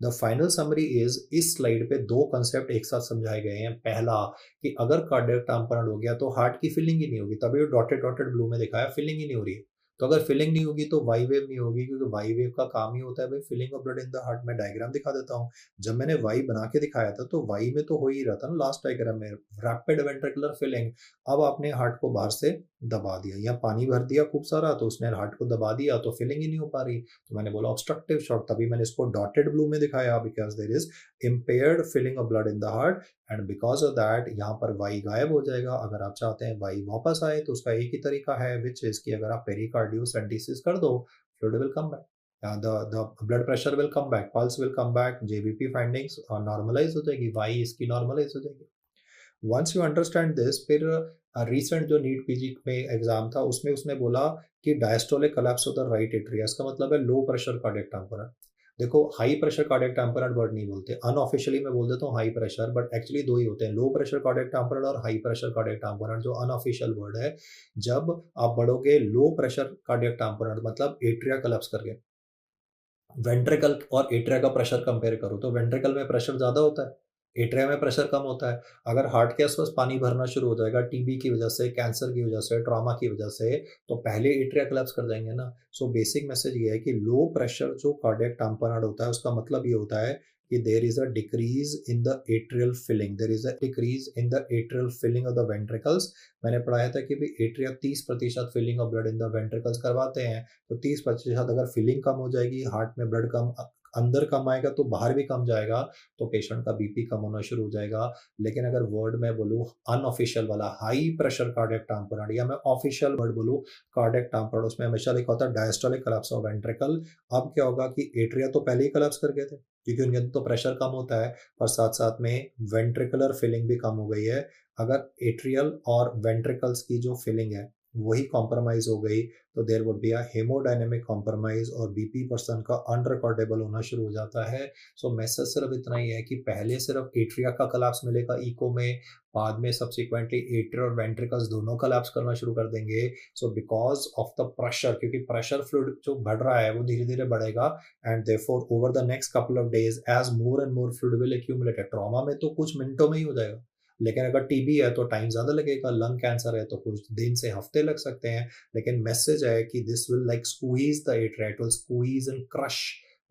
The final summary is, इस स्लाइड पे दो कंसेप्ट एक साथ समझाए गए हैं। पहला कि अगर कार्डियक टैम्पर्ड हो गया तो हार्ट की फीलिंग ही नहीं होगी, तभी डॉटेड डॉटेड ब्लू में दिखाया फीलिंग ही नहीं हो रही है। तो अगर फीलिंग नहीं होगी तो वाई वेव नहीं होगी, क्योंकि वाई वेव का काम ही होता है भाई filling of blood in the heart. में डायग्राम दिखा देता हूँ। जब मैंने वाई बना के दिखाया था तो वाई में तो हो ही रहा था ना, लास्ट डायग्राम में रैपिड वेंट्रिकुलर फिलिंग। अब आपने हार्ट को बाहर से दबा दिया या पानी भर दिया खूब सारा, तो उसने हार्ट को दबा दिया तो फिलिंग ही नहीं हो पा रही। तो मैंने बोला ऑब्स्ट्रक्टिव शॉक, तभी मैंने इसको डॉटेड ब्लू में दिखाया, because there is impaired filling of blood in the heart, and because of that यहाँ पर वाई गायब हो जाएगा। अगर आप चाहते हैं वाई वापस आए तो उसका एक ही तरीका है, विच इज कि अगर आप पेरिकार्डियोसेंटेसिस कर दो, fluid will come back, the blood pressure will come back, pulse will come back, JVP findings normalise हो जाएगी, वाई इसकी नॉर्मलाइज हो जाएगी। वंस यू अंडरस्टैंड दिस, फिर रिसेंट जो नीट पीजी में एग्जाम था उसमें उसने बोला कि diastolic collapse of the right atria, इसका मतलब है लो प्रेशर कार्डियक टैम्पर्ड। देखो high pressure cardiac tamponade word नहीं बोलते, अनऑफिशियली मैं बोल देता हूँ हाई प्रेशर, बट एक्चुअली दो ही होते हैं, लो प्रेशर कार्डियक टैम्पर्ड और हाई प्रेशर कार्डियक टैम्पर्ड, जो अनऑफिशियल वर्ड है। जब आप बढ़ोगे लो प्रेशर कार्डियक टैम्पर्ड मतलब एट्रिया कोलैप्स करके, वेंट्रिकल और एट्रिया का प्रेशर कंपेयर करो तो वेंट्रिकल में प्रेशर ज़्यादा होता है, एट्रिया में प्रेशर कम होता है। अगर हार्ट के आसपास पानी भरना शुरू हो जाएगा टीबी की वजह से, कैंसर की वजह से, ट्रॉमा की वजह से, तो पहले एट्रिया कोलैप्स कर जाएंगे ना। सो बेसिक मैसेज ये है कि लो प्रेशर जो कार्डियक टैम्पर्ड होता है उसका मतलब ये होता है कि there is a decrease in the atrial filling, there is a decrease in the atrial filling of the ventricles. मैंने पढ़ाया था कि भी atria 30% filling of blood in the ventricles करवाते हैं। तो 30% अगर फिलिंग कम हो जाएगी, हार्ट में ब्लड कम अंदर कम आएगा तो बाहर भी कम जाएगा, तो पेशेंट का बीपी कम होना शुरू हो जाएगा। लेकिन अगर वर्ड में बोलूँ अनऑफिशियल वाला हाई प्रेशर कार्डियक टैम्पर्ड, या मैं ऑफिशियल वर्ड बोलूँ कार्डियक टैम्पर्ड, उसमें हमेशा लिखा होता है डायस्टोलिक कोलैप्स ऑफ वेंट्रिकल। अब क्या होगा कि एट्रिया तो पहले ही कोलैप्स कर गए थे क्योंकि उनके अंदर तो प्रेशर कम होता है, और साथ साथ में वेंट्रिकुलर फिलिंग भी कम हो गई है। अगर एट्रियल और वेंट्रिकल्स की जो फिलिंग है वही कॉम्प्रोमाइज हो गई तो there would be a hemodynamic compromise, और बीपी पर्सन का अनरिकॉर्डेबल होना शुरू हो जाता है। सो मैसेज सिर्फ इतना ही है कि पहले सिर्फ एट्रिया का कोलैप्स मिलेगा इको में, बाद में सब्सिक्वेंटली एट्रिया और वेंट्रिकल्स दोनों कोलैप्स करना शुरू कर देंगे। So because of the pressure, क्योंकि प्रेशर फ्लूइड जो बढ़ रहा है वो धीरे धीरे बढ़ेगा, and therefore over the next couple of days as more and more fluid will accumulate. Trauma में तो कुछ मिनटों में ही हो जाएगा, लेकिन अगर टीबी है तो टाइम ज़्यादा लगेगा, लंग कैंसर है तो कुछ दिन से हफ्ते लग सकते हैं। लेकिन मैसेज है कि this will like squeeze the atria, it will squeeze and crush.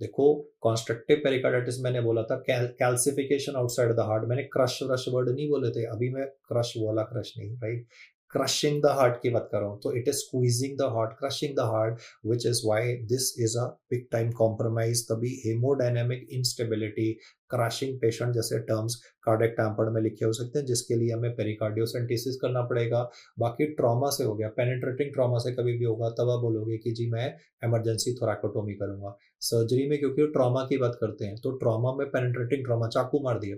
देखो कॉन्स्ट्रक्टिव पेरिकार्डिटिस मैंने बोला था कैल्सिफिकेशन आउटसाइड द हार्ट, मैंने क्रश रश वर्ड नहीं बोले थे, अभी मैं क्रश वाला क्रश नहीं, राइट, क्रशिंग द हार्ट की बात कर रहा हूँ। तो it is squeezing the heart, crushing the heart, which is why this is a big time compromise. तभी हेमोडायनेमिक इंस्टेबिलिटी, क्रशिंग पेशेंट जैसे टर्म्स कार्डियक टैम्पर्ड में लिखे हो सकते हैं, जिसके लिए हमें पेरिकार्डियोसेंटेसिस करना पड़ेगा। बाकी ट्रॉमा से हो गया, पेनिट्रेटिंग ट्रॉमा से कभी भी होगा तब आप बोलोगे कि जी मैं इमरजेंसी थोरैकोटोमी करूंगा। सर्जरी में क्योंकि ट्रॉमा की बात करते हैं तो ट्रॉमा में पेनिट्रेटिंग ट्रॉमा, चाकू मार दिया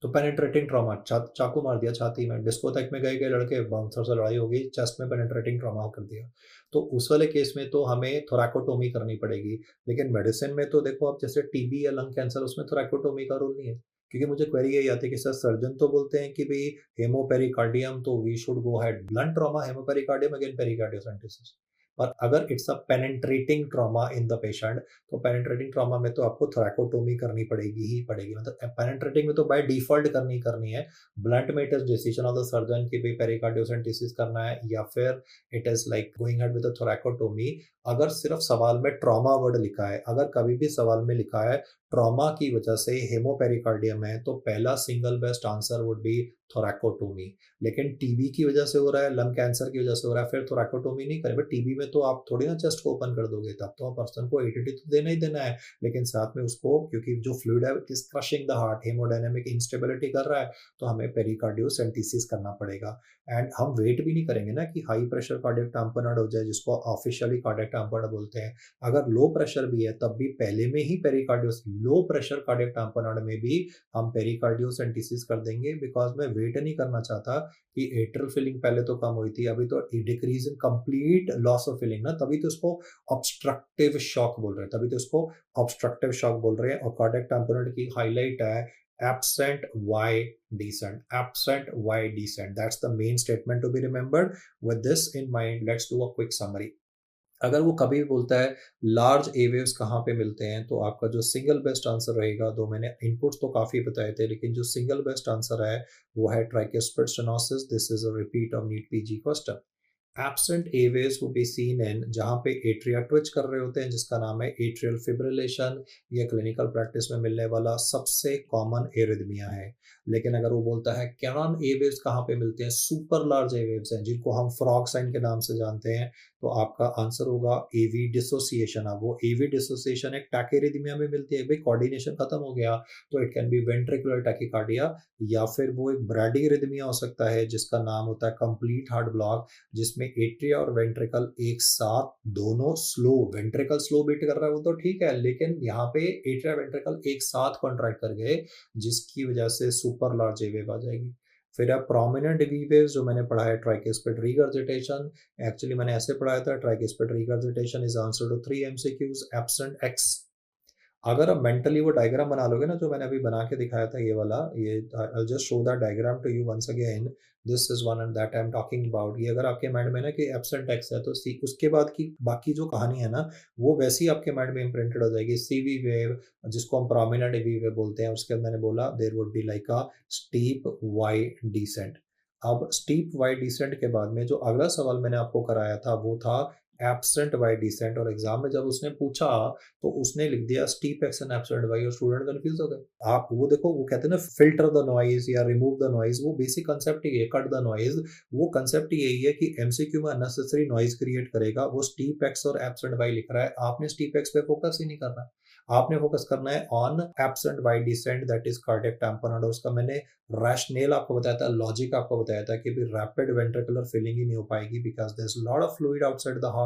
तो पेनिट्रेटिंग ट्रॉमा, चाकू मार दिया छाती में, डिस्कोथेक में गए गए लड़के, बाउंसर से लड़ाई हो गई, चेस्ट में पेनिट्रेटिंग ट्रॉमा कर दिया, तो उस वाले केस में तो हमें थोरैकोटोमी करनी पड़ेगी। लेकिन मेडिसिन में तो देखो आप जैसे टीबी या लंग कैंसर, उसमें थोरैकोटोमी का रोल नहीं है। क्योंकि मुझे क्वेरी यही आती है कि सर सर्जन तो बोलते हैं कि भाई हेमोपेरिकार्डियम तो we should go ahead blunt trauma, hemopericardium again pericardiocentesis. और अगर it's a penetrating trauma in the patient, तो पेनिट्रेटिंग ट्रॉमा में तो आपको थोरैकोटोमी करनी पड़ेगी ही पड़ेगी, मतलब पेनिट्रेटिंग में तो बाय डिफॉल्ट करनी है। ब्लंट में it is decision of the surgeon कि भाई पेरिकार्डियोसेंटेसिस करना है या फिर it is like going ahead with thoracotomy. अगर सिर्फ सवाल में ट्रॉमा वर्ड लिखा है, अगर कभी भी सवाल में लिखा है ट्रॉमा की वजह से हेमोपेरिकार्डियम है, तो पहला single best answer would be thoracotomy. लेकिन टीबी की वजह से हो रहा है, लंग कैंसर की वजह से हो रहा है, फिर थोरैकोटोमी नहीं करें। बट टीबी में तो आप थोड़ी ना चेस्ट को ओपन कर दोगे, तब तो पर्सन को एटीटी तो देना ही देना है, लेकिन साथ में उसको क्योंकि जो फ्लूइड है it is crushing the heart, hemodynamic instability कर रहा है, तो हमें पेरिकार्डियोसेंटेसिस करना पड़ेगा। एंड हम वेट भी नहीं करेंगे ना कि हाई प्रेशर कार्डियक टैम्पर्ड हो जाए, जिसको ऑफिशियली कार्डियक टैम्पर्ड बोलते हैं। अगर लो प्रेशर भी है तब भी पहले में ही पेरिकार्डियोस, लो प्रेशर कार्डियक टैम्पोनॉइड में भी हम पेरिकार्डियोसेंटेसिस कर देंगे, बिकॉज मैं वेट नहीं करना चाहता कि एट्रियल फिलिंग पहले तो कम हुई थी, अभी तो decrease in complete loss of filling ना, तभी तो इसको ऑब्स्ट्रक्टिव शॉक बोल रहे हैं, तभी तो इसको ऑब्स्ट्रक्टिव शॉक बोल रहे हैं। और कार्डियक टैम्पोनॉइड की हाईलाइट है absent Y descent, absent Y descent. That's the main statement to be remembered. With this in mind, let's do a quick summary. अगर वो कभी भी बोलता है लार्ज ए वेव्स कहाँ पे मिलते हैं, तो आपका जो सिंगल बेस्ट आंसर रहेगा, दो मैंने इनपुट्स तो काफ़ी बताए थे, लेकिन जो सिंगल बेस्ट आंसर है वो है tricuspid stenosis. This is a repeat of NEET PG question. Absent a waves would be seen in जहाँ पे एट्रिया ट्विच कर रहे होते हैं, जिसका नाम है एट्रियल फिब्रिलेशन। ये क्लिनिकल प्रैक्टिस में मिलने वाला सबसे कॉमन एरिथमिया है। लेकिन अगर वो बोलता है कैनन एवेज कहाँ पे मिलते हैं, सुपर लार्ज एवेव्स हैं जिनको हम फ्रॉग साइन के नाम से जानते हैं, तो आपका आंसर होगा एवी डिसोसिएशन। अब वो एवी डिसोसिएशन एक टैकेरिथमिया में मिलती है, भाई कोऑर्डिनेशन खत्म हो गया, तो it can be ventricular tachycardia, या फिर वो एक ब्रैडीरिथमिया हो सकता है जिसका नाम होता है कंप्लीट हार्ट ब्लॉक, जिसमें एट्रिया और वेंट्रिकल एक साथ दोनों स्लो, वेंट्रिकल स्लो बीट कर रहा है वो तो ठीक है, लेकिन यहाँ पे एट्रिया वेंट्रिकल एक साथ कॉन्ट्रैक्ट कर गए, जिसकी वजह से सुपर लार्ज वेव आ जाएगी। फिर अब प्रोमिनेंट वी वेव्स जो मैंने पढ़ा है, ट्राइकिस्पिड रिगर्जिटेशन, एक्चुअली मैंने ऐसे पढ़ाया था, tricuspid regurgitation is answer to 3 MCQs, absent X. अगर आप मेंटली वो डायग्राम बना लोगे ना, जो मैंने अभी बना के दिखाया था, ये वाला, ये I just show that diagram to you once again, this is one and that I am talking about. ये अगर आपके माइंड में ना कि एब्सेंट एक्स है, तो सी उसके बाद की बाकी जो कहानी है ना, वो वैसे ही आपके माइंड में इम्प्रिंटेड हो जाएगी। सीवी वेव जिसको हम प्रोमिनेंट वी वेव बोलते हैं, उसके बाद मैंने बोला there would be like a steep Y descent. अब स्टीप वाई डिसेंट के बाद में जो अगला सवाल मैंने आपको कराया था वो था एब्सेंट वाई डिसेंट, और एग्जाम में जब उसने पूछा तो उसने लिख दिया steep x and absent y, और स्टूडेंट कंफ्यूज हो गए। आप वो देखो, वो कहते हैं ना फिल्टर द नॉइज या रिमूव द नॉइज, वो बेसिक कंसेप्ट ही है, कट द नॉइज। वो कंसेप्ट यही है कि एमसीक्यू में अननेसेसरी नॉइज क्रिएट करेगा। वो स्टीप एक्स और एब्सेंट वाई लिख रहा है, आपने स्टीप एक्स पे फोकस ही नहीं करना, आपने फोकस करना है on absent Y descent, that is cardiac tamponade. उसका मैंने रैशनेल आपको बताया था, लॉजिक आपको बताया था कि भी रैपिड वेंट्रिकुलर फिलिंग ही नहीं हो पाएगी, because there is lot of fluid outside the heart,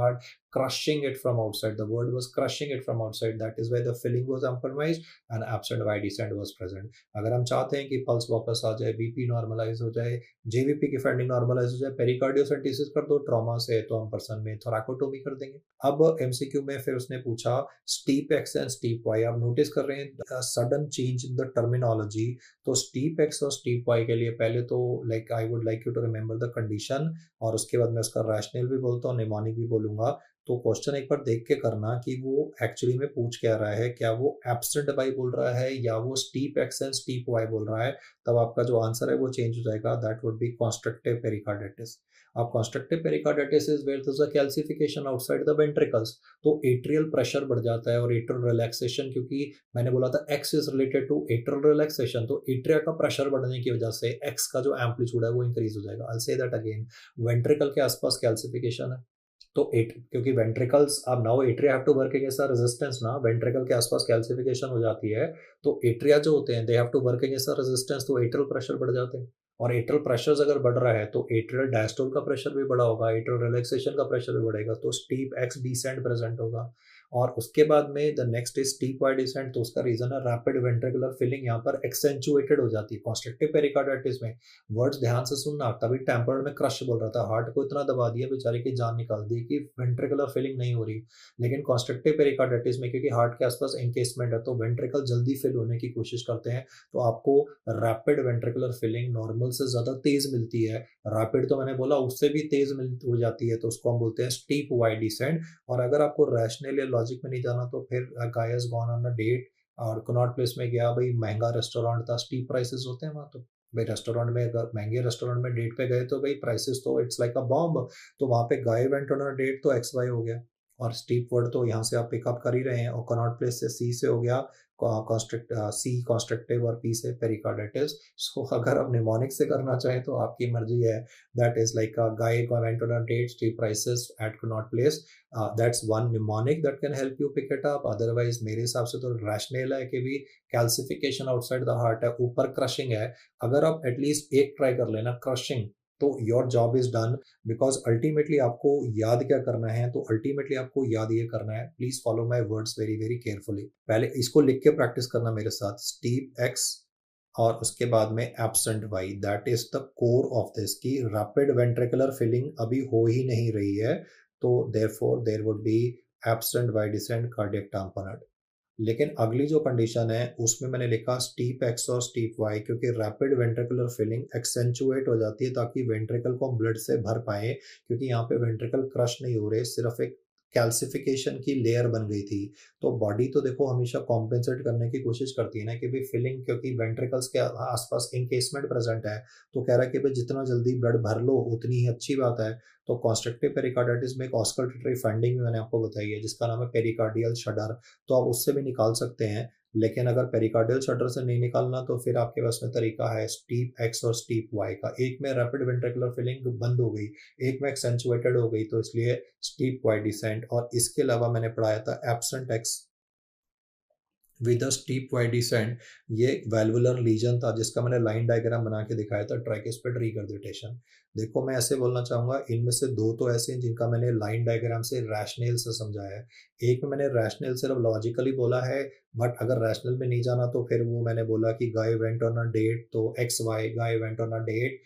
crushing it from outside. The word was crushing it from outside. That is why the filling was compromised and absent Y descent was present. अगर हम चाहते हैं कि pulse वापस आ जाए, BP normalise हो जाए, JVP की फंडिंग नॉर्मलाइज हो जाए, पेरिकार्डियोसेंटेसिस कर दो, ट्रॉमा से तो हम पर्सन में थोरैकोटोमी कर देंगे। अब एमसीक्यू में फिर उसने पूछा steep x and steep y. आप नोटिस कर रहे हैं sudden change in the terminology. तो स्टीप एक्स और स्टीप वाई के लिए पहले तो like I would like you to remember the condition, और उसके बाद मैं उसका रैशनल भी बोलता हूँ, निमोनिक भी बोलूंगा। तो क्वेश्चन एक बार देख के करना कि वो एक्चुअली में पूछ क्या रहा है, क्या वो एब्सेंट वाई बोल रहा है या वो steep x and steep y बोल रहा है। तब आपका जो आंसर है वो चेंज हो जाएगा, that would be constrictive pericarditis. अब constrictive pericarditis is where there is a calcification outside the ventricles, तो एट्रियल प्रेशर बढ़ जाता है और एट्रियल रिलैक्सेशन, क्योंकि मैंने बोला था x is related to atrial relaxation, तो एट्रिया का प्रेशर बढ़ने की वजह से एक्स का जो एम्पलीट्यूड है वो इंक्रीज हो जाएगा। आई से दैट अगेन, वेंट्रिकल के आसपास कैल्सिफिकेशन है, तो एट क्योंकि वेंट्रिकल्स अब now atria have to work against the resistance ना, वेंट्रिकल के आसपास कैल्सिफिकेशन हो जाती है, तो एट्रिया जो होते हैं they have to work against the resistance, तो एट्रियल प्रेशर बढ़ जाते हैं। और एट्रियल प्रेशर अगर बढ़ रहा है तो एट्रियल डायस्टोल का प्रेशर भी बढ़ा होगा, एट्रियल रिलैक्सेशन का प्रेशर भी बढ़ेगा, तो स्टीप एक्स डिसेंट प्रेजेंट होगा। और उसके बाद में the next is steep Y descent, तो उसका रीजन है रैपिड वेंट्रिकुलर फिलिंग यहाँ पर एक्सेंचुएटेड हो जाती है कॉन्स्ट्रक्टिव पेरिकार्डिटिस में। वर्ड्स ध्यान से सुनना, तभी टेम्पर्ड में क्रश बोल रहा था, हार्ट को इतना दबा दिया बेचारे की जान निकाल दी कि वेंट्रिकुलर फिलिंग नहीं हो रही। लेकिन कॉन्स्ट्रक्टिव पेरिकार्डिटिस में क्योंकि हार्ट के आसपास एनकेसमेंट है, तो वेंट्रिकल जल्दी फिल होने की कोशिश करते हैं, तो आपको रैपिड वेंट्रिकुलर फिलिंग नॉर्मल से ज्यादा तेज मिलती है। रैपिड तो मैंने बोला उससे भी तेज हो जाती है, तो उसको हम बोलते हैं स्टीप वाई डिसेंट। और अगर आपको रैशनल या लॉजिक में नहीं जाना, तो फिर guy has gone on a date और कनॉट प्लेस में गया, भाई महंगा रेस्टोरेंट था, स्टीप प्राइसेस होते हैं वहाँ, तो भाई रेस्टोरेंट में, अगर महंगे रेस्टोरेंट में डेट पे गए तो भाई प्राइसेस तो इट्स लाइक अ बॉम्ब, तो वहाँ पे guy went on a date तो एक्स वाई हो गया। और स्टीप वर्ड तो यहाँ से आप पिकअप कर ही रहे हैं, और कनॉट प्लेस से सी से हो गया सी कॉन्स्ट्रक्टिव, और पी से पेरिकार्डिटिस। सो अगर आप निमोनिक से करना चाहें तो आपकी मर्जी है, that is like a guy went on a date, steep prices at Connaught Place. That's one mnemonic that can help you pick it up. Otherwise मेरे हिसाब से तो रैशनल है कि भी कैल्सिफिकेशन आउटसाइड द हार्ट है, ऊपर क्रशिंग है। अगर आप एटलीस्ट एक ट्राई कर लेना क्रशिंग, तो your job is done, because ultimately आपको याद क्या करना है, तो अल्टीमेटली आपको याद ये करना है, please follow my words very very carefully. पहले इसको लिख के प्रैक्टिस करना मेरे साथ, स्टीप एक्स और उसके बाद में absent Y, that is the core of this, की रैपिड वेंट्रिकुलर फिलिंग अभी हो ही नहीं रही है, तो therefore there would be absent Y descent cardiac tamponade. लेकिन अगली जो कंडीशन है उसमें मैंने लिखा स्टीप एक्स और स्टीप वाई, क्योंकि रैपिड वेंट्रिकुलर फिलिंग एक्सेंचुएट हो जाती है ताकि वेंट्रिकल को हम ब्लड से भर पाए, क्योंकि यहाँ पे वेंट्रिकल क्रश नहीं हो रहे, सिर्फ एक कैल्सिफिकेशन की लेयर बन गई थी। तो बॉडी तो देखो हमेशा कॉम्पेंसेट करने की कोशिश करती है ना कि भाई फिलिंग, क्योंकि वेंट्रिकल्स के आसपास इंकेसमेंट प्रेजेंट है, तो कह रहा है कि भाई जितना जल्दी ब्लड भर लो उतनी ही अच्छी बात है। तो कॉन्स्ट्रक्टिव पेरिकार्डाइटिस में एक ऑस्कल्टेटरी फाइंडिंग भी मैंने आपको बताई है जिसका नाम है पेरिकार्डियल शडर, तो आप उससे भी निकाल सकते हैं। लेकिन अगर पेरिकार्डियल शटर से नहीं निकालना तो फिर आपके पास में तरीका है स्टीप एक्स और स्टीप वाई का। एक में रैपिड वेंट्रिकुलर फिलिंग बंद हो गई, एक में एक्सेंचुएटेड हो गई, तो इसलिए स्टीप वाई डिसेंट। और इसके अलावा मैंने पढ़ाया था absent x with a steep Y descent, ये एक वैल्वुलर लीजन था जिसका मैंने लाइन डायग्राम बना के दिखाया था, ट्राइकिस्पिड रिगर्जिटेशन। देखो मैं ऐसे बोलना चाहूंगा, इनमें से दो तो ऐसे हैं जिनका मैंने लाइन डायग्राम से रैशनल से समझाया है, एक में मैंने रैशनल सिर्फ लॉजिकली बोला है, बट अगर रैशनल में नहीं जाना तो फिर वो मैंने बोला कि guy went on a date, तो x Y, guy went on a date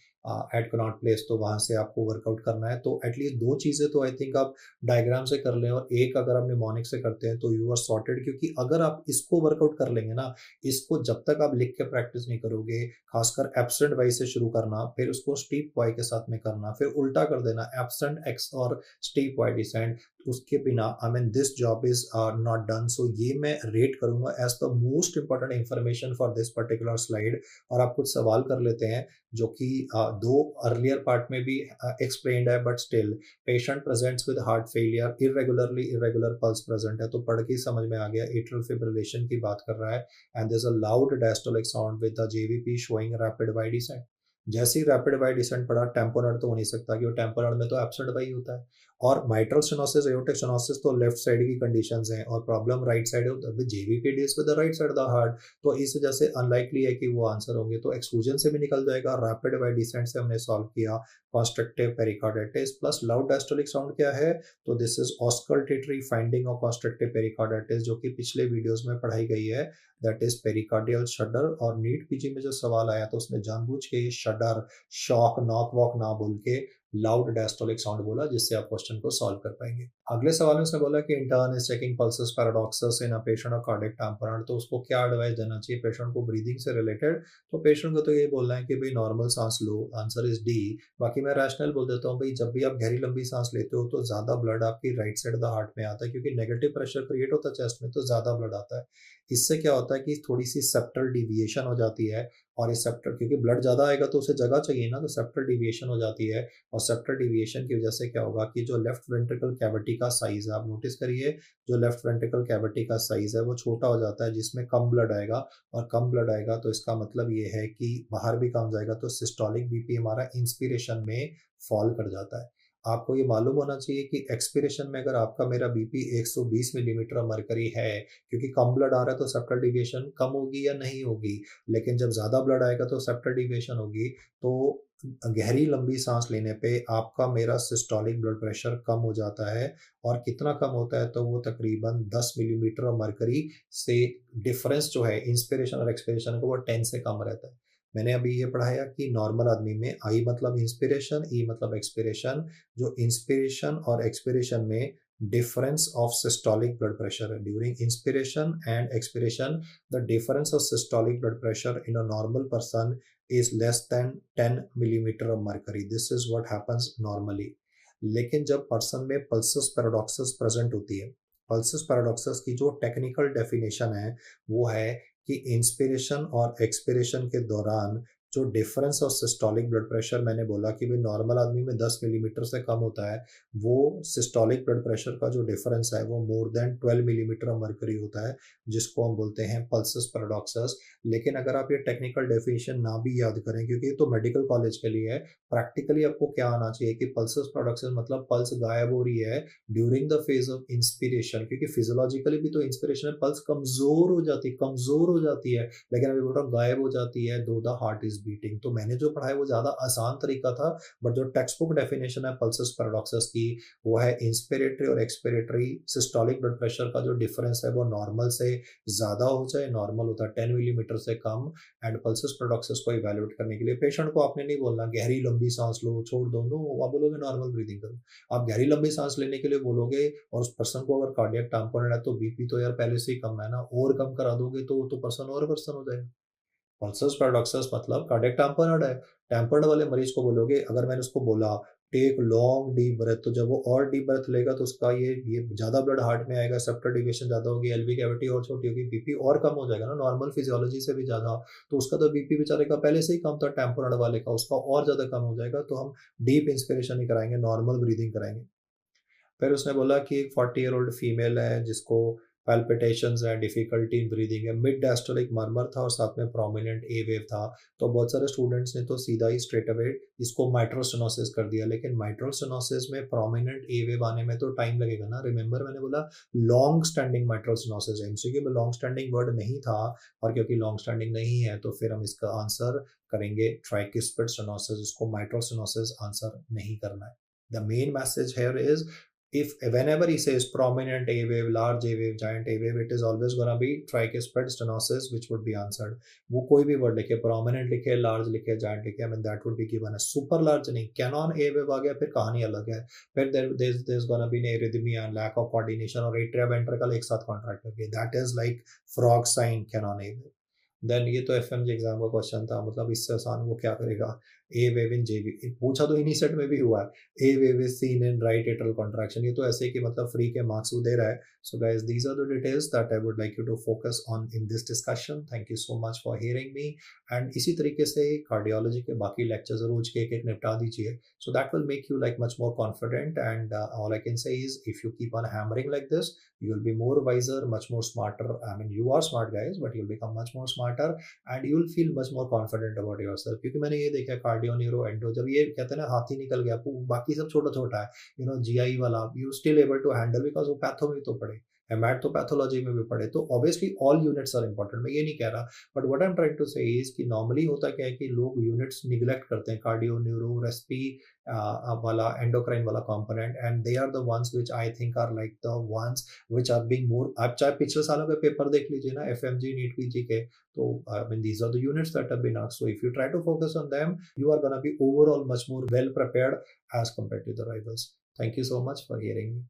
at Connaught Place, तो वहां से आपको वर्कआउट करना है। तो एटलीस्ट दो चीजें तो आई थिंक आप डायग्राम से कर लें, और एक अगर आप निमोनिक से करते हैं तो यू आर सॉर्टेड, क्योंकि अगर आप इसको वर्कआउट कर लेंगे ना, इसको जब तक आप लिख के प्रैक्टिस नहीं करोगे, खासकर एब्सेंट वाई से शुरू करना, फिर उसको स्टीप वाई के साथ में करना, फिर उल्टा कर देना एब्सेंट एक्स और स्टीप वाई डिसेंट, उसके बिना I mean this job is not done. So ये मैं रेट करूंगा as the most important information for this particular slide. और आप कुछ सवाल कर लेते हैं जो कि दो अर्लियर पार्ट में भी एक्सप्लेन्ड है, but still patient presents with heart failure, irregular pulse present है, तो पढ़ के समझ में आ गया एट्रियल फिब्रिलेशन की बात कर रहा है। And there is a loud diastolic sound with the JVP showing rapid y descent. जैसे ही रैपिड वाई डिसेंट पढ़ा, टेम्पोनर तो हो नहीं सकता कि वो टेम्पोनर में तो एब्सेंट वाई होता है। और माइट्रल स्टेनोसिस, एओर्टिक स्टेनोसिस तो लेफ्ट साइड की कंडीशंस हैं, और प्रॉब्लम राइट साइड है, तो JVP deals with the right side of the heart, तो इस वजह से अनलाइकली है कि वो आंसर होंगे। तो एक्सक्लूजन से भी निकल जाएगा, रैपिड वाई डिसेंट से हमने सॉल्व किया, constructive pericarditis plus loud diastolic sound क्या है, तो this is auscultatory finding of constructive pericarditis, जो कि पिछले वीडियोस में पढ़ाई गई है, दैट इज पेरिकार्डियल शडर। और नीट पीजी में जो सवाल आया था उसमें जानबूझ के ये शडर, शॉक, नॉक वॉक ना बोल के लाउड डायस्टोलिक साउंड बोला, जिससे आप क्वेश्चन को सॉल्व कर पाएंगे। अगले सवाल में उसने बोला कि intern is checking pulses paradoxus in a patient of cardiac tamponade, तो उसको क्या एडवाइस देना चाहिए पेशेंट को ब्रीदिंग से रिलेटेड। तो पेशेंट को तो ये बोलना है कि भाई नॉर्मल सांस लो, आंसर इज डी। बाकी मैं रैशनल बोल देता हूँ, भाई जब भी आप गहरी लंबी सांस लेते हो तो ज्यादा ब्लड आपकी राइट साइड द हार्ट में आता है, क्योंकि नेगेटिव प्रेशर क्रिएट होता है चेस्ट में, तो ज्यादा ब्लड आता है। इससे क्या होता है कि थोड़ी सी सेप्टल डिविएशन हो जाती है, और इस सेप्टल, क्योंकि ब्लड ज्यादा आएगा तो उसे जगह चाहिए ना, तो सेप्टल डिविएशन हो जाती है। और सेप्टल डिविएशन की वजह से क्या होगा कि जो लेफ्ट वेंट्रिकल कैविटी का साइज है, आप नोटिस करिए, जो लेफ्ट वेंट्रिकल कैविटी का साइज है वो छोटा हो जाता है, जिसमें कम ब्लड आएगा, और कम ब्लड आएगा तो इसका मतलब ये है कि बाहर भी कम जाएगा, तो सिस्टोलिक बीपी हमारा इंस्पिरेशन में फॉल कर जाता है। आपको ये मालूम होना चाहिए कि एक्सपिरेशन में अगर आपका मेरा बीपी 120 मिलीमीटर मरकरी है, क्योंकि कम ब्लड आ रहा है तो सेप्टल डिविएशन कम होगी या नहीं होगी, लेकिन जब ज्यादा ब्लड आएगा तो सेप्टल डिविएशन होगी। तो गहरी लंबी सांस लेने पे आपका मेरा सिस्टोलिक ब्लड प्रेशर कम हो जाता है, और कितना कम होता है, तो वो तकरीबन 10 मिलीमीटर मरकरी से, डिफरेंस जो है इंस्पिरेशन और एक्सपिरेशन का वो 10 से कम रहता है। मैंने अभी ये पढ़ाया कि नॉर्मल आदमी में आई मतलब इंस्पिरेशन, ई मतलब एक्सपिरेशन, जो इंस्पिरेशन और एक्सपिरेशन में difference of systolic blood pressure है during inspiration and expiration, the difference of systolic blood pressure in a normal person is less than 10 millimeter of mercury. This is what happens normally. लेकिन जब person में pulses पैराडॉक्सस present होती है, pulses पैराडॉक्सस की जो technical definition है वो है कि इंस्पिरेशन और एक्सपिरेशन के दौरान जो difference of systolic blood pressure, मैंने बोला कि भाई नॉर्मल आदमी में 10 मिलीमीटर से कम होता है, वो सिस्टोलिक ब्लड प्रेशर का जो डिफरेंस है वो more than 12 millimetre of mercury होता है, जिसको हम बोलते हैं पल्सस पैराडॉक्सस। लेकिन अगर आप ये टेक्निकल डेफिनेशन ना भी याद करें, क्योंकि ये तो मेडिकल कॉलेज के लिए है, प्रैक्टिकली आपको क्या आना चाहिए कि पल्सस पैराडॉक्सस मतलब पल्स गायब हो रही है during the phase of inspiration, क्योंकि फिजियोलॉजिकली भी तो इंस्पिरेशन में पल्स कमजोर हो जाती है, लेकिन अभी बोल रहा हूँ गायब हो जाती है, दो द हार्ट इज बीटिंग। तो मैंने जो पढ़ा है वो ज़्यादा आसान तरीका था, बट जो टेक्स्ट बुक डेफिनेशन है पल्सेस पैराडॉक्सेस की, वो है इंस्पिरेटरी और एक्सपिरेटरी सिस्टोलिक ब्लड प्रेशर का जो डिफरेंस है वो नॉर्मल से ज़्यादा हो जाए, नॉर्मल होता है 10 मिलीमीटर से कम, एंड पल्सेस पैराडॉक्सेस को इवैल्यूएट करने के लिए पेशेंट को आपने नहीं बोलना गहरी लंबी सांस लो, छोड़ दो, नो, आप बोलोगे नॉर्मल ब्रीदिंग करो। आप गहरी लंबी सांस लेने के लिए बोलोगे और उस पर्सन को अगर कार्डियक टैम्पोनेट है तो बीपी तो यार पहले से ही कम है ना, और कम करा दोगे तो पर्सन और वर्सन हो जाएगा। पल्सस पैराडॉक्सस मतलब कार्डियक टैम्पर्ड है। टैम्पर्ड वाले मरीज को बोलोगे, अगर मैंने उसको बोला टेक लॉन्ग डीप ब्रेथ, तो जब वो और डीप ब्रेथ लेगा तो उसका ये ज़्यादा ब्लड हार्ट में आएगा, सेप्टर डिविएशन ज़्यादा होगी, एलवी कैविटी और छोटी होगी, बीपी और कम हो जाएगा ना नॉर्मल फिजियोलॉजी से भी ज़्यादा। तो उसका तो बीपी बेचारे का पहले से ही कम था टैम्पर्ड वाले का, उसका और ज़्यादा कम हो जाएगा। तो हम डीप इंस्पिरेशन नहीं कराएंगे, नॉर्मल ब्रीदिंग कराएंगे। फिर उसने बोला कि एक 40 ईयर ओल्ड फीमेल है जिसको पैल्पिटेशंस है, डिफिकल्टी इन ब्रीदिंग है, मिड डायस्टोलिक मर्मर था और साथ में प्रोमिनेंट ए वेव था। तो बहुत सारे स्टूडेंट्स ने तो सीधा ही स्ट्रेट अवे इसको माइट्रल स्टेनोसिस कर दिया, लेकिन माइट्रल स्टेनोसिस में प्रोमिनेंट ए वेव आने में तो टाइम लगेगा ना। रिमेंबर मैंने बोला long standing mitral stenosis, MCQ में लॉन्ग स्टैंडिंग वर्ड नहीं था, और क्योंकि लॉन्ग स्टैंडिंग नहीं है तो फिर हम इसका आंसर करेंगे ट्राइकिस्पिड स्टेनोसिस, इसको माइट्रल स्टेनोसिस आंसर नहीं करना है। The main message here is, if whenever he says prominent A wave, large A wave, giant A wave, it is always gonna be tricuspid stenosis which would be answered. वो कोई भी word लिखे, prominent लिखे, large लिखे, giant लिखे, I mean that would be given as super large नहीं, canon A wave आ गया फिर कहानी अलग है। फिर there's gonna be arrhythmia, lack of coordination और atrioventricle एक साथ कॉन्ट्रैक्ट करके, that is like frog sign canon A wave। Then ये तो एफएमजी एग्जाम का क्वेश्चन था, मतलब इससे आसान वो क्या करेगा। ए वेव इन जेवी पूछा तो इन्हीं सेट में भी हुआ है, A wave is seen in right atrial contraction, ये तो ऐसे कि मतलब फ्री के मार्क्स वो दे रहा है। So guys these are the details that I would like you to focus on in this discussion. Thank you so much for hearing me, and इसी तरीके से कार्डियोलॉजी के बाकी लेक्चर्स रोज के एक निपटा दीजिए, so that will make you like much more confident. And all I can से is if you keep on hammering like this, you will be more wiser, much more smarter. I mean, you are smart guys, but you'll become much more smarter and you'll feel much more confident about yourself। क्योंकि मैंने ये देखा cardio neuro endo, जब ये कहते हैं ना हाथी निकल गया, बाकी सब छोटा छोटा है, जीआई वाला you still able to handle, because वो पैथो में तो पढ़े, एमैट तो पैथोलॉजी में भी पढ़े, तो obviously all units are important, मैं ये नहीं कह रहा, but what I am trying to say is कि नॉर्मली होता क्या है कि लोग यूनिट्स निग्लेक्ट करते हैं, कार्डियो न्यूरो रेस्पी वाला एंडोक्राइन वाला component, and they are the ones which I think are like the ones which are being more। आप चाहे पिछले सालों के पेपर देख लीजिए ना, एफएमजी नीट पीजी के, तो I mean these are the units that have been asked, so if you try to focus on them you are going to be overall much more well prepared as compared to the rivals। Thank you so much for hearing me।